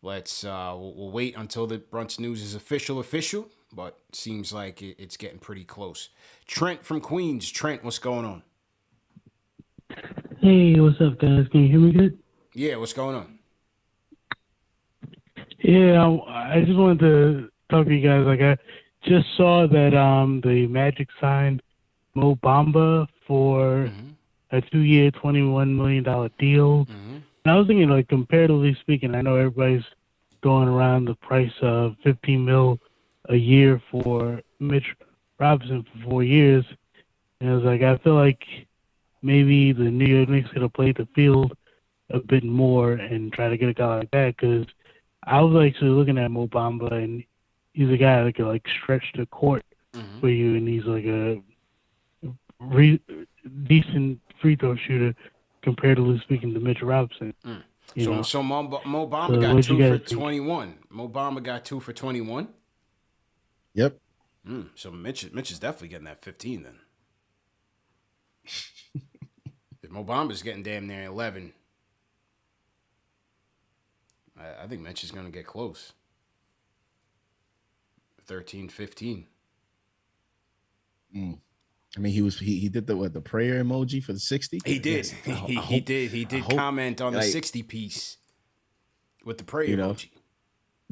let's we'll wait until the Brunson news is official, but seems like it's getting pretty close. Trent from Queens. Trent, what's going on? Hey, what's up, guys? Can you hear me good? Yeah, what's going on? Yeah, I just wanted to talk to you guys. Like, I just saw that the Magic signed Mo Bamba for a 2-year, $21 million deal. And I was thinking, like, comparatively speaking, I know everybody's going around the price of $15 million a year for Mitch Robinson for 4 years. And I was like, I feel like maybe the New York Knicks could have played the field a bit more and try to get a guy like that because I was actually looking at Mo Bamba and he's a guy that could like stretch the court for you and he's like a decent free throw shooter comparatively speaking to Mitch Robinson. So Mo Bamba got 2 for 21. Mo Bamba got 2 for 21? Yep. So Mitch is definitely getting that 15 then. If Mo Bamba's getting damn near 11, I think Mitch is going to get close. 13, 15. I mean, he did the prayer emoji for the 60. He did. He did comment on the 60 piece with the prayer emoji.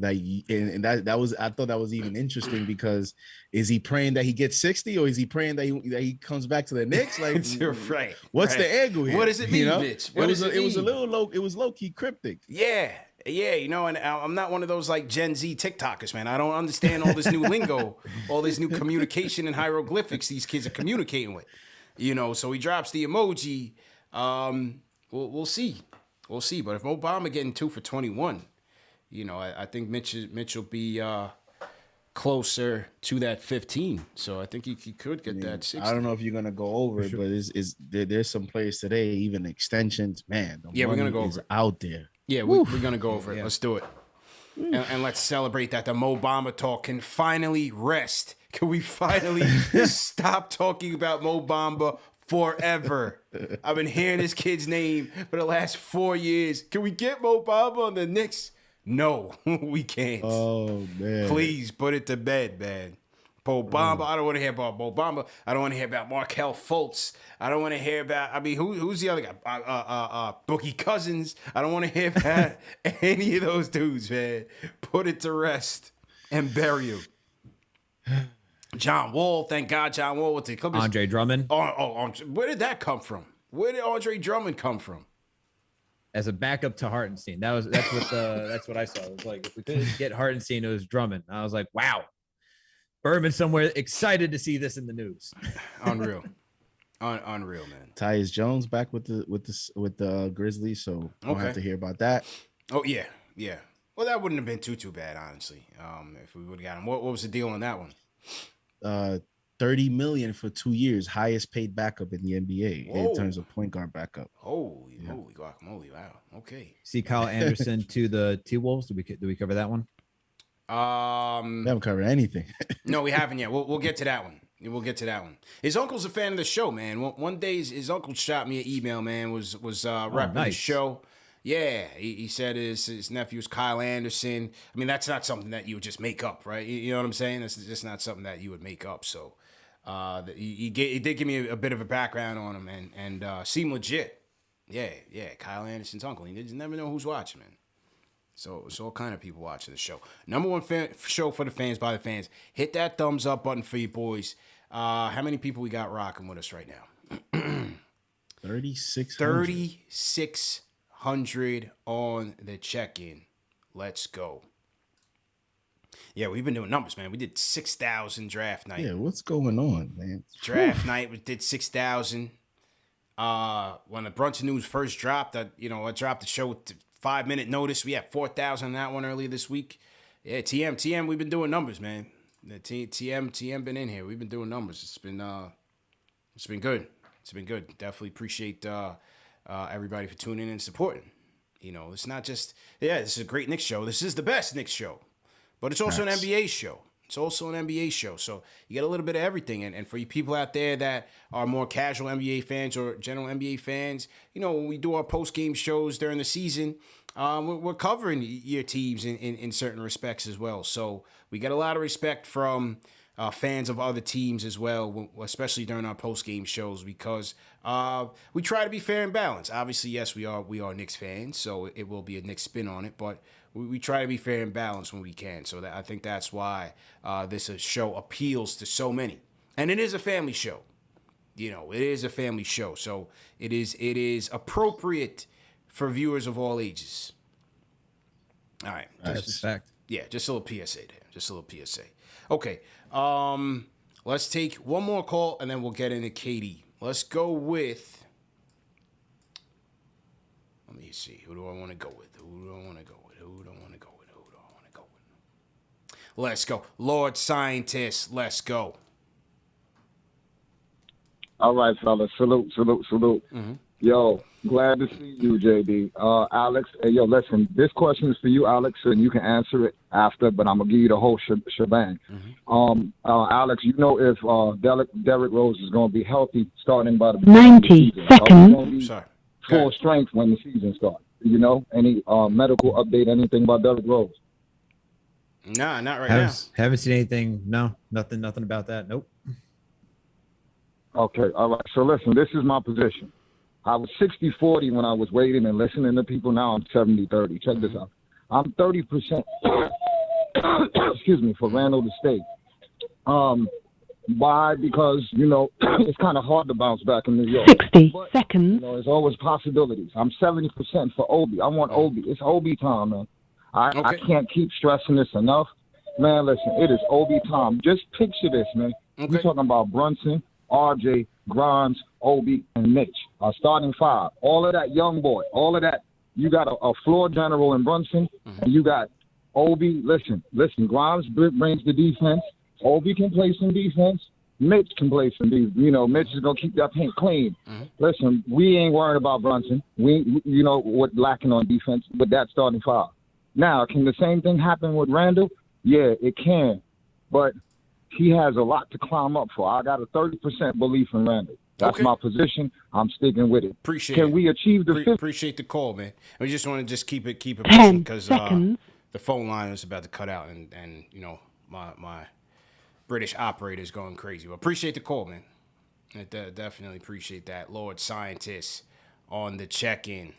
That was I thought that was even interesting because is he praying that he gets 60 or is he praying that he comes back to the Knicks? Like, right. What's the angle here? What does it mean, bitch? It was a little low. It was low key cryptic. Yeah. And I'm not one of those like Gen Z TikTokers, man. I don't understand all this new lingo, all this new communication and hieroglyphics these kids are communicating with. So he drops the emoji. We'll see. But if Mo Bamba getting 2 for 21. I think Mitch will be closer to that 15. So I think he could get that 60. I don't know if you're gonna go over it, but there's some players today, even extensions. Man, we're gonna go over it. Out there. Yeah, we're gonna go over it. Let's do it, and let's celebrate that the Mo Bamba talk can finally rest. Can we finally stop talking about Mo Bamba forever? I've been hearing this kid's name for the last 4 years. Can we get Mo Bamba on the Knicks? No, we can't. Oh, man. Please put it to bed, man. Mo Bamba, I don't want to hear about Mo Bamba. I don't want to hear about Markelle Fultz. I don't want to hear about, who's the other guy? Boogie Cousins. I don't want to hear about any of those dudes, man. Put it to rest and bury him. John Wall, thank God, John Wall with the Clippers. Andre Drummond. Where did that come from? Where did Andre Drummond come from? As a backup to Hartenstein. That's what I saw. It was like if we couldn't get Hartenstein, it was Drummond. I was like, wow. Berman somewhere excited to see this in the news. Unreal. Unreal, man. Tyus Jones back with the Grizzlies, so I don't have to hear about that. Oh yeah. Well, that wouldn't have been too bad, honestly. If we would have got him. What was the deal on that one? $30 million for 2 years, highest paid backup in the NBA in terms of point guard backup. Holy guacamole! Wow. Okay. See Kyle Anderson to the T-Wolves. Did we cover that one? We haven't covered anything. No, we haven't yet. We'll get to that one. His uncle's a fan of the show, man. One day his uncle shot me an email, man. Was repping the show. Yeah, he said his nephew's Kyle Anderson. I mean, that's not something that you would just make up, right? You know what I'm saying? That's just not something that you would make up. So he did give me a bit of a background on him and seemed legit. Yeah, Kyle Anderson's uncle. You just never know who's watching, man. So it's all kind of people watching the show. Number one show for the fans, by the fans. Hit that thumbs up button for you boys. How many people we got rocking with us right now? 3,600 on the check-in. Let's go. Yeah, we've been doing numbers, man. We did 6,000 draft night. Yeah, what's going on, man? Draft night, we did 6,000. When the Brunson news first dropped, I dropped the show with 5-minute notice. We had 4,000 on that one earlier this week. Yeah, TM, we've been doing numbers, man. The TM been in here. We've been doing numbers. It's been good. It's been good. Definitely appreciate everybody for tuning in and supporting. It's not just this is a great Knicks show. This is the best Knicks show, but it's also an NBA show. So you get a little bit of everything. And for you people out there that are more casual NBA fans or general NBA fans, when we do our post-game shows during the season, we're covering your teams in certain respects as well. So we get a lot of respect from fans of other teams as well, especially during our post-game shows, because we try to be fair and balanced. Obviously, yes, we are Knicks fans, so it will be a Knicks spin on it, but we try to be fair and balanced when we can. So I think that's why this show appeals to so many. And it is a family show. It is a family show. So it is appropriate for viewers of all ages. All right. That's a fact. Yeah, just a little PSA there. Okay. Let's take one more call and then we'll get into Katie. Let's go with. Let me see. Who do I want to go with? Let's go. Lord Scientist, let's go. All right, fellas. Salute. Mm-hmm. Yo, glad to see you, JD. Alex, hey, yo, listen, this question is for you, Alex, and you can answer it after, but I'm going to give you the whole shebang. Mm-hmm. Alex, if Derrick Rose is going to be healthy starting by the 90 seconds. Full strength when the season starts. Any medical update, anything about Derrick Rose? Nah, not right now. Haven't seen anything. No, nothing about that. Nope. Okay, all right. So listen, this is my position. I was 60-40 when I was waiting and listening to people. Now I'm 70-30. Check this out. I'm 30%, excuse me, for Randle to stay. Why? Because, it's kind of hard to bounce back in New York. 60 seconds. There's always possibilities. I'm 70% for Obi. I want Obi. It's Obi time, man. I can't keep stressing this enough. Man, listen, it is Obi time. Just picture this, man. Okay. We're talking about Brunson, RJ, Grimes, Obi, and Mitch. Starting five. All of that young boy. All of that. You got a floor general in Brunson, and you got Obi. Listen. Grimes brings the defense. Obi can play some defense. Mitch can play some defense. Mitch is going to keep that paint clean. Listen, we ain't worried about Brunson. We what lacking on defense with that starting five. Now, can the same thing happen with Randle? Yeah, it can. But he has a lot to climb up for. I got a 30% belief in Randle. That's my position. I'm sticking with it. Can we achieve the 50? Appreciate the call, man. We just want to just keep it pushing because the phone line is about to cut out and my British operator is going crazy. Well, appreciate the call, man. I definitely appreciate that. Lord Scientist on the check-in.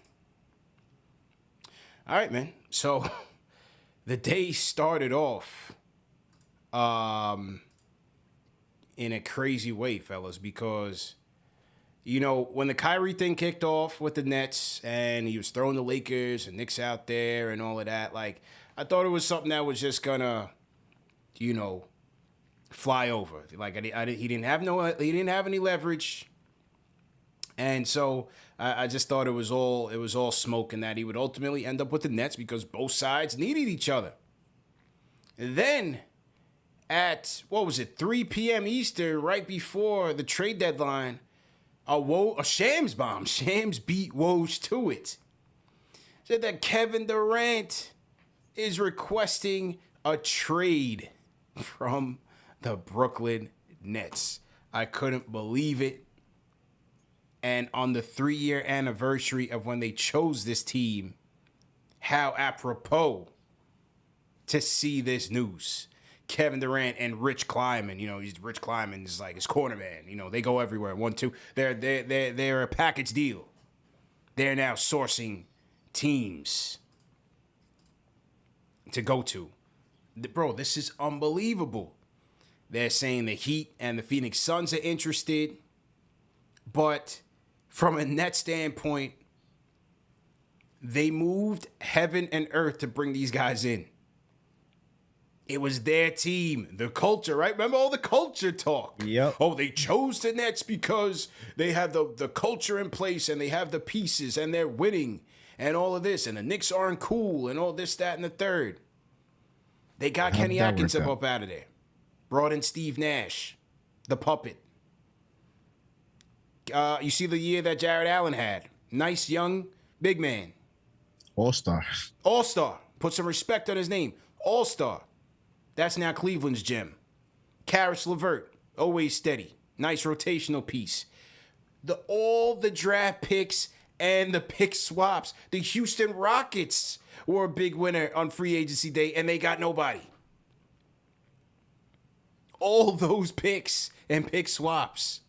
All right, man. So the day started off in a crazy way, fellas, because, you know, when the Kyrie thing kicked off with the Nets and he was throwing the Lakers and Knicks out there and all of that, like, I thought it was something that was just gonna, you know, fly over. Like, he didn't have any leverage. And so I just thought it was all smoke, and that he would ultimately end up with the Nets because both sides needed each other. And then at, 3 p.m. Eastern, right before the trade deadline, a Shams bomb. Shams beat Woj to it. Said that Kevin Durant is requesting a trade from the Brooklyn Nets. I couldn't believe it. And on the 3-year anniversary of when they chose this team, how apropos to see this news. Kevin Durant and Rich Kleiman, you know, Rich Kleiman is like his corner man. You know, they go everywhere. 1-2. They're a package deal. They're now sourcing teams to go to. Bro, this is unbelievable. They're saying the Heat and the Phoenix Suns are interested, but from a net standpoint, they moved heaven and earth to bring these guys in. It was their team, the culture, right? Remember all the culture talk? Yep. Oh, they chose the Nets because they have the culture in place and they have the pieces and they're winning and all of this. And the Knicks aren't cool and all this, that, and the third. They got Kenny Atkins up out of there. Brought in Steve Nash, the puppet. You see the year that Jared Allen had. Nice, young, big man. All-star. All-star. Put some respect on his name. All-star. That's now Cleveland's gem. Karis LeVert, always steady. Nice rotational piece. All the draft picks and the pick swaps. The Houston Rockets were a big winner on free agency day, and they got nobody. All those picks and pick swaps.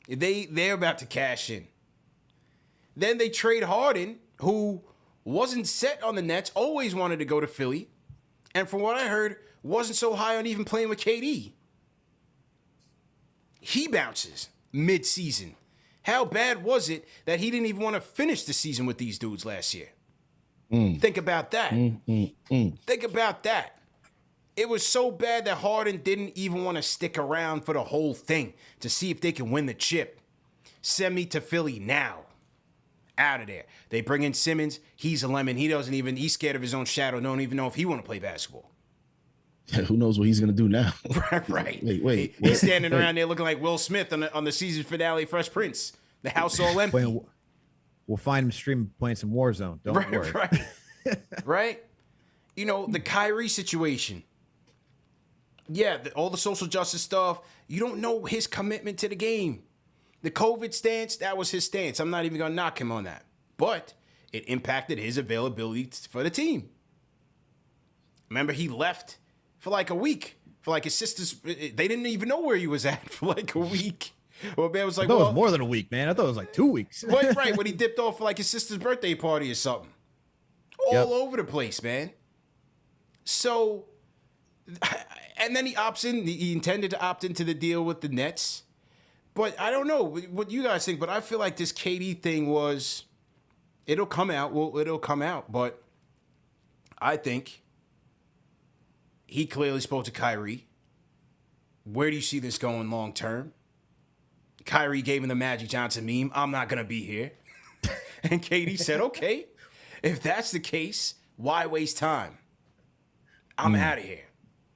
They're about to cash in. Then they trade Harden, who wasn't set on the Nets, always wanted to go to Philly, and from what I heard, wasn't so high on even playing with KD. He bounces mid-season. How bad was it that he didn't even want to finish the season with these dudes last year? Think about that. Think about that. It was so bad that Harden didn't even want to stick around for the whole thing to see if they can win the chip. Send me to Philly now. Out of there. They bring in Simmons. He's a lemon. He's scared of his own shadow. Don't even know if he want to play basketball. Who knows what he's going to do now? Right. Wait. He's standing around there looking like Will Smith on the season finale of Fresh Prince. The house all empty. We'll find him streaming playing some Warzone. Don't worry. Right. Right? You know, the Kyrie situation. Yeah, all the social justice stuff. You don't know his commitment to the game. The COVID stance, that was his stance. I'm not even going to knock him on that. But it impacted his availability for the team. Remember, he left for like a week. For like his sisters, they didn't even know where he was at for like a week. Well, man was like, it was more than a week, man. I thought it was like 2 weeks. Right, when he dipped off for like his sister's birthday party or something. All over the place, man. So, and then he opts in. He intended to opt into the deal with the Nets. But I don't know what you guys think, but I feel like this KD thing it'll come out. Well, it'll come out, but I think he clearly spoke to Kyrie. Where do you see this going long term? Kyrie gave him the Magic Johnson meme. I'm not going to be here. And KD said, okay, if that's the case, why waste time? I'm out of here.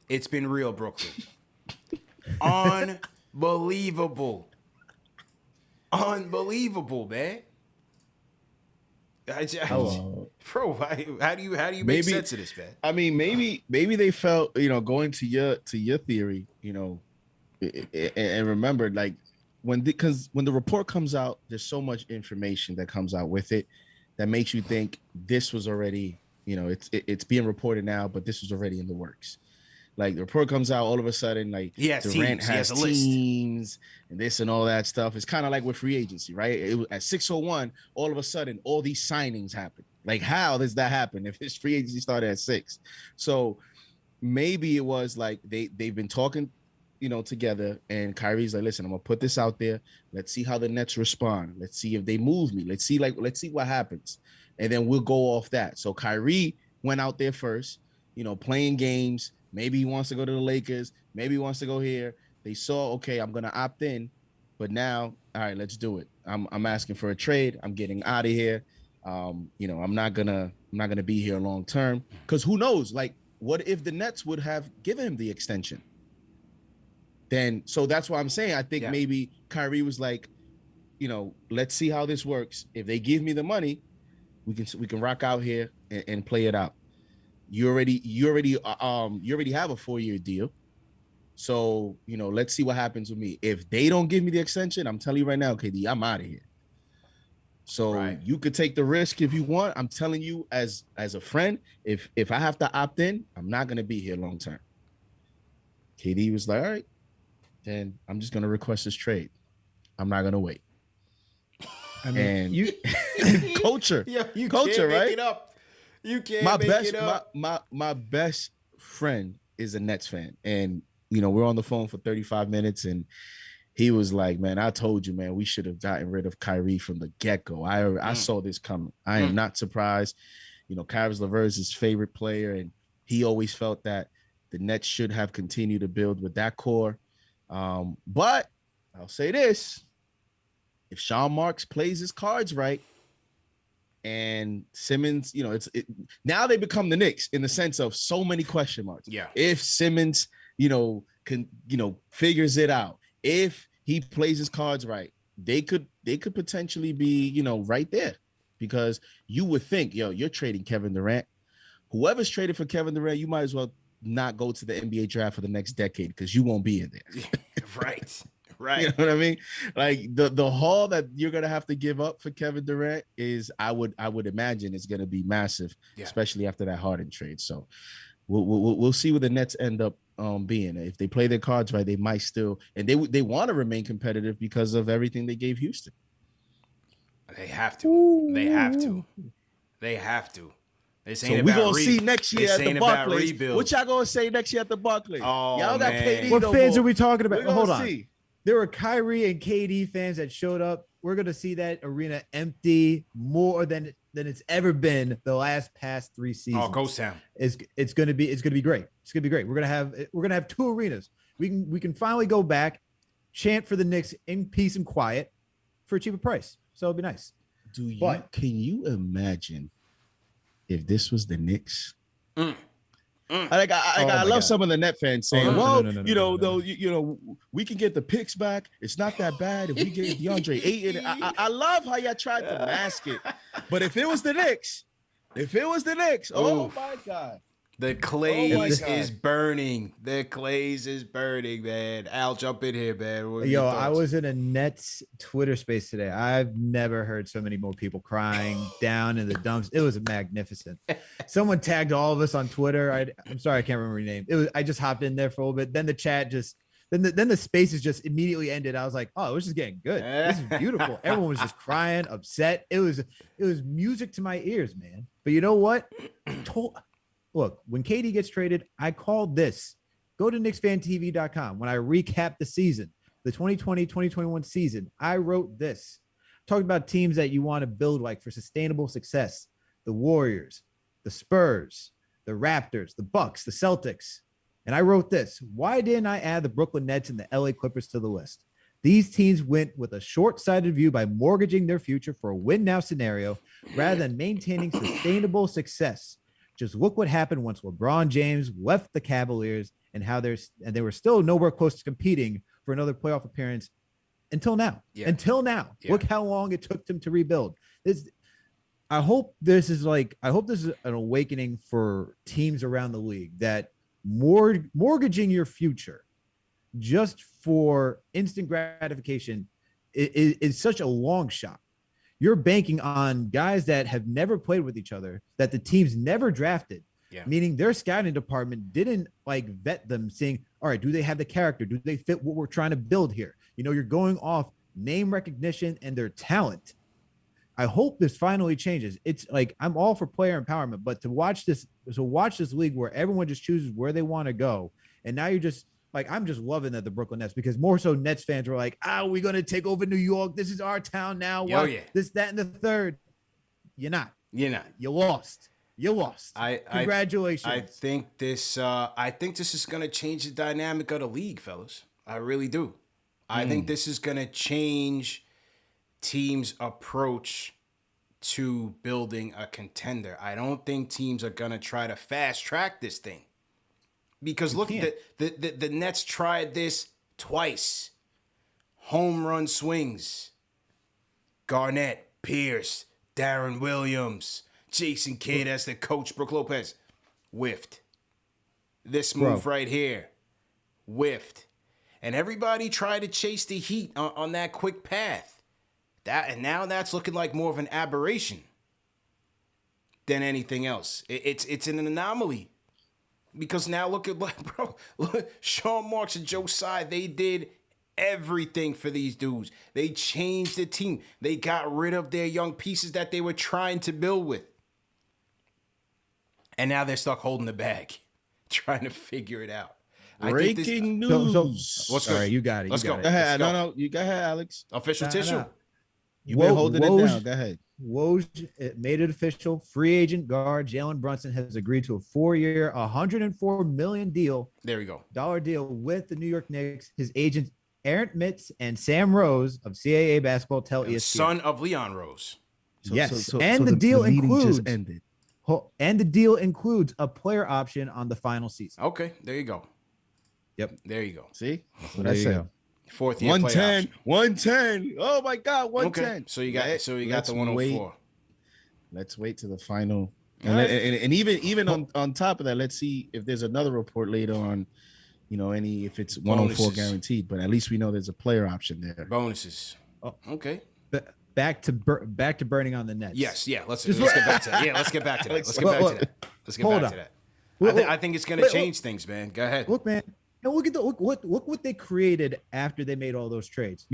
It's been real, Brooklyn. Unbelievable, man. Bro, how do you make sense of this, man? I mean, maybe they felt, going to your theory, and remember, like because when the report comes out, there's so much information that comes out with it that makes you think this was already, it's being reported now, but this was already in the works. Like the report comes out, all of a sudden, like Durant has teams and this and all that stuff. It's kind of like with free agency, right? It was at 6:01, all of a sudden, all these signings happen. Like, how does that happen if his free agency started at 6? So maybe it was like they've been talking, together, and Kyrie's like, listen, I'm gonna put this out there. Let's see how the Nets respond. Let's see if they move me. Let's see what happens, and then we'll go off that. So Kyrie went out there first, playing games. Maybe he wants to go to the Lakers. Maybe he wants to go here. They saw, okay, I'm gonna opt in, but now, all right, let's do it. I'm asking for a trade. I'm getting out of here. I'm not gonna be here long term, because who knows? Like, what if the Nets would have given him the extension? Then, so that's why I'm saying I think maybe Kyrie was like, let's see how this works. If they give me the money, we can rock out here and play it out. You already have a 4-year deal. So, let's see what happens with me. If they don't give me the extension, I'm telling you right now, KD, I'm out of here. So you could take the risk if you want. I'm telling you, as a friend, if I have to opt in, I'm not going to be here long term. KD was like, all right, then I'm just going to request this trade. I'm not going to wait. I mean, you culture, you culture, can't right? make it up. You can't make it up. My best friend is a Nets fan, and we're on the phone for 35 minutes, and he was like, man, I told you, man, we should have gotten rid of Kyrie from the get-go. I saw this coming. I am not surprised. Kyrie LeVer's his favorite player, and he always felt that the Nets should have continued to build with that core. But I'll say this. If Sean Marks plays his cards right, and Simmons, now they become the Knicks in the sense of so many question marks. Yeah. If Simmons, figures it out, if he plays his cards right, they could potentially be, right there, because you would think, you're trading Kevin Durant. Whoever's traded for Kevin Durant, you might as well not go to the NBA draft for the next decade, because you won't be in there. Right. You know what I mean? Like the haul that you're gonna have to give up for Kevin Durant is, I would imagine, it's gonna be massive, especially after that Harden trade. So we'll see where the Nets end up being. If they play their cards right, they might still, and they want to remain competitive because of everything they gave Houston. They have to. They have to. They have to. So we're going to see next year at the Barclays. What y'all going to say next year at the Barclays? Oh, y'all got KD. What no fans more. are we talking about? We're Hold gonna on. see. There were Kyrie and KD fans that showed up. We're going to see that arena empty more than it's ever been the past 3 seasons. Oh, ghost town. It's going to be great. It's going to be great. We're going to have 2 arenas. We can finally go back, chant for the Knicks in peace and quiet for a cheaper price. So it'll be nice. Can you imagine if this was the Knicks? I love some of the Net fans saying, we can get the picks back. It's not that bad if we get DeAndre Ayton. I love how y'all tried to mask it. But if it was the Knicks, oh my God. The Clays is burning. The Clays is burning, man. Al, jump in here, man. Yo, I was in a Nets Twitter space today. I've never heard so many more people crying down in the dumps. It was magnificent. Someone tagged all of us on Twitter. I'm sorry, I can't remember your name. I just hopped in there for a little bit. Then the chat then the spaces just immediately ended. I was like, oh, it was just getting good. This is beautiful. Everyone was just crying, upset. It was music to my ears, man. But you know what? Look, when KD gets traded, I called this. Go to KnicksFanTV.com. When I recap the season, the 2020-2021 season, I wrote this. Talked about teams that you want to build like for sustainable success. The Warriors, the Spurs, the Raptors, the Bucks, the Celtics. And I wrote this. Why didn't I add the Brooklyn Nets and the LA Clippers to the list? These teams went with a short-sighted view by mortgaging their future for a win-now scenario rather than maintaining sustainable success. Just look what happened once LeBron James left the Cavaliers and how they were still nowhere close to competing for another playoff appearance until now. Yeah. Until now. Yeah. Look how long it took them to rebuild. I hope this is an awakening for teams around the league that mortgaging your future just for instant gratification is such a long shot. You're banking on guys that have never played with each other, that the teams never drafted, meaning their scouting department didn't vet them, saying, all right, do they have the character? Do they fit what we're trying to build here? You're going off name recognition and their talent. I hope this finally changes. It's I'm all for player empowerment, but to watch this watch this league where everyone just chooses where they want to go, and now you're just like, I'm just loving that the Brooklyn Nets, because more so Nets fans were like, we're gonna take over New York. This is our town now. Oh yeah, this, that, and the third. You're not. You lost. You lost. Congratulations. I think this is gonna change the dynamic of the league, fellas. I really do. I think this is gonna change teams' approach to building a contender. I don't think teams are gonna try to fast track this thing, because look, the Nets tried this twice. Home run swings. Garnett, Pierce, Darren Williams, Jason Kidd as the coach, Brook Lopez, whiffed. This move right here, whiffed. And everybody tried to chase the heat on that quick path. And now that's looking like more of an aberration than anything else. It's an anomaly. Because now look, Sean Marks and Joe Tsai, they did everything for these dudes. They changed the team. They got rid of their young pieces that they were trying to build with. And now they're stuck holding the bag, trying to figure it out. Breaking news. Let's go. All right, you got it. Let's go. Go ahead. No, you go ahead, Alex. Official tissue. You've been holding it down. Go ahead. Woj made it official. Free agent guard Jalen Brunson has agreed to a 4-year, $104 million deal. There we go. Dollar deal with the New York Knicks. His agents Aaron Mitz and Sam Rose of CAA basketball tell ESPN. Son of Leon Rose. And the deal includes and the deal includes a player option on the final season. Okay, there you go. Yep, there you go. See, that's what I said. 4th year 110, 110. Oh my God, 110. Okay. So you got the 104. Let's wait to the final. And even on top of that, let's see if there's another report later on. If it's 104 guaranteed, but at least we know there's a player option there. Bonuses. Oh, okay. Back to burning on the Nets. Yes, yeah. Let's get back to that. Yeah, let's get back to that. Let's get back to that. I think it's going to change things, man. Go ahead. Look, man. And look at look what they created after they made all those trades.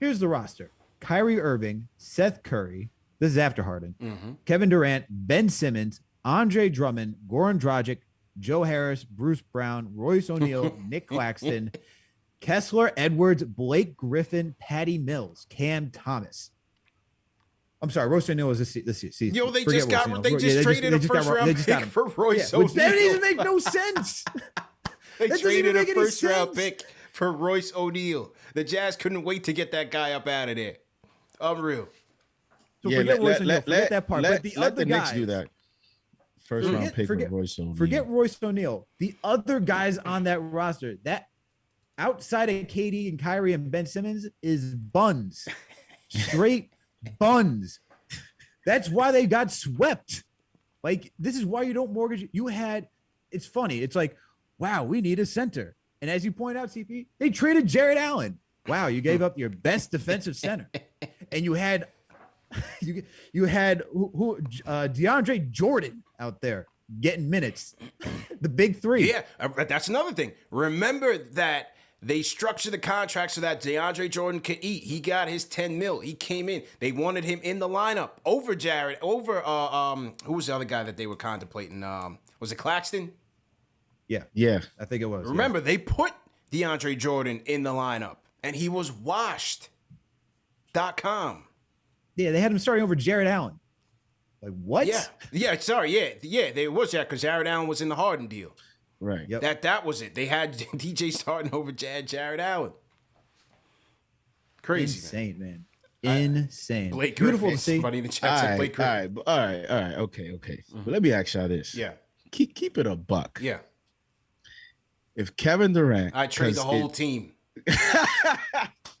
Here's the roster: Kyrie Irving, Seth Curry. This is after Harden. Kevin Durant, Ben Simmons, Andre Drummond, Goran Dragic, Joe Harris, Bruce Brown, Royce O'Neal, Nick Claxton, Kessler Edwards, Blake Griffin, Patty Mills, Cam Thomas. I'm sorry, Royce O'Neal was this season. Yo, they just traded a first round pick for Royce O'Neal. That didn't even make no sense. They traded a first round pick for Royce O'Neal. The Jazz couldn't wait to get that guy up out of there. Unreal. So forget Royce O'Neal. Forget that part. But the other Knicks guys do that. First round pick for Royce O'Neal. Forget Royce O'Neal. The other guys on that roster, that outside of KD and Kyrie and Ben Simmons, is buns. Straight buns. That's why they got swept. Like, this is why you don't mortgage. It's funny. It's like, wow, we need a center. And as you point out, CP, they traded Jared Allen. Wow, you gave up your best defensive center. And you had DeAndre Jordan out there getting minutes. The big three. Yeah, that's another thing. Remember that they structured the contract so that DeAndre Jordan could eat. He got his $10 million. He came in. They wanted him in the lineup over Jared, over who was the other guy that they were contemplating? Was it Claxton? Yeah, I think it was. Remember, they put DeAndre Jordan in the lineup, and he was washed. .com. Yeah, they had him starting over Jared Allen. Like, what? Yeah. Sorry, yeah. They was that because Jared Allen was in the Harden deal. Right. Yep. That was it. They had DJ starting over Jared Allen. Crazy. Insane, man. Insane. Blake Beautiful Griffin. to see. Somebody in the chat said Blake Griffin. All right. Okay. But let me ask y'all this. Yeah. Keep it a buck. Yeah. If Kevin Durant, I trade the whole team.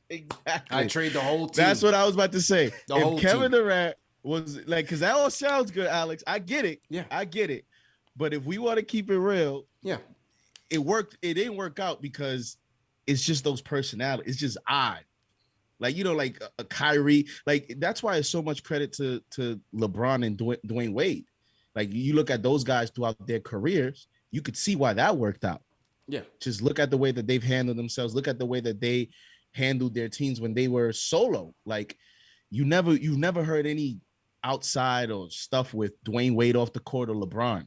Exactly. I trade the whole team. That's what I was about to say. If Kevin Durant was like, because that all sounds good, Alex. I get it. Yeah. I get it. But if we want to keep it real, yeah, it worked. It didn't work out because it's just those personalities. It's just odd. Like, like a Kyrie. Like, that's why it's so much credit to LeBron and Dwayne Wade. Like, you look at those guys throughout their careers, you could see why that worked out. Yeah. Just look at the way that they've handled themselves. Look at the way that they handled their teams when they were solo. Like, you've never heard any outside or stuff with Dwayne Wade off the court or LeBron.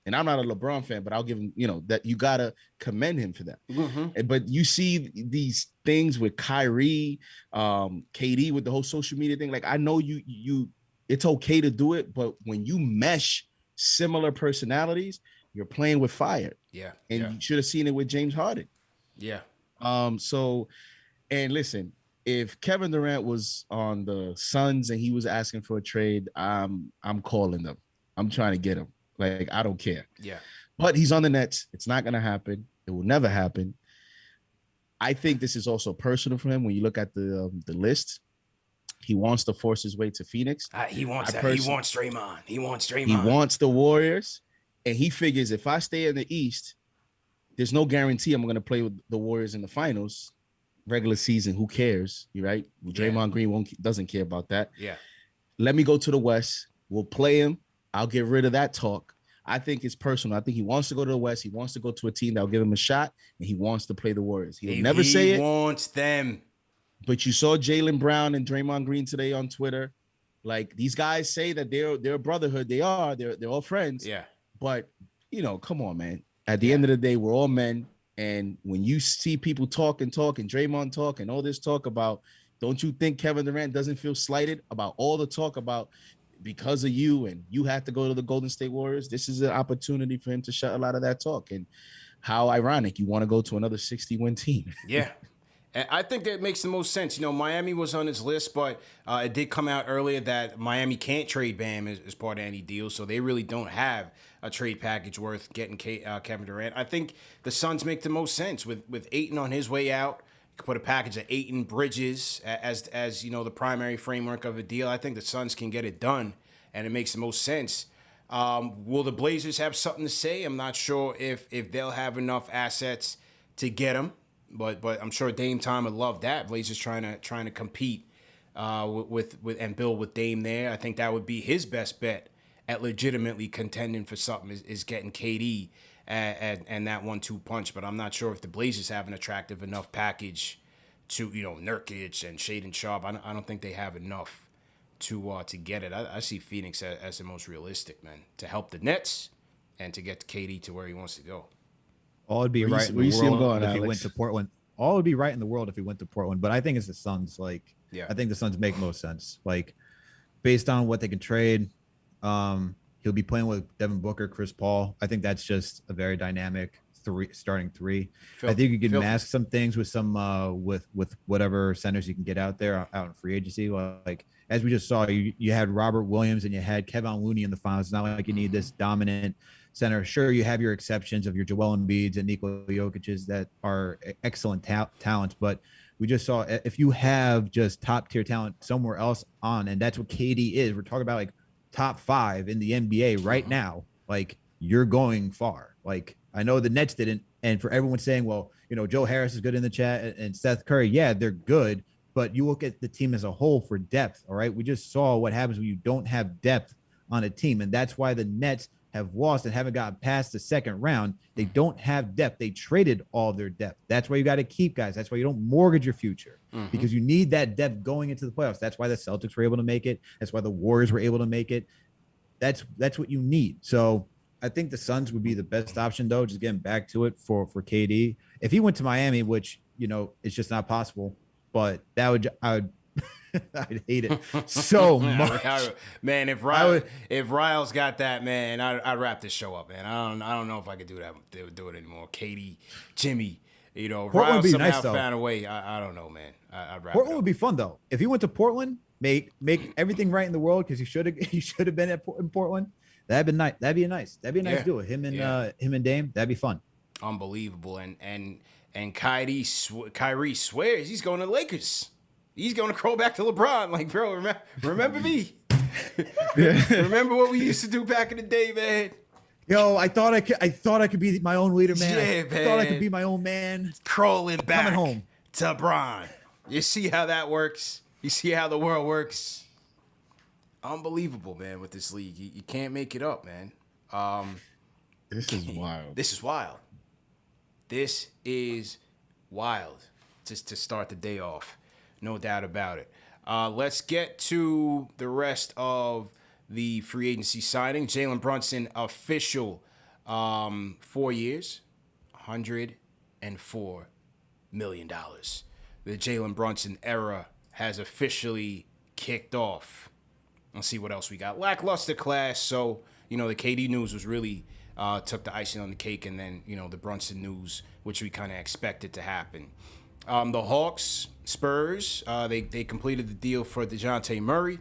And I'm not a LeBron fan, but I'll give him, that you gotta commend him for that. Mm-hmm. But you see these things with Kyrie, KD with the whole social media thing. Like, I know you it's okay to do it, but when you mesh similar personalities, you're playing with fire. Yeah. And you should have seen it with James Harden. Yeah. So, and listen, if Kevin Durant was on the Suns and he was asking for a trade, I'm calling them. I'm trying to get him. Like, I don't care. Yeah. But he's on the Nets. It's not going to happen. It will never happen. I think this is also personal for him. When you look at the list, he wants to force his way to Phoenix. He wants that. He wants Draymond. He wants the Warriors. And he figures if I stay in the East, there's no guarantee I'm going to play with the Warriors in the finals. Regular season, who cares? You right? Draymond Green doesn't care about that. Yeah. Let me go to the West. We'll play him. I'll get rid of that talk. I think it's personal. I think he wants to go to the West. He wants to go to a team that'll give him a shot, and he wants to play the Warriors. He'll never say it. He wants them. But you saw Jaylen Brown and Draymond Green today on Twitter. Like, these guys say that they're a brotherhood. They are. They're all friends. Yeah. But, come on, man. At the end of the day, we're all men. And when you see people talk and Draymond talk and all this talk about, don't you think Kevin Durant doesn't feel slighted about all the talk about because of you and you have to go to the Golden State Warriors? This is an opportunity for him to shut a lot of that talk. And how ironic, you want to go to another 60-win team. Yeah. And I think that makes the most sense. Miami was on his list, but it did come out earlier that Miami can't trade Bam as part of any deal, so they really don't have a trade package worth getting Kevin Durant. I think the Suns make the most sense with Ayton on his way out. You could put a package of Ayton, Bridges as the primary framework of a deal. I think the Suns can get it done, and it makes the most sense. Will the Blazers have something to say? I'm not sure if they'll have enough assets to get him. But I'm sure Dame Time would love that. Blazers trying to compete with and build with Dame there. I think that would be his best bet at legitimately contending for something is getting KD and that 1-2 punch. But I'm not sure if the Blazers have an attractive enough package to Nurkic and Shaedon Sharpe. I don't think they have enough to get it. I see Phoenix as the most realistic, man, to help the Nets and to get KD to where he wants to go. All would be right in the world if he went to Portland. All would be right in the world if he went to Portland. But I think it's the Suns. I think the Suns make most sense. Like, based on what they can trade, he'll be playing with Devin Booker, Chris Paul. I think that's just a very dynamic starting three. I think you can mask some things with some with whatever centers you can get out there out in free agency. Like, as we just saw, you had Robert Williams and you had Kevin Looney in the finals. It's not like you need this dominant center. Sure, you have your exceptions of your Joel Embiids and Nikola Jokic's that are excellent talents, but we just saw if you have just top tier talent somewhere else on, and that's what KD is. We're talking about like top 5 in the NBA right now. Like, you're going far. Like, I know the Nets didn't, and for everyone saying, well, Joe Harris is good in the chat and Seth Curry, yeah, they're good, but you look at the team as a whole for depth. All right, we just saw what happens when you don't have depth on a team, and that's why the Nets have lost and haven't gotten past the second round. They don't have depth. They traded all their depth. That's why you got to keep guys. That's why you don't mortgage your future, because you need that depth going into the playoffs. That's why the Celtics were able to make it. That's why the Warriors were able to make it. That's what you need. So I think the Suns would be the best option, though, just getting back to it for KD. If he went to Miami, which, it's just not possible, but I would I'd hate it so much. Man, if Riles got that, man, I'd wrap this show up, man. I don't know if I could do that. They would do it anymore. Katie, Jimmy, Riles somehow nice, found a way. I don't know, man. I'd wrap Portland would be fun though. If he went to Portland, make everything right in the world, because he should have been in Portland. That'd be nice. That'd be a nice deal. Him and Dame. That'd be fun. Unbelievable. And Kyrie swears he's going to the Lakers. He's going to crawl back to LeBron. Like, bro, remember me? Remember what we used to do back in the day, man? Yo, I thought I could be my own leader, man. Yeah, man. I thought I could be my own man. Crawling back coming home to LeBron. You see how that works? You see how the world works? Unbelievable, man, with this league. You can't make it up, man. This is wild. This is wild. This is wild just to start the day off. No doubt about it. Let's get to the rest of the free agency signing. Jalen Brunson official 4 years, $104 million. The Jalen Brunson era has officially kicked off. Let's see what else we got. Lackluster class. So, the KD news was really took the icing on the cake, and then, the Brunson news, which we kind of expected to happen. The Hawks, Spurs, they completed the deal for DeJounte Murray.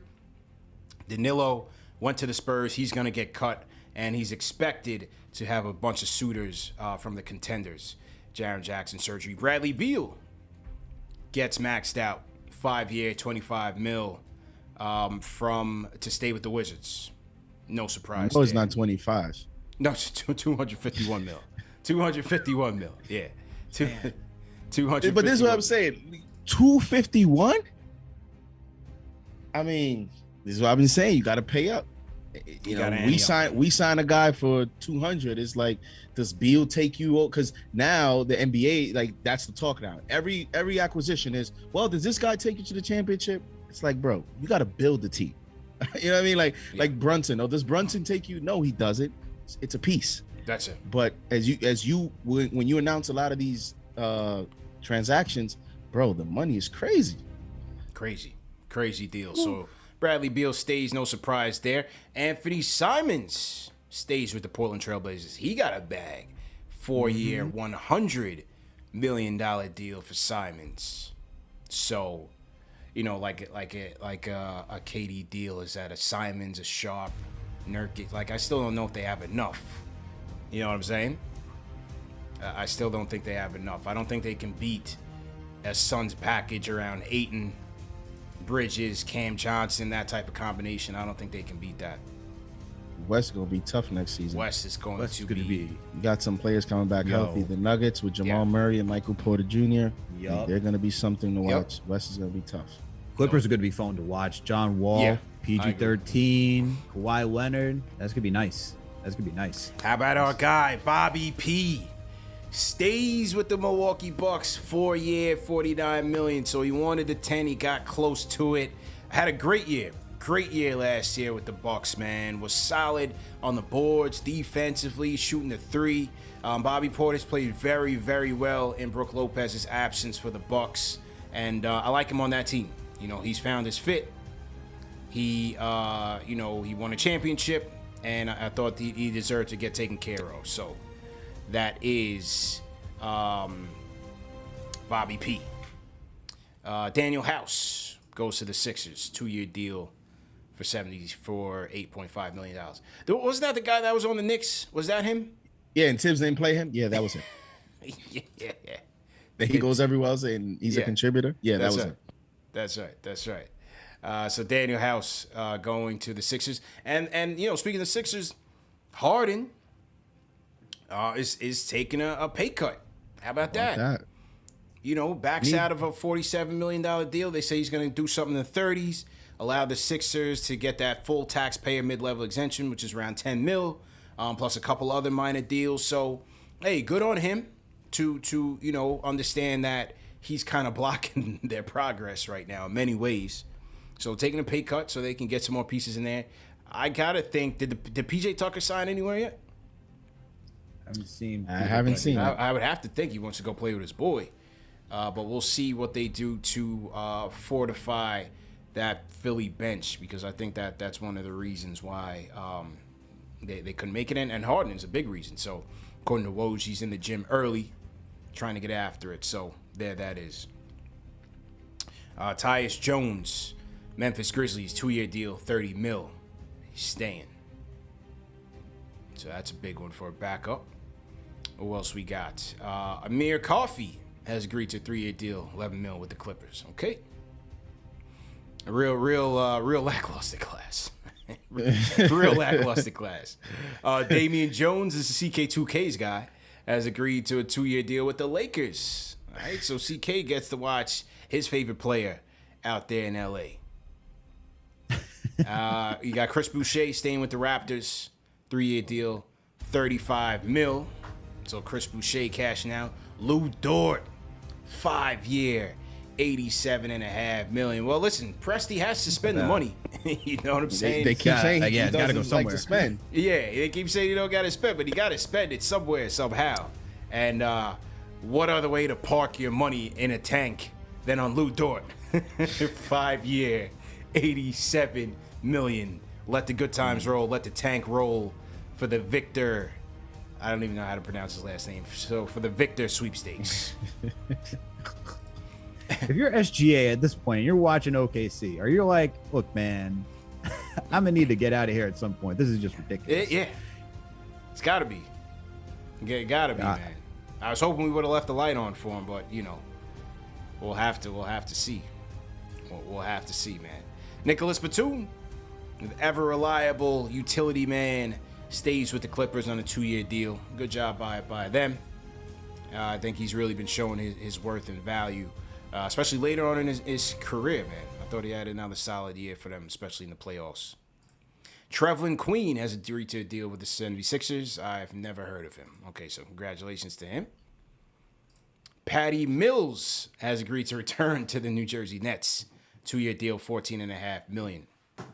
Danilo went to the Spurs. He's going to get cut, and he's expected to have a bunch of suitors from the contenders. Jaren Jackson surgery. Bradley Beal gets maxed out. 5-year, $25 million to stay with the Wizards. No surprise. No, it's not 25. No, it's 251 mil. 251 mil. Yeah. 251. But this is what I'm saying. 251? I mean, this is what I've been saying. You got to pay up. We sign a guy for 200. It's like, does Beal take you out? Because now the NBA, like, that's the talk now. Every acquisition is, well, does this guy take you to the championship? It's like, bro, you got to build the team. You know what I mean? Like Brunson. Oh, does Brunson take you? No, he doesn't. It's a piece. That's it. But when you announce a lot of these transactions, bro, the money is crazy. Crazy deal. So Bradley Beal stays, no surprise there. Anthony Simons stays with the Portland Trailblazers. He got a bag. 4-year, $100 million deal for Simons. So, like a KD deal is that a Simons, a Sharp, Nurkic. Like, I still don't know if they have enough. You know what I'm saying? I still don't think they have enough. I don't think they can beat a Suns package around Ayton, Bridges, Cam Johnson, that type of combination. I don't think they can beat that. West is going to be tough next season. West is going to be. You got some players coming back healthy. The Nuggets with Jamal Murray and Michael Porter Jr. They're going to be something to watch. West is going to be tough. Clippers are going to be fun to watch. John Wall, PG-13, Kawhi Leonard. That's going to be nice. How about our guy, Bobby P? Stays with the Milwaukee Bucks. 4-year, $49 million. So he wanted the 10. He got close to it. Had a great year. Great year last year with the Bucks, man. Was solid on the boards, defensively, shooting the 3. Bobby Portis played very, very well in Brook Lopez's absence for the Bucks. And I like him on that team. He's found his fit. He won a championship, and I thought he deserved to get taken care of. So that is Bobby P. Daniel House goes to the Sixers. 2-year deal for $8.5 million. Wasn't that the guy that was on the Knicks? Was that him? Yeah, and Tibbs didn't play him? Yeah, that was him. yeah. That he goes everywhere else and he's a contributor? Yeah, that was him. That's right. So Daniel House going to the Sixers. And speaking of Sixers, Harden is taking a pay cut. How about that? Backs out of a $47 million deal. They say he's going to do something in the 30s, allow the Sixers to get that full taxpayer mid-level exemption, which is around $10 million, plus a couple other minor deals. So, hey, good on him to understand that he's kind of blocking their progress right now in many ways. So taking a pay cut so they can get some more pieces in there. I got to think, did PJ Tucker sign anywhere yet? I haven't seen. I would have to think he wants to go play with his boy. But we'll see what they do to fortify that Philly bench, because I think that's one of the reasons why they couldn't make it in. And Harden is a big reason. So according to Woj, he's in the gym early trying to get after it. So there that is. Tyus Jones, Memphis Grizzlies, 2-year deal, $30 million. He's staying. So that's a big one for a backup. Who else we got? Amir Coffey has agreed to a 3-year deal, $11 million with the Clippers. Okay. A real lackluster class. real lackluster class. Damian Jones is the CK2K's guy, has agreed to a 2-year deal with the Lakers. All right, so CK gets to watch his favorite player out there in LA. You got Chris Boucher staying with the Raptors, 3-year deal, $35 million. So Chris Boucher cashing out. Lou Dort, 5-year, $87.5 million. Well, listen, Presti has to spend the money. You know what I'm saying? They keep saying he gotta go doesn't like somewhere. to spend. Yeah, they keep saying you don't got to spend, but you got to spend it somewhere, somehow. And what other way to park your money in a tank than on Lou Dort? 5-year, $87 million. Let the good times roll. Let the tank roll for the Victor. I don't even know how to pronounce his last name. So for the Victor sweepstakes. If you're SGA at this point and you're watching OKC, are you like, look, man, I'm gonna need to get out of here at some point. This is just ridiculous. Yeah. It's got to be. It got to be, man. I was hoping we would have left the light on for him, but you know, we'll have to see. We'll have to see, man. Nicholas Batum, the ever reliable utility man, stays with the Clippers on a 2-year deal. Good job by them. I think he's really been showing his worth and value, especially later on in his career, man. I thought he had another solid year for them, especially in the playoffs. Trevlin Queen has agreed to a deal with the 76ers. I've never heard of him. Okay, so congratulations to him. Patty Mills has agreed to return to the New Jersey Nets. 2-year deal, $14.5 million.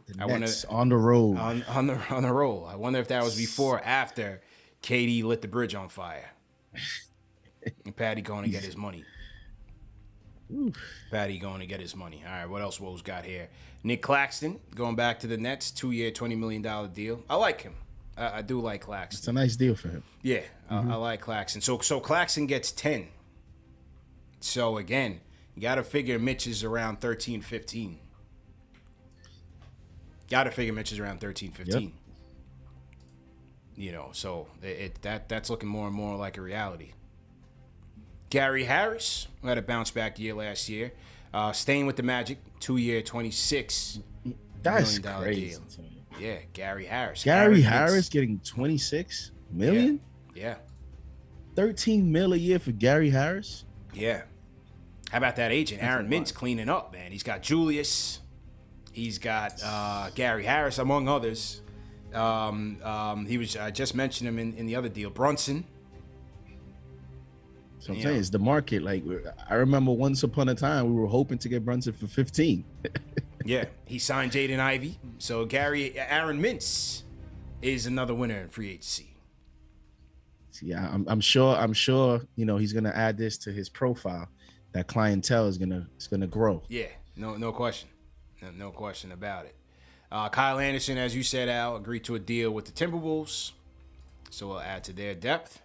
The Nets on the road. On the roll. I wonder if that was before or after KD lit the bridge on fire. And Patty going to get his money. Patty going to get his money. All right, what else Woes got here? Nick Claxton going back to the Nets, 2-year, $20 million deal. I like him. I do like Claxton. It's a nice deal for him. Yeah, I like Claxton. So Claxton gets 10. So again, you got to figure Mitch is around 13, 15. Got to figure Mitch is around 13, 15. Yep. You know, so that's looking more and more like a reality. Gary Harris, who had a bounce back year last year, staying with the Magic, 2-year, $26 million crazy. Deal. Yeah, Gary Harris. Gary Harris getting $26 million? Yeah. 13 mil a year for Gary Harris? Yeah. How about that agent, Aaron Mintz, cleaning up, man? He's got Julius. He's got Gary Harris, among others. I just mentioned him in the other deal. Brunson. So I'm saying it's the market. Like, I remember once upon a time we were hoping to get Brunson for 15. Yeah, he signed Jaden Ivey. So Aaron Mintz is another winner in free agency. Yeah, I'm sure. You know, he's gonna add this to his profile. That clientele is gonna grow. Yeah, no question, no question about it. Kyle Anderson, as you said, Al, agreed to a deal with the Timberwolves, so we'll add to their depth.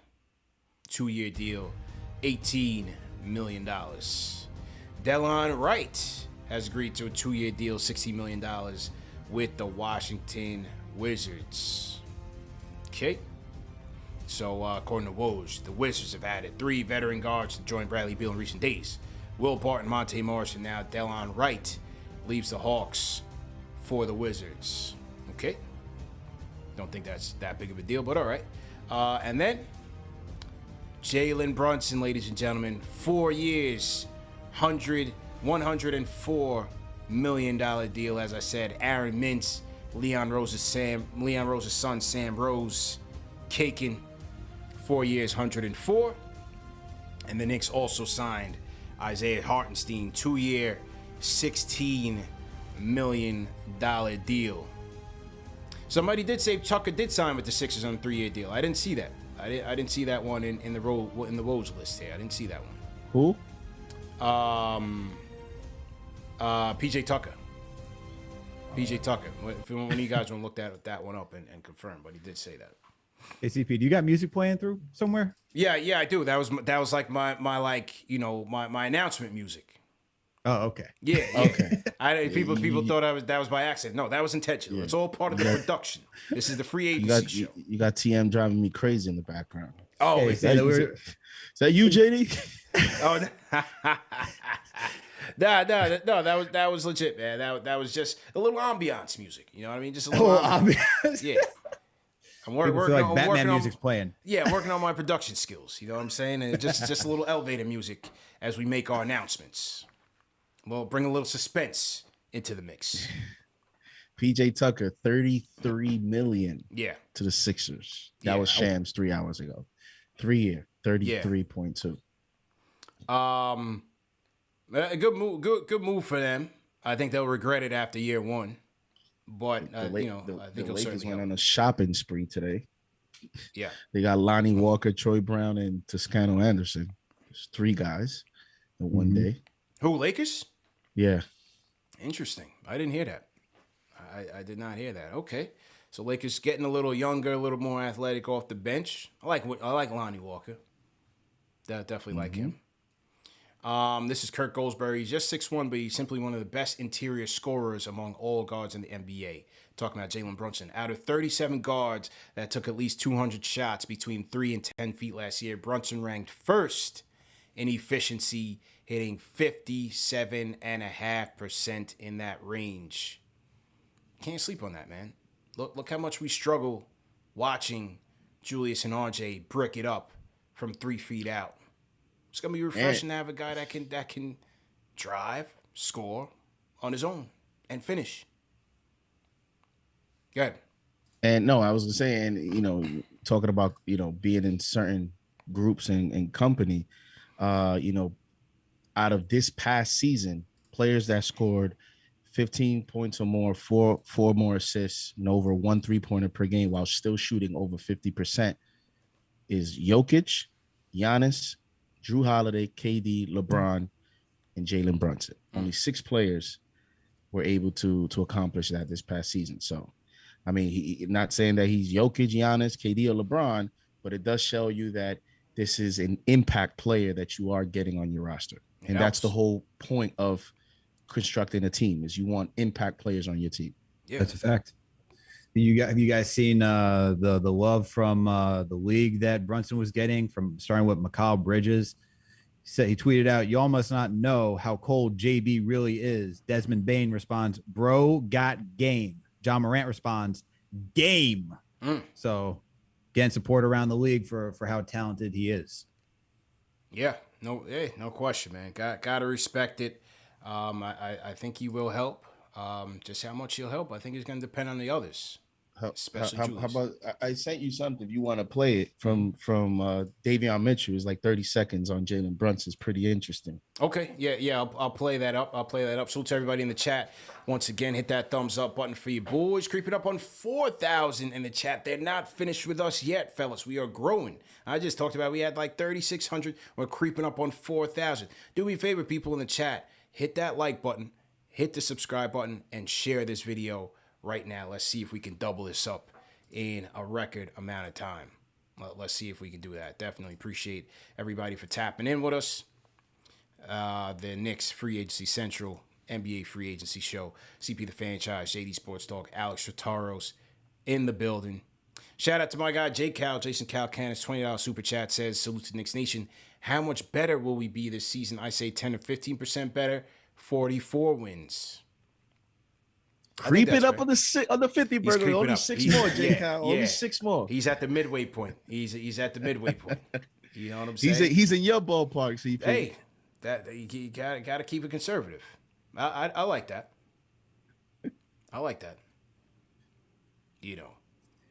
2-year deal, $18 million. Delon Wright has agreed to a 2-year deal, $16 million with the Washington Wizards. Okay. So, according to Woj, the Wizards have added 3 veteran guards to join Bradley Beal in recent days. Will Barton, Monte Morris, and now Delon Wright leaves the Hawks for the Wizards. Okay. Don't think that's that big of a deal, but all right. And then Jalen Brunson, ladies and gentlemen, 4 years, $104 million deal. As I said, Aaron Mintz, Leon Rose's son, Sam Rose, caking 4 years, $104. And the Knicks also signed Isaiah Hartenstein, 2-year, $16 million deal. Somebody did say Tucker did sign with the Sixers on a 3-year deal. I didn't see that. I didn't see that one in the Woj list here. I didn't see that one. Who? PJ Tucker. PJ Tucker. If one of you guys want to look that one up and confirm, but he did say that. ACP, do you got music playing through somewhere? Yeah, I do. That was like my my announcement music. Oh, okay. Yeah. Okay. People thought that was by accident. No, that was intentional. Yeah. It's all part of the production. This is the free agency show. You got TM driving me crazy in the background. Oh, hey, is that you, JD? Oh, no, that was legit, man. That was just a little ambiance music. You know what I mean? Just a little ambiance. Yeah. I'm working like on Batman music's playing. Yeah, working on my production skills. You know what I'm saying? And just a little elevator music as we make our announcements. We'll bring a little suspense into the mix. PJ Tucker, $33 million. Yeah. To the Sixers. That was Shams 3 hours ago. 3 year, 33.2. A good move. Good move for them. I think they'll regret it after year one. But I think the it'll Lakers certainly went help. on a shopping spree today. Yeah. They got Lonnie Walker, Troy Brown, and Toscano Anderson. There's 3 guys in one day. Who, Lakers? Yeah. Interesting. I didn't hear that. I did not hear that. Okay. So Lakers getting a little younger, a little more athletic off the bench. I like Lonnie Walker. Definitely like him. This is Kurt Goldsberry. He's just 6'1", but he's simply one of the best interior scorers among all guards in the NBA. Talking about Jalen Brunson. Out of 37 guards that took at least 200 shots between 3 and 10 feet last year, Brunson ranked first in efficiency, hitting 57.5% in that range. Can't sleep on that, man. Look how much we struggle watching Julius and RJ brick it up from 3 feet out. It's gonna be refreshing to have a guy that can drive, score on his own, and finish. Good. And no, I was saying, talking about being in certain groups and company, out of this past season, players that scored 15 points or more, four more assists, and over 1 3-pointer per game while still shooting over 50% is Jokic, Giannis, Drew Holiday, KD, LeBron, and Jalen Brunson. Only 6 players were able to accomplish that this past season. So, I mean, he not saying that he's Jokic, Giannis, KD, or LeBron, but it does show you that this is an impact player that you are getting on your roster. And that's the whole point of constructing a team, is you want impact players on your team. Yeah. That's a fact. Have you guys seen the love from the league that Brunson was getting, from starting with Mikal Bridges? He tweeted out, "Y'all must not know how cold JB really is." Desmond Bain responds, "Bro got game." John Morant responds, "Game." So getting support around the league for how talented he is. Yeah, no question, man. Got to respect it. I think he will help. Just how much he'll help, I think, is going to depend on the others. Especially how about I sent you something if you want to play it from Davion Mitchell. It's like 30 seconds on Jalen Brunson. It's pretty interesting. Okay, yeah, I'll play that up. Salute to everybody in the chat. Once again, hit that thumbs up button for you boys. Creeping up on 4,000 in the chat. They're not finished with us yet, fellas. We are growing. I just talked about we had like 3,600. We're creeping up on 4,000. Do me a favor, people in the chat. Hit that like button, hit the subscribe button, and share this video right now. Let's see if we can double this up in a record amount of time. Let's see if we can do that. Definitely appreciate everybody for tapping in with us. The Knicks Free Agency Central, NBA Free Agency Show, CP the Franchise, JD Sports Talk, Alex Rotaros in the building. Shout out to my guy, J. Cal, Jason Calcanis, $20 super chat says, salute to Knicks Nation. How much better will we be this season? I say 10 to 15% better, 44 wins. Creeping up on the 50 burger. Only 6 more, J. Cal. Only 6 more. He's at the midway point. He's at the midway point. You know what I'm saying? He's in your ballpark, CP. Hey, that you gotta keep it conservative. I like that. I like that.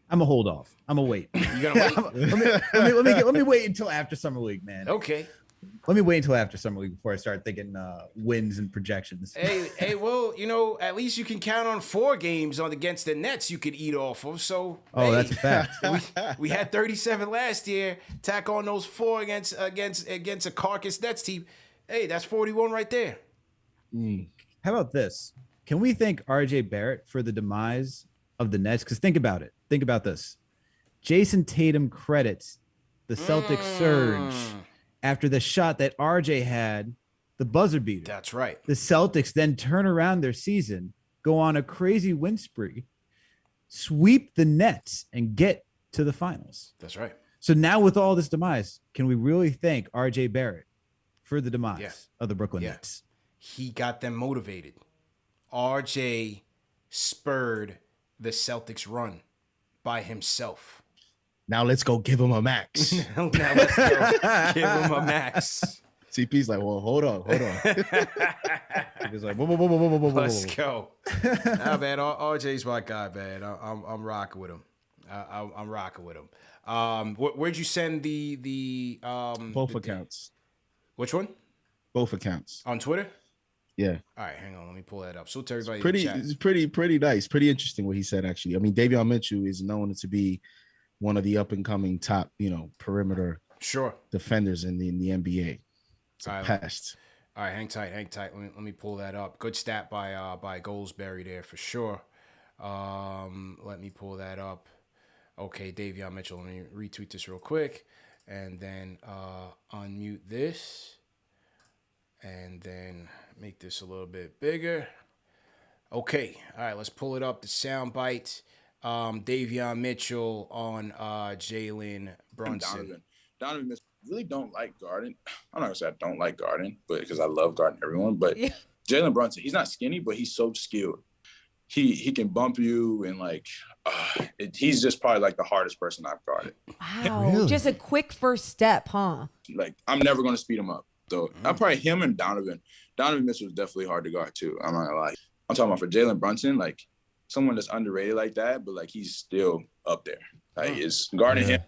I'm gonna hold off. I'm gonna wait. You gonna wait? let me wait until after Summer League, man. Okay. Let me wait until after Summer League before I start thinking wins and projections. Hey, well, at least you can count on 4 games against the Nets you could eat off of. So that's a fact. We had 37 last year. Tack on those 4 against a carcass Nets team. Hey, that's 41 right there. How about this? Can we thank RJ Barrett for the demise of the Nets? Because think about it. Think about this. Jason Tatum credits the Celtics surge after the shot that RJ had, the buzzer beater. That's right. The Celtics then turn around their season, go on a crazy win spree, sweep the Nets, and get to the finals. That's right. So now with all this demise, can we really thank RJ Barrett for the demise of the Brooklyn Nets? He got them motivated. RJ spurred the Celtics run by himself. Now let's go give him a max. Now let's go give him a max. CP's like, well, hold on. He's like, whoa. Let's go. Nah, man, RJ's my guy, man. I'm rocking with him. I'm rocking with him. Where'd you send the both accounts? Which one? Both accounts. On Twitter? Yeah. All right, hang on. Let me pull that up. So to everybody in the chat. It's pretty nice. Pretty interesting what he said, actually. I mean, Davion Mitchell is known to be one of the up-and-coming top, perimeter defenders in the NBA. It's a past. All right, hang tight. Let me pull that up. Good stat by Goldsberry there for sure. Let me pull that up. Okay, Davion Mitchell. Let me retweet this real quick, and then unmute this, and then make this a little bit bigger. Okay, all right. Let's pull it up. The sound bite. Davion Mitchell on Jalen Brunson. Donovan Mitchell really don't like guarding. I'm not gonna say I don't like guarding, but because I love guarding everyone. But Jalen Brunson, he's not skinny, but he's so skilled. He can bump you and he's just probably like the hardest person I've guarded. Wow, Really? just a quick first step, huh? Like I'm never gonna speed him up. So I'm probably him and Donovan. Donovan Mitchell is definitely hard to guard too. I'm not gonna lie. I'm talking about for Jalen Brunson, like someone that's underrated like that, but like he's still up there. Like it's guarding him.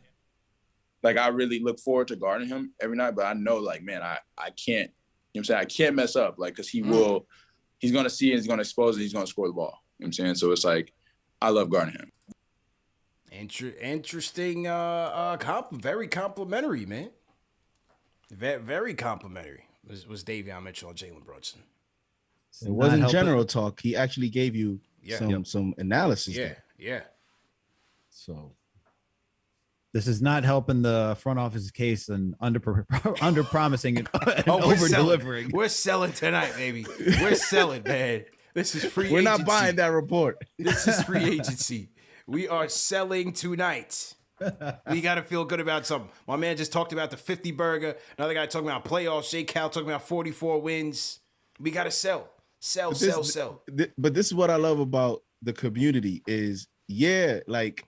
Like I really look forward to guarding him every night, but I know like, man, I can't, you know what I'm saying? I can't mess up. Like, cause he's going to see it, he's going to expose it, he's going to score the ball. You know what I'm saying? So it's like, I love guarding him. Interesting, very complimentary, man. Very complimentary was Davion Mitchell and Jalen Brunson. It wasn't general talk. He actually gave you some analysis. Yeah. So this is not helping the front office case and under promising and over delivering. We're selling tonight, baby. We're selling, man. This is free. We're agency. not buying that report. This is free agency. We are selling tonight. We got to feel good about something. My man just talked about the 50 burger. Another guy talking about playoffs. Jay Cal talking about 44 wins. We got to sell. Sell. But this is what I love about the community is, like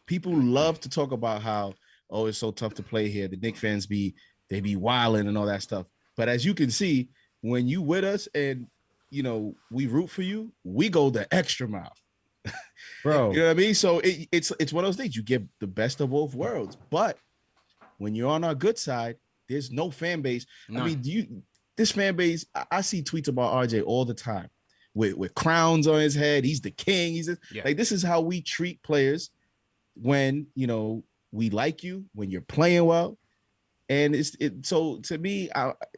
people love to talk about how, it's so tough to play here. The Knicks fans be wilding and all that stuff. But as you can see, when you with us and, we root for you, we go the extra mile. Bro. You know what I mean? So it's one of those things. You get the best of both worlds. But when you're on our good side, there's no fan base. None. I mean, this fan base, I see tweets about RJ all the time with crowns on his head. He's the king. Like, this is how we treat players when, we like you, when you're playing well. And so to me,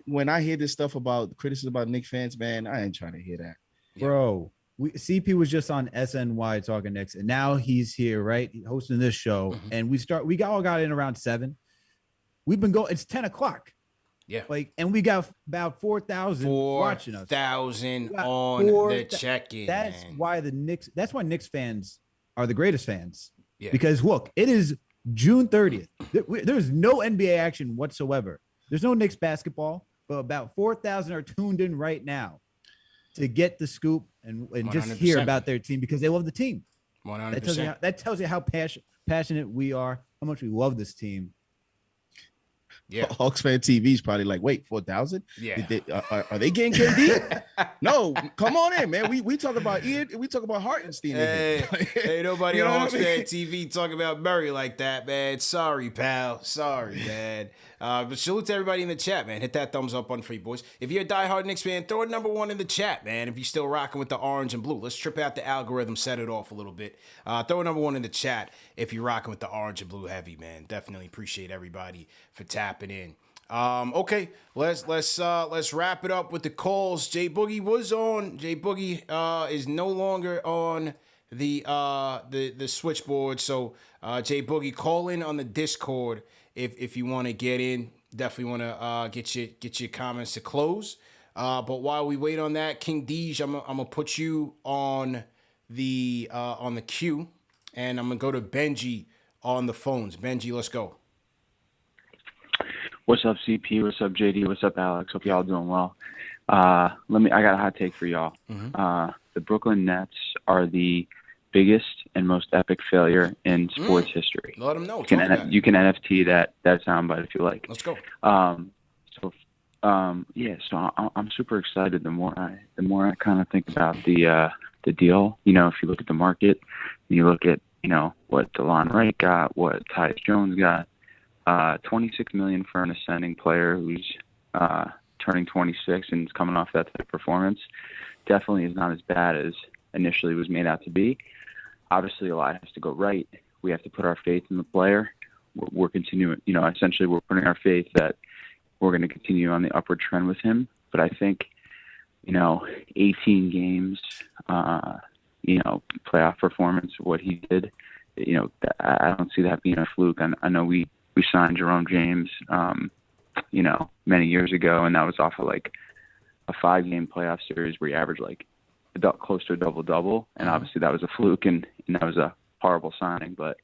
when I hear this stuff about criticism about Knicks fans, man, I ain't trying to hear that. Bro, CP was just on SNY talking Knicks, and now he's here, right? Hosting this show. And we all got in around 7. We've been going, it's 10 o'clock. Yeah. And we got about 4,000 watching us. 4,000 on the check-in. That's why Knicks fans are the greatest fans. Yeah. Because look, it is June 30th. There's no NBA action whatsoever. There's no Knicks basketball, but about 4,000 are tuned in right now to get the scoop and just 100%. hear about their team because they love the team. 100%. That tells you how passionate we are, how much we love this team. Yeah, Hawks fan TV is probably like, wait, 4,000? Yeah, are they getting KD? No, come on in, man. We talk about Ian. We talk about Hartenstein. Hey, nobody You know on what Hawks I mean? fan TV talking about Murray like that, man. Sorry, pal. Sorry, man. But salute to everybody in the chat, man. Hit that thumbs up button for you boys. If you're a diehard Knicks fan, throw a number 1 in the chat, man. If you're still rocking with the orange and blue, let's trip out the algorithm, set it off a little bit. Throw a number 1 in the chat if you're rocking with the orange and blue heavy, man. Definitely appreciate everybody for tapping in. Okay, let's wrap it up with the calls. Jay Boogie was on. Jay Boogie is no longer on the switchboard. So Jay Boogie, call in on the Discord if you want to get in. Definitely want to get your comments to close. But while we wait on that, King Deej, I'm gonna put you on the queue, and I'm gonna go to Benji on the phones. Benji, let's go. What's up, CP? What's up, JD? What's up, Alex? Hope y'all doing well. I got a hot take for y'all. The Brooklyn Nets are the biggest and most epic failure in sports history. Let them know. You can NFT that soundbite if you like. Let's go. So I'm super excited. The more I kind of think about the deal, if you look at the market, you look at what DeLon Wright got, what Tyus Jones got. $26 million for an ascending player who's turning 26 and is coming off that type of performance, definitely is not as bad as initially was made out to be. Obviously, a lot has to go right. We have to put our faith in the player. We're continuing, essentially we're putting our faith that we're going to continue on the upward trend with him. But I think, 18 games, playoff performance, what he did, I don't see that being a fluke. I know we signed Jerome James, many years ago, and that was off of like a 5-game playoff series where he averaged like close to a double-double, and obviously that was a fluke, and that was a horrible signing. But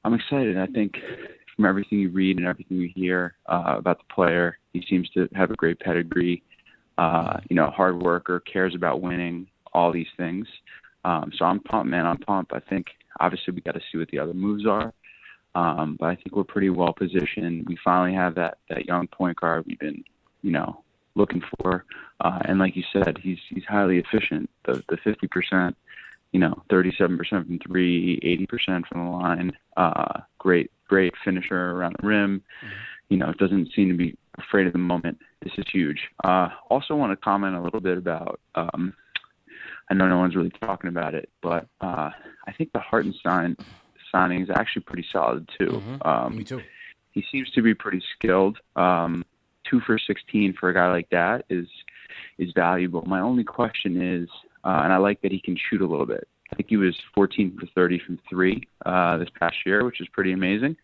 I'm excited. I think from everything you read and everything you hear about the player, he seems to have a great pedigree, hard worker, cares about winning, all these things. So I'm pumped, man. I'm pumped. I think obviously we got to see what the other moves are. But I think we're pretty well positioned. We finally have that young point guard we've been, looking for. And like you said, he's highly efficient. The 50%, 37% from three, 80% from the line. Great finisher around the rim. Doesn't seem to be afraid of the moment. This is huge. Also want to comment a little bit about, I know no one's really talking about it, but I think the Hartenstein signing is actually pretty solid too. Me too. He seems to be pretty skilled. 2 for 16 for a guy like that is valuable. My only question is, and I like that he can shoot a little bit. I think he was 14 for 30 from 3 this past year, which is pretty amazing.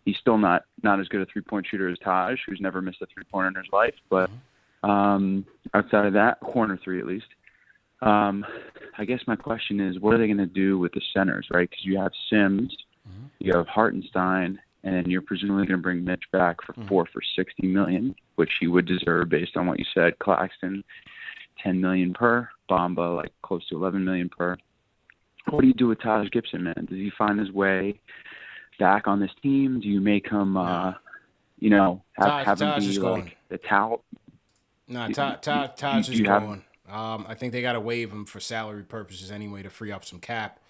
He's still not as good a 3-point shooter as Taj, who's never missed a 3-pointer in his life. But outside of that, corner 3 at least. I guess my question is, what are they going to do with the centers, right? Because you have Sims, you have Hartenstein, and then you're presumably going to bring Mitch back for 4 for $60 million, which he would deserve based on what you said. Claxton, $10 million per. Bamba, like close to $11 million per. What do you do with Taj Gibson, man? Does he find his way back on this team? Do you make him, have him be like the tout? No, Taj is going. I think they got to waive him for salary purposes anyway to free up some cap.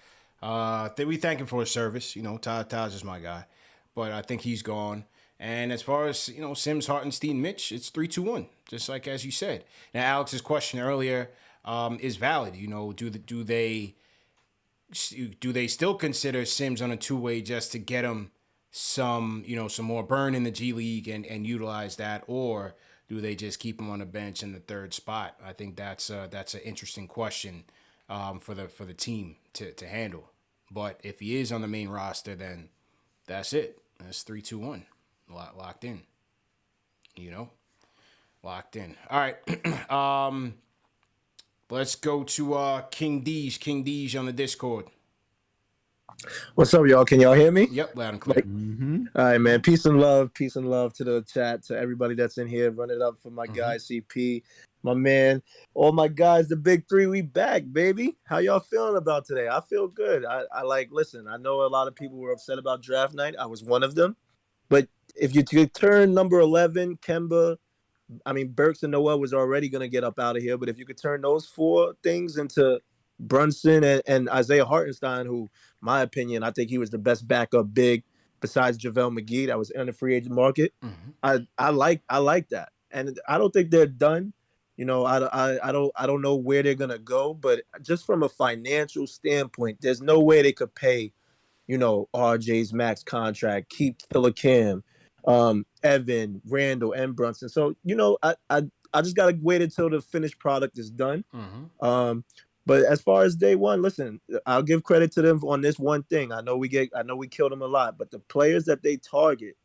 We thank him for his service. Taj is my guy. But I think he's gone. And as far as, Sims, Hartenstein, Mitch, it's 3-2-1, just like as you said. Now, Alex's question earlier is valid. Do they still consider Sims on a two-way just to get him some more burn in the G League and utilize that, or do they just keep him on the bench in the third spot? I think that's an interesting question for the team to handle. But if he is on the main roster, then that's it. That's 3-2-1, locked in. Locked in. All right. Let's go to King Deej. King Deej on the Discord. What's up, y'all? Can y'all hear me? Yep, loud and clear. All right, man. Peace and love to the chat, to everybody that's in here. Run it up for my guy, CP, my man, all my guys, the big three. We back, baby. How y'all feeling about today? I feel good. Listen, I know a lot of people were upset about draft night. I was one of them. But if you could turn number 11, Kemba, Burks and Noel was already going to get up out of here. But if you could turn those 4 things into Brunson and Isaiah Hartenstein, who, my opinion, I think he was the best backup big besides JaVale McGee that was in the free agent market. I like that. And I don't think they're done. I don't know where they're gonna go, but just from a financial standpoint, there's no way they could pay, RJ's max contract, keep Killer Cam, Evan, Randle, and Brunson. So, I just gotta wait until the finished product is done. But as far as day one, listen, I'll give credit to them on this one thing. I know we killed them a lot, but the players that they target,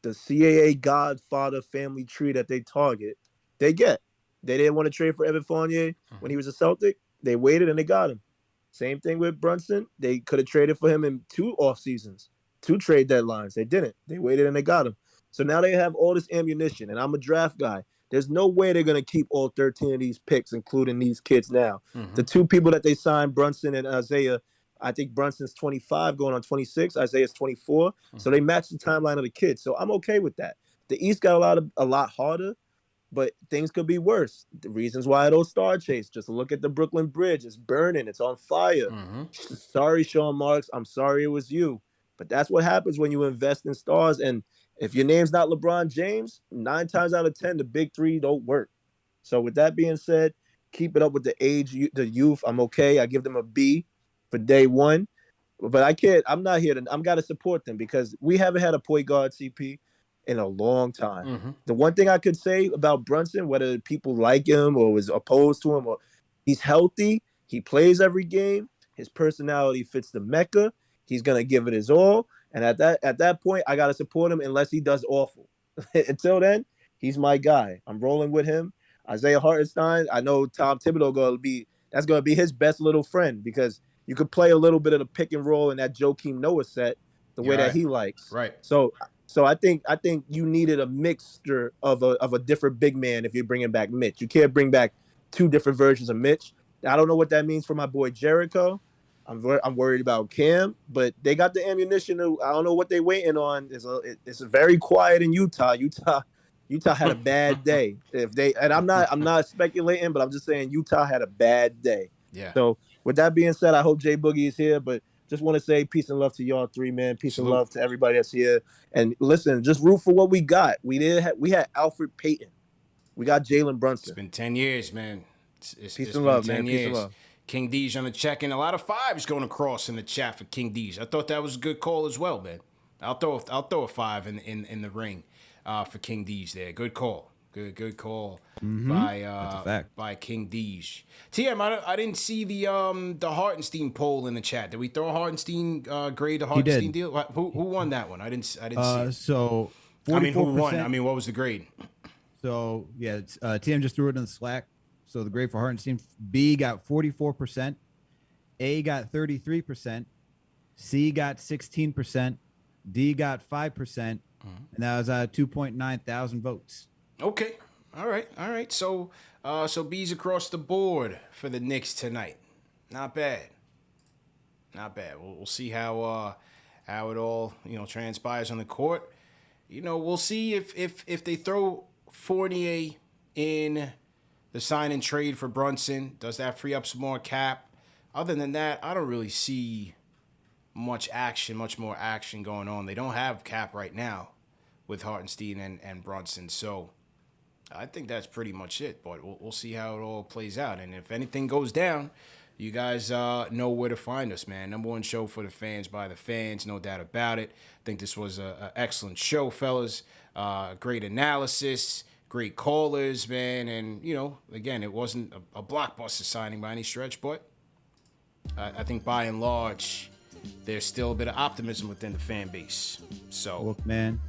the CAA Godfather family tree that they target, they get. They didn't want to trade for Evan Fournier when he was a Celtic. They waited and they got him. Same thing with Brunson. They could have traded for him in 2 off seasons, 2 trade deadlines. They didn't. They waited and they got him. So now they have all this ammunition, and I'm a draft guy. There's no way they're going to keep all 13 of these picks, including these kids now. The 2 people that they signed, Brunson and Isaiah, I think Brunson's 25 going on 26. Isaiah's 24. So they match the timeline of the kids. So I'm okay with that. The East got a lot harder, but things could be worse. The reasons why those star chase, just look at the Brooklyn Bridge. It's burning. It's on fire. Sorry, Sean Marks. I'm sorry it was you. But that's what happens when you invest in stars. And If your name's not LeBron James, 9 times out of 10, the big three don't work. So with that being said, keep it up with the the youth. I'm okay. I give them a B for day one. But I'm not here I'm got to support them because we haven't had a point guard, CP, in a long time. The one thing I could say about Brunson, whether people like him or was opposed to him, or he's healthy, he plays every game, his personality fits the Mecca, he's going to give it his all. And at that point, I got to support him unless he does awful. Until then, he's my guy. I'm rolling with him. Isaiah Hartenstein, I know Tom Thibodeau that's going to be his best little friend because you could play a little bit of the pick and roll in that Joakim Noah set the way that he likes. Right. So I think you needed a mixture of a different big man if you're bringing back Mitch. You can't bring back 2 different versions of Mitch. I don't know what that means for my boy Jericho. I'm worried about Cam, but they got the ammunition. I don't know what they're waiting on. It's very quiet in Utah. Utah had a bad day. I'm not speculating, but I'm just saying Utah had a bad day. Yeah. So with that being said, I hope Jay Boogie is here, but just want to say peace and love to y'all 3, man. Peace and love to everybody that's here. And listen, just root for what we got. We had Alfred Payton. We got Jalen Brunson. It's been 10 years, man. Peace and love, man. Peace and love. King Deej on the check, and a lot of 5s going across in the chat for King Deej. I thought that was a good call as well, man. I'll throw a 5 in the ring for King Deej there. Good call. Good call by King Deej. TM, I didn't see the Hartenstein poll in the chat. Did we throw a Hartenstein grade the Hartenstein deal? Who won that one? I didn't see it. So 44%, I mean, who won? What was the grade? So yeah, TM just threw it in the Slack. So the grade for Hartenstein, B got 44%, A got 33%, C got 16%, D got 5%, and that was 2.9 thousand votes. Okay, all right. So B's across the board for the Knicks tonight. Not bad. We'll see how it all transpires on the court. We'll see if they throw Fournier in the sign and trade for Brunson. Does that free up some more cap? Other than that, I don't really see much more action going on. They don't have cap right now with Hartenstein and Brunson. So I think that's pretty much it. But we'll see how it all plays out. And if anything goes down, you guys know where to find us, man. Number 1 show for the fans by the fans, no doubt about it. I think this was an excellent show, fellas. Great analysis. Great callers, man, and again, it wasn't a blockbuster signing by any stretch, but I think by and large, there's still a bit of optimism within the fan base. So, look, man,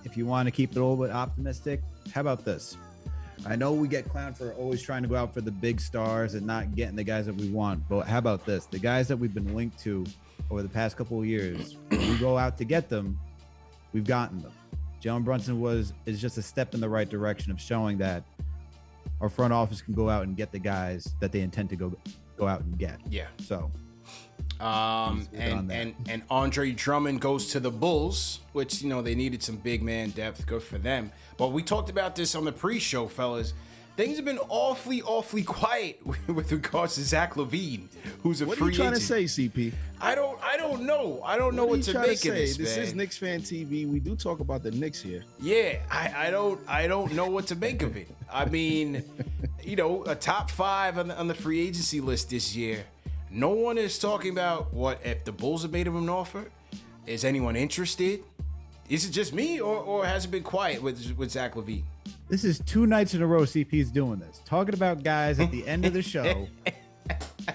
if you want to keep it a little bit optimistic, how about this? I know we get clowned for always trying to go out for the big stars and not getting the guys that we want, but how about this? The guys that we've been linked to over the past couple of years, when we go out to get them, we've gotten them. Jalen Brunson is just a step in the right direction of showing that our front office can go out and get the guys that they intend to go out and get. Yeah. So, and Andre Drummond goes to the Bulls, which they needed some big man depth. Good for them. But we talked about this on the pre-show, fellas. Things have been awfully quiet with regards to Zach LaVine, who's a free agent. What are you trying to say, CP? I don't know. I don't know what to make of this, This man. is Knicks Fan TV. We do talk about the Knicks here. Yeah, I don't know what to make of it. I mean, a top 5 on the free agency list this year. No one is talking about what if the Bulls have made him an offer. Is anyone interested? Is it just me, or has it been quiet with Zach LaVine? This is 2 nights in a row CP's doing this. Talking about guys at the end of the show.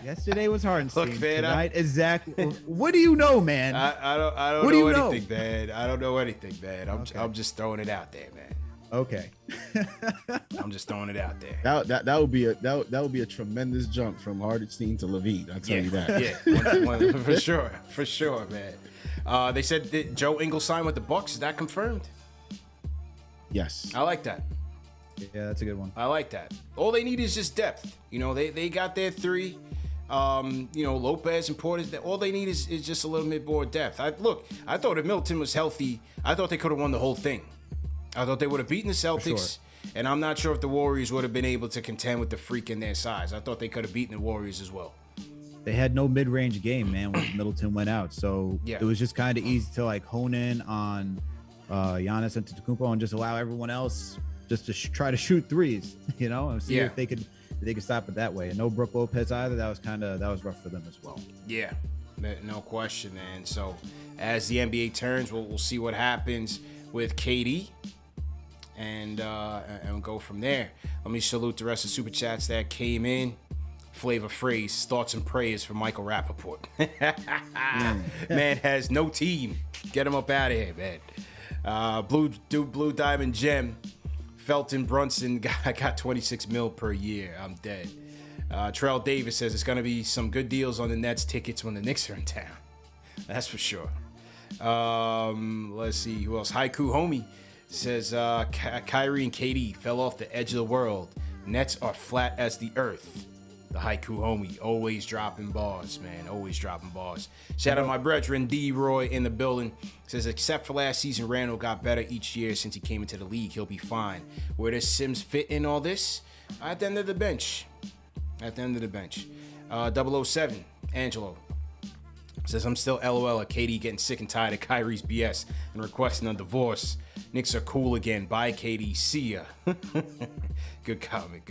Yesterday was Hartenstein. Look, man, tonight is Zach. What do you know, man? I don't know anything, man. I don't know anything, man. I'm just throwing it out there, man. Okay. I'm just throwing it out there. That would be a tremendous jump from Hartenstein to LaVine. I'll tell you that. Yeah, for sure, man. They said that Joe Ingles signed with the Bucks. Is that confirmed? Yes. I like that. Yeah, that's a good one. I like that. All they need is just depth. They got their 3. Lopez and Portis. All they need is just a little bit more depth. I thought if Milton was healthy, I thought they could have won the whole thing. I thought they would have beaten the Celtics, and I'm not sure if the Warriors would have been able to contend with the freak in their size. I thought they could have beaten the Warriors as well. They had no mid-range game, man, when Middleton went out. So it was just kind of easy to hone in on Giannis Antetokounmpo and just allow everyone else just to try to shoot threes, and see if they could stop it that way. And no Brook Lopez either. That was rough for them as well. Yeah, no question, man. So as the NBA turns, we'll see what happens with KD, and we'll go from there. Let me salute the rest of the super chats that came in. Flavor Phrase, thoughts and prayers for Michael Rappaport. Man has no team. Get him up out of here, man. Blue Diamond Gem, Felton Brunson got 26 mil per year. I'm dead. Terrell Davis says it's going to be some good deals on the Nets tickets when the Knicks are in town. That's for sure. Let's see who else. Haiku Homie says Kyrie and KD fell off the edge of the world. Nets are flat as the earth. The Haiku Homie, always dropping bars, man. Always dropping bars. Shout out my brethren, D. Roy in the building. Says, except for last season, Randle got better each year since he came into the league. He'll be fine. Where does Sims fit in all this? At the end of the bench. 007, Angelo. Says, I'm still LOL at KD getting sick and tired of Kyrie's BS and requesting a divorce. Knicks are cool again. Bye, KD. See ya. Good comment.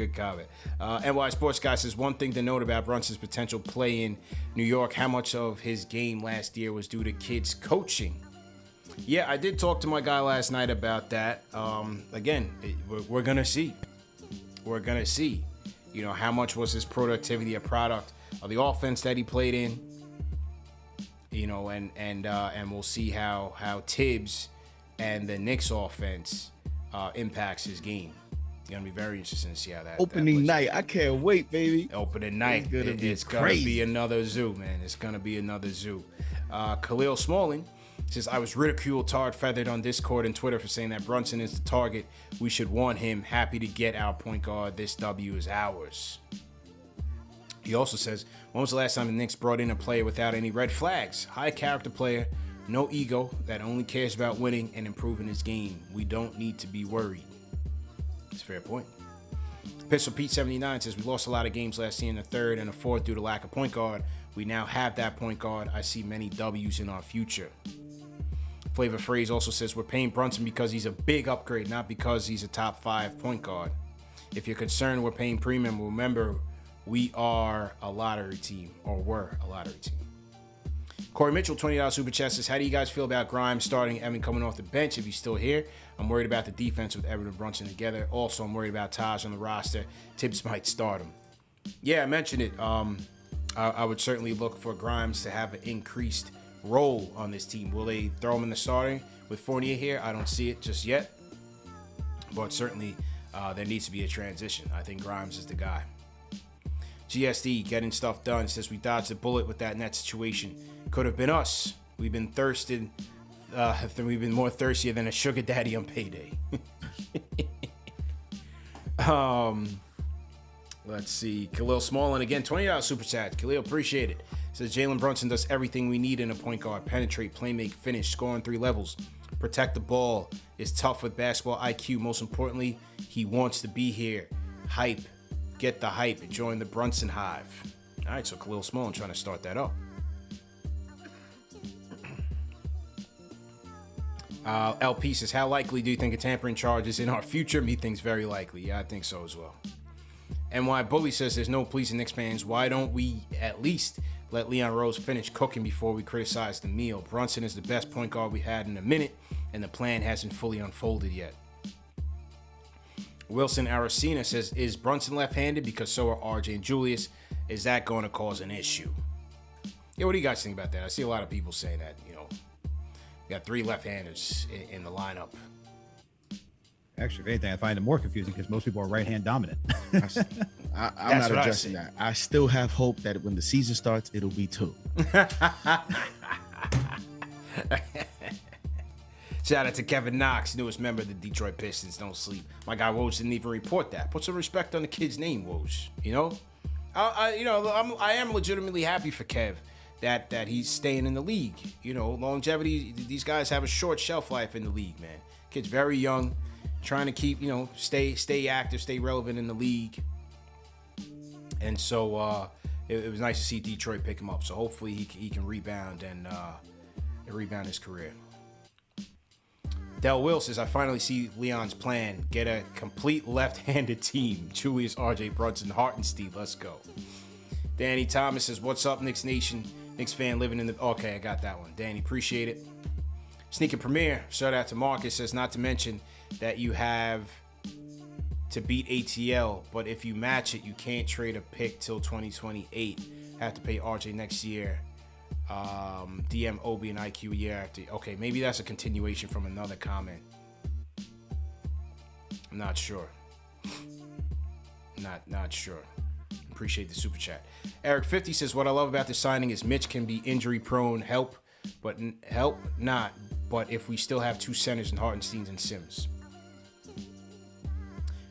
NY Sports Guy says, one thing to note about Brunson's potential play in New York, how much of his game last year was due to kids coaching? Yeah, I did talk to my guy last night about that. Again, we're going to see. How much was his productivity a product of the offense that he played in? And we'll see how Tibbs and the Knicks offense impacts his game. It's gonna be very interesting to see how that opening night. I can't wait, baby. Opening night. It's gonna be another zoo, man. It's gonna be another zoo. Khalil Smalling says, I was ridiculed, tarred, feathered on Discord and Twitter for saying that Brunson is the target. We should want him. Happy to get our point guard. This W is ours. He also says, when was the last time the Knicks brought in a player without any red flags? High character player, no ego, that only cares about winning and improving his game. We don't need to be worried. That's a fair point. Pistol Pete 79 says, we lost a lot of games last year in the third and the fourth due to lack of point guard. We now have that point guard. I see many W's in our future. Flavor Phrase also says, we're paying Brunson because he's a big upgrade, not because he's a top 5 point guard. If you're concerned we're paying premium, remember we are a lottery team, or were a lottery team. Corey Mitchell, $20 super chat says, how do you guys feel about Grimes starting Evan coming off the bench if he's still here? I'm worried about the defense with Evan and Brunson together. Also, I'm worried about Taj on the roster. Tibbs might start him. Yeah, I mentioned it. I would certainly look for Grimes to have an increased role on this team. Will they throw him in the starting with Fournier here? I don't see it just yet. But certainly, there needs to be a transition. I think Grimes is the guy. GSD, getting stuff done, says we dodged a bullet with that net situation. Could have been us. We've been thirsted. We've been more thirstier than a sugar daddy on payday. Let's see. Khalil Smallin again, $20 super chat. Khalil, appreciate it. Says Jalen Brunson does everything we need in a point guard: penetrate, play make, finish, score on 3 levels, protect the ball, is tough with basketball IQ. Most importantly, he wants to be here. Hype. Get the hype and join the Brunson Hive. All right, so Khalil Smallin trying to start that up. LP says, how likely do you think a tampering charge is in our future? Me thinks very likely. Yeah, I think so as well. NY Bully says, there's no pleasing Knicks fans. Why don't we at least let Leon Rose finish cooking before we criticize the meal? Brunson is the best point guard we had in a minute, and the plan hasn't fully unfolded yet. Wilson Aracena says, is Brunson left-handed? Because so are RJ and Julius. Is that going to cause an issue? Yeah, what do you guys think about that? I see a lot of people saying that, we got 3 left-handers in the lineup. Actually, if anything, I find it more confusing because most people are right-hand dominant. I'm not addressing that. I still have hope that when the season starts, it'll be 2. Shout out to Kevin Knox, newest member of the Detroit Pistons. Don't sleep. My guy Woj didn't even report that. Put some respect on the kid's name, Woj. I am legitimately happy for Kev that he's staying in the league. Longevity. These guys have a short shelf life in the league, man. Kid's very young, trying to keep stay active, stay relevant in the league. And so it was nice to see Detroit pick him up. So hopefully he can rebound and rebound his career. Del Will says, I finally see Leon's plan. Get a complete left-handed team. Julius, RJ, Brunson, Hartenstein. Let's go. Danny Thomas says, what's up, Knicks Nation? Knicks fan living in the... Okay, I got that one. Danny, appreciate it. Sneaker Premier, shout out to Marcus, says, not to mention that you have to beat ATL, but if you match it, you can't trade a pick till 2028. Have to pay RJ next year. DM, OB, and IQ a year after. Okay, maybe that's a continuation from another comment. I'm not sure. Not sure. Appreciate the super chat. Eric 50 says, what I love about this signing is Mitch can be injury prone, help not. But if we still have two centers in Hartenstein and Sims.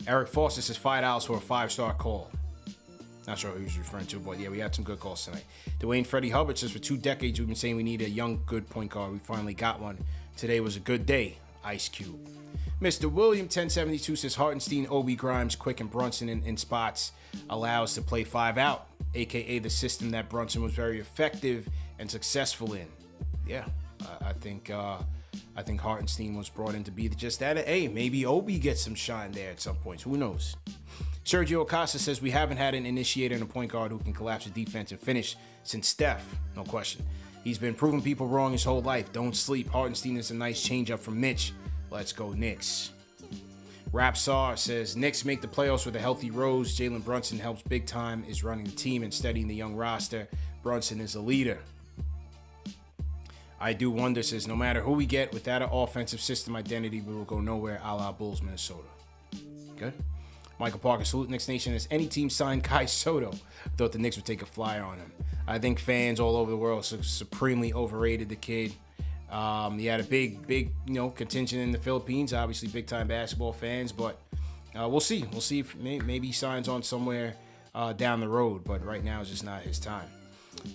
Eric Foster says $5 for a 5-star call. Not sure who he was referring to, but yeah, we had some good calls tonight. Dwayne Freddie Hubbard says, for 2 decades, we've been saying we need a young, good point guard. We finally got one. Today was a good day. Ice Cube. Mr. William 1072 says, Hartenstein, Obi, Grimes, Quick, and Brunson in spots allows to play 5 out, a.k.a. the system that Brunson was very effective and successful in. Yeah, I think Hartenstein was brought in to be just that. Hey, maybe Obi gets some shine there at some points. Who knows? Sergio Acosta says, we haven't had an initiator and a point guard who can collapse the defense and finish since Steph. No question. He's been proving people wrong his whole life. Don't sleep. Hartenstein is a nice change-up from Mitch. Let's go, Knicks. Rapsar says, Knicks make the playoffs with a healthy Rose. Jalen Brunson helps big time, is running the team and steadying the young roster. Brunson is a leader. I do wonder says, no matter who we get, without an offensive system identity, we will go nowhere, a la Bulls, Minnesota. Good. Michael Parker, salute Knicks Nation. As any team signed Kai Soto, thought the Knicks would take a flyer on him. I think fans all over the world supremely overrated the kid. He had a big, contingent in the Philippines. Obviously, big-time basketball fans. But we'll see. We'll see if maybe he signs on somewhere down the road. But right now, it's just not his time.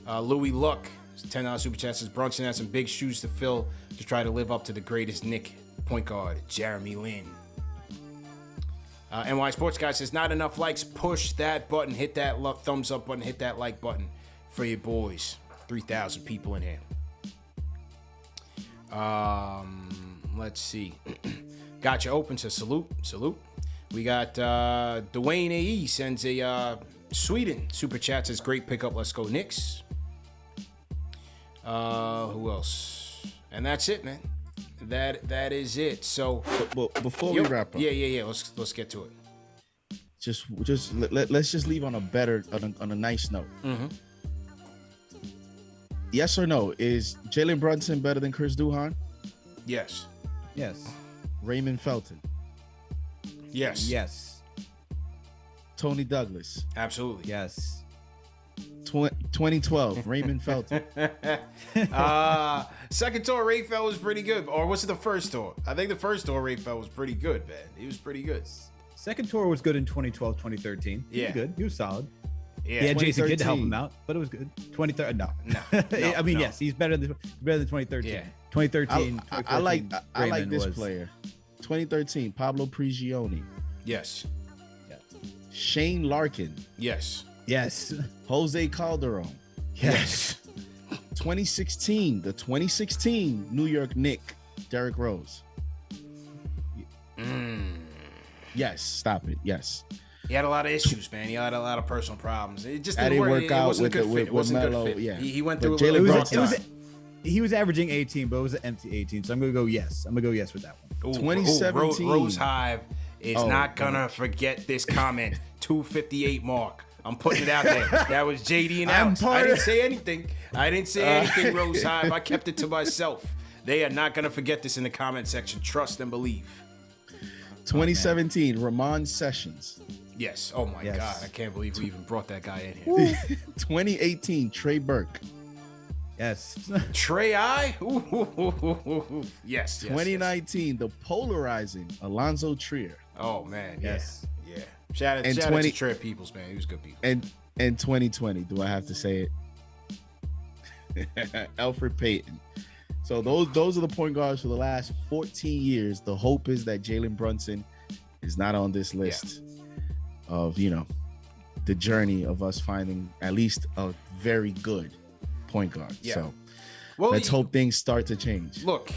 Louis Luck, $10 super chat, says Brunson has some big shoes to fill to try to live up to the greatest Knick point guard, Jeremy Lin. NY Sports Guy says, not enough likes. Push that button. Hit that thumbs up button. Hit that like button for your boys. 3,000 people in here. Let's see. Gotcha open to salute. We got Dwayne AE sends a Sweden super chat, says great pickup. Let's go Knicks. Who else? And that's it, man. That is it. So before we wrap up, yeah. Let's get to it. Let's just leave on a nice note. Mm-hmm. Yes or no? Is Jalen Brunson better than Chris Duhon? Yes. Raymond Felton? Yes. Tony Douglas? Absolutely. Yes. 2012, Raymond Felton. Second tour, Ray Fell was pretty good. Or was it the first tour? I think the first tour, Ray Fell was pretty good, man. He was pretty good. Second tour was good in 2012, 2013. He was good. He was solid. Yeah. He had Jason Kidd to help him out, but it was good. 2013, no. I mean, yes, he's better than 2013. Yeah. 2013. I like this player. 2013, Pablo Prigioni. Yes. Shane Larkin. Yes. Jose Calderon. Yes. 2016, the 2016 New York Knicks, Derrick Rose. Yes, stop it. Yes. He had a lot of issues, man. He had a lot of personal problems. It just didn't work out. It wasn't a good fit. It wasn't a good fit. Yeah. He went through Jalen Brunson. He was averaging 18, but it was an empty 18. So I'm gonna go yes. I'm gonna go yes with that one. 2017. Rose Hive is not gonna forget this comment. 258 mark. I'm putting it out there. That was JD and Alex. I didn't say anything. Rose Hive. I kept it to myself. They are not gonna forget this in the comment section. Trust and believe. 2017, Ramon Sessions. Yes. Oh my God. I can't believe we even brought that guy in here. 2018, Trey Burke. Yes. Trey I? Yes. 2019, the polarizing Alonzo Trier. Oh man. Yes. Yeah. Shout out to Trey Peoples, man. He was good people. And 2020, do I have to say it? Elfrid Payton. So those are the point guards for the last 14 years. The hope is that Jalen Brunson is not on this list of, the journey of us finding at least a very good point guard. Yeah. So Well, let's hope things start to change. Look,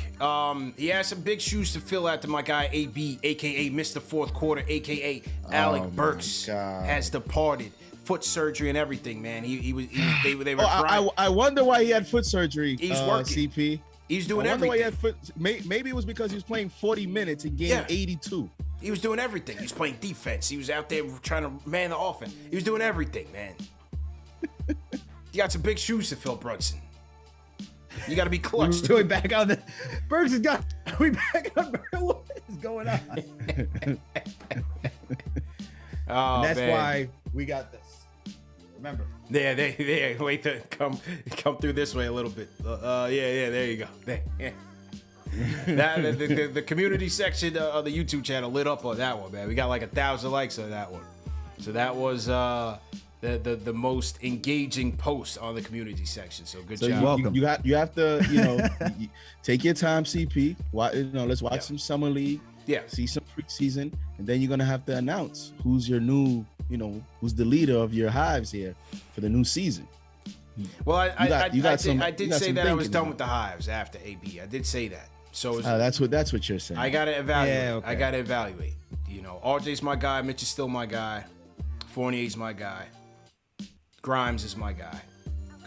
he has some big shoes to fill after my guy AB, aka Mr. Fourth Quarter, aka Alec Burks, has departed. Foot surgery and everything, man. They were trying. I wonder why he had foot surgery. He's working. CP. He's doing I wonder why everything. he had foot. Maybe it was because he was playing 40 minutes in game 82. He was doing everything. He was playing defense. He was out there trying to man the offense. He was doing everything, man. You got some big shoes to fill, Brunson. You got to be clutch. We're back on the Burks has got. We back on. What is going on? Oh, and that's man. why we got this. Remember. Yeah, they wait to come through this way a little bit. Yeah, there you go. The community section of the YouTube channel lit up on that one, man. We got like 1,000 likes on that one. So that was the most engaging post on the community section. So good job. You have to you take your time, CP. Let's watch some summer league. Yeah. See some preseason, and then you're gonna have to announce who's your new, who's the leader of your Hives here for the new season. Well, I did say that I was done with with the Hives after AB. I did say that. So that's what you're saying. I gotta evaluate. Yeah, okay. I gotta evaluate. RJ's my guy. Mitch is still my guy. Fournier's my guy. Grimes is my guy.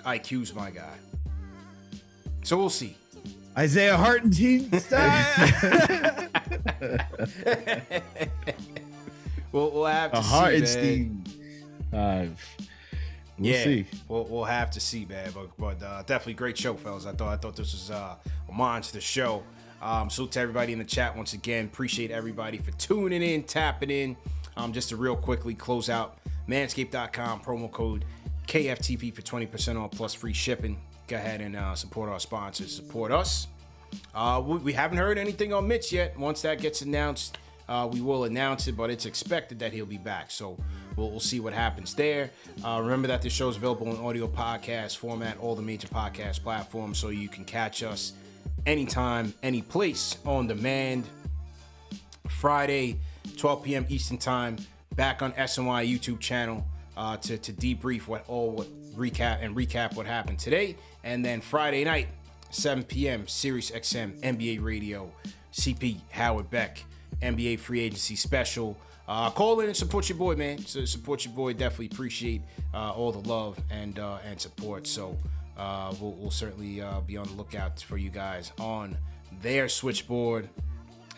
IQ's my guy. So we'll see. Isaiah Hartenstein. We'll have to see, Hartenstein. We'll see. We'll have to see, man. But definitely great show, fellas. I thought this was a monster show. Salute to everybody in the chat once again. Appreciate everybody for tuning in, tapping in. Just to real quickly close out, Manscaped.com, promo code KFTV for 20% off plus free shipping. Go ahead and support our sponsors. Support us. We haven't heard anything on Mitch yet. Once that gets announced, we will announce it, but it's expected that he'll be back. So we'll see what happens there. Remember that this show is available in audio podcast format, all the major podcast platforms, so you can catch us anytime, any place, on demand. Friday, 12 p.m. Eastern Time, back on SNY YouTube channel to debrief recap what happened today. And then Friday night, 7 p.m., SiriusXM NBA Radio, CP Howard Beck, NBA free agency special. Call in and support your boy, man. So support your boy. Definitely appreciate all the love and support. So we'll certainly be on the lookout for you guys on their switchboard.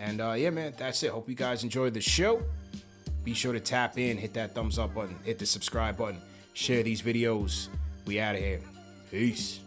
And yeah, man, that's it. Hope you guys enjoyed the show. Be sure to tap in, hit that thumbs up button, hit the subscribe button, share these videos. We out of here. Peace.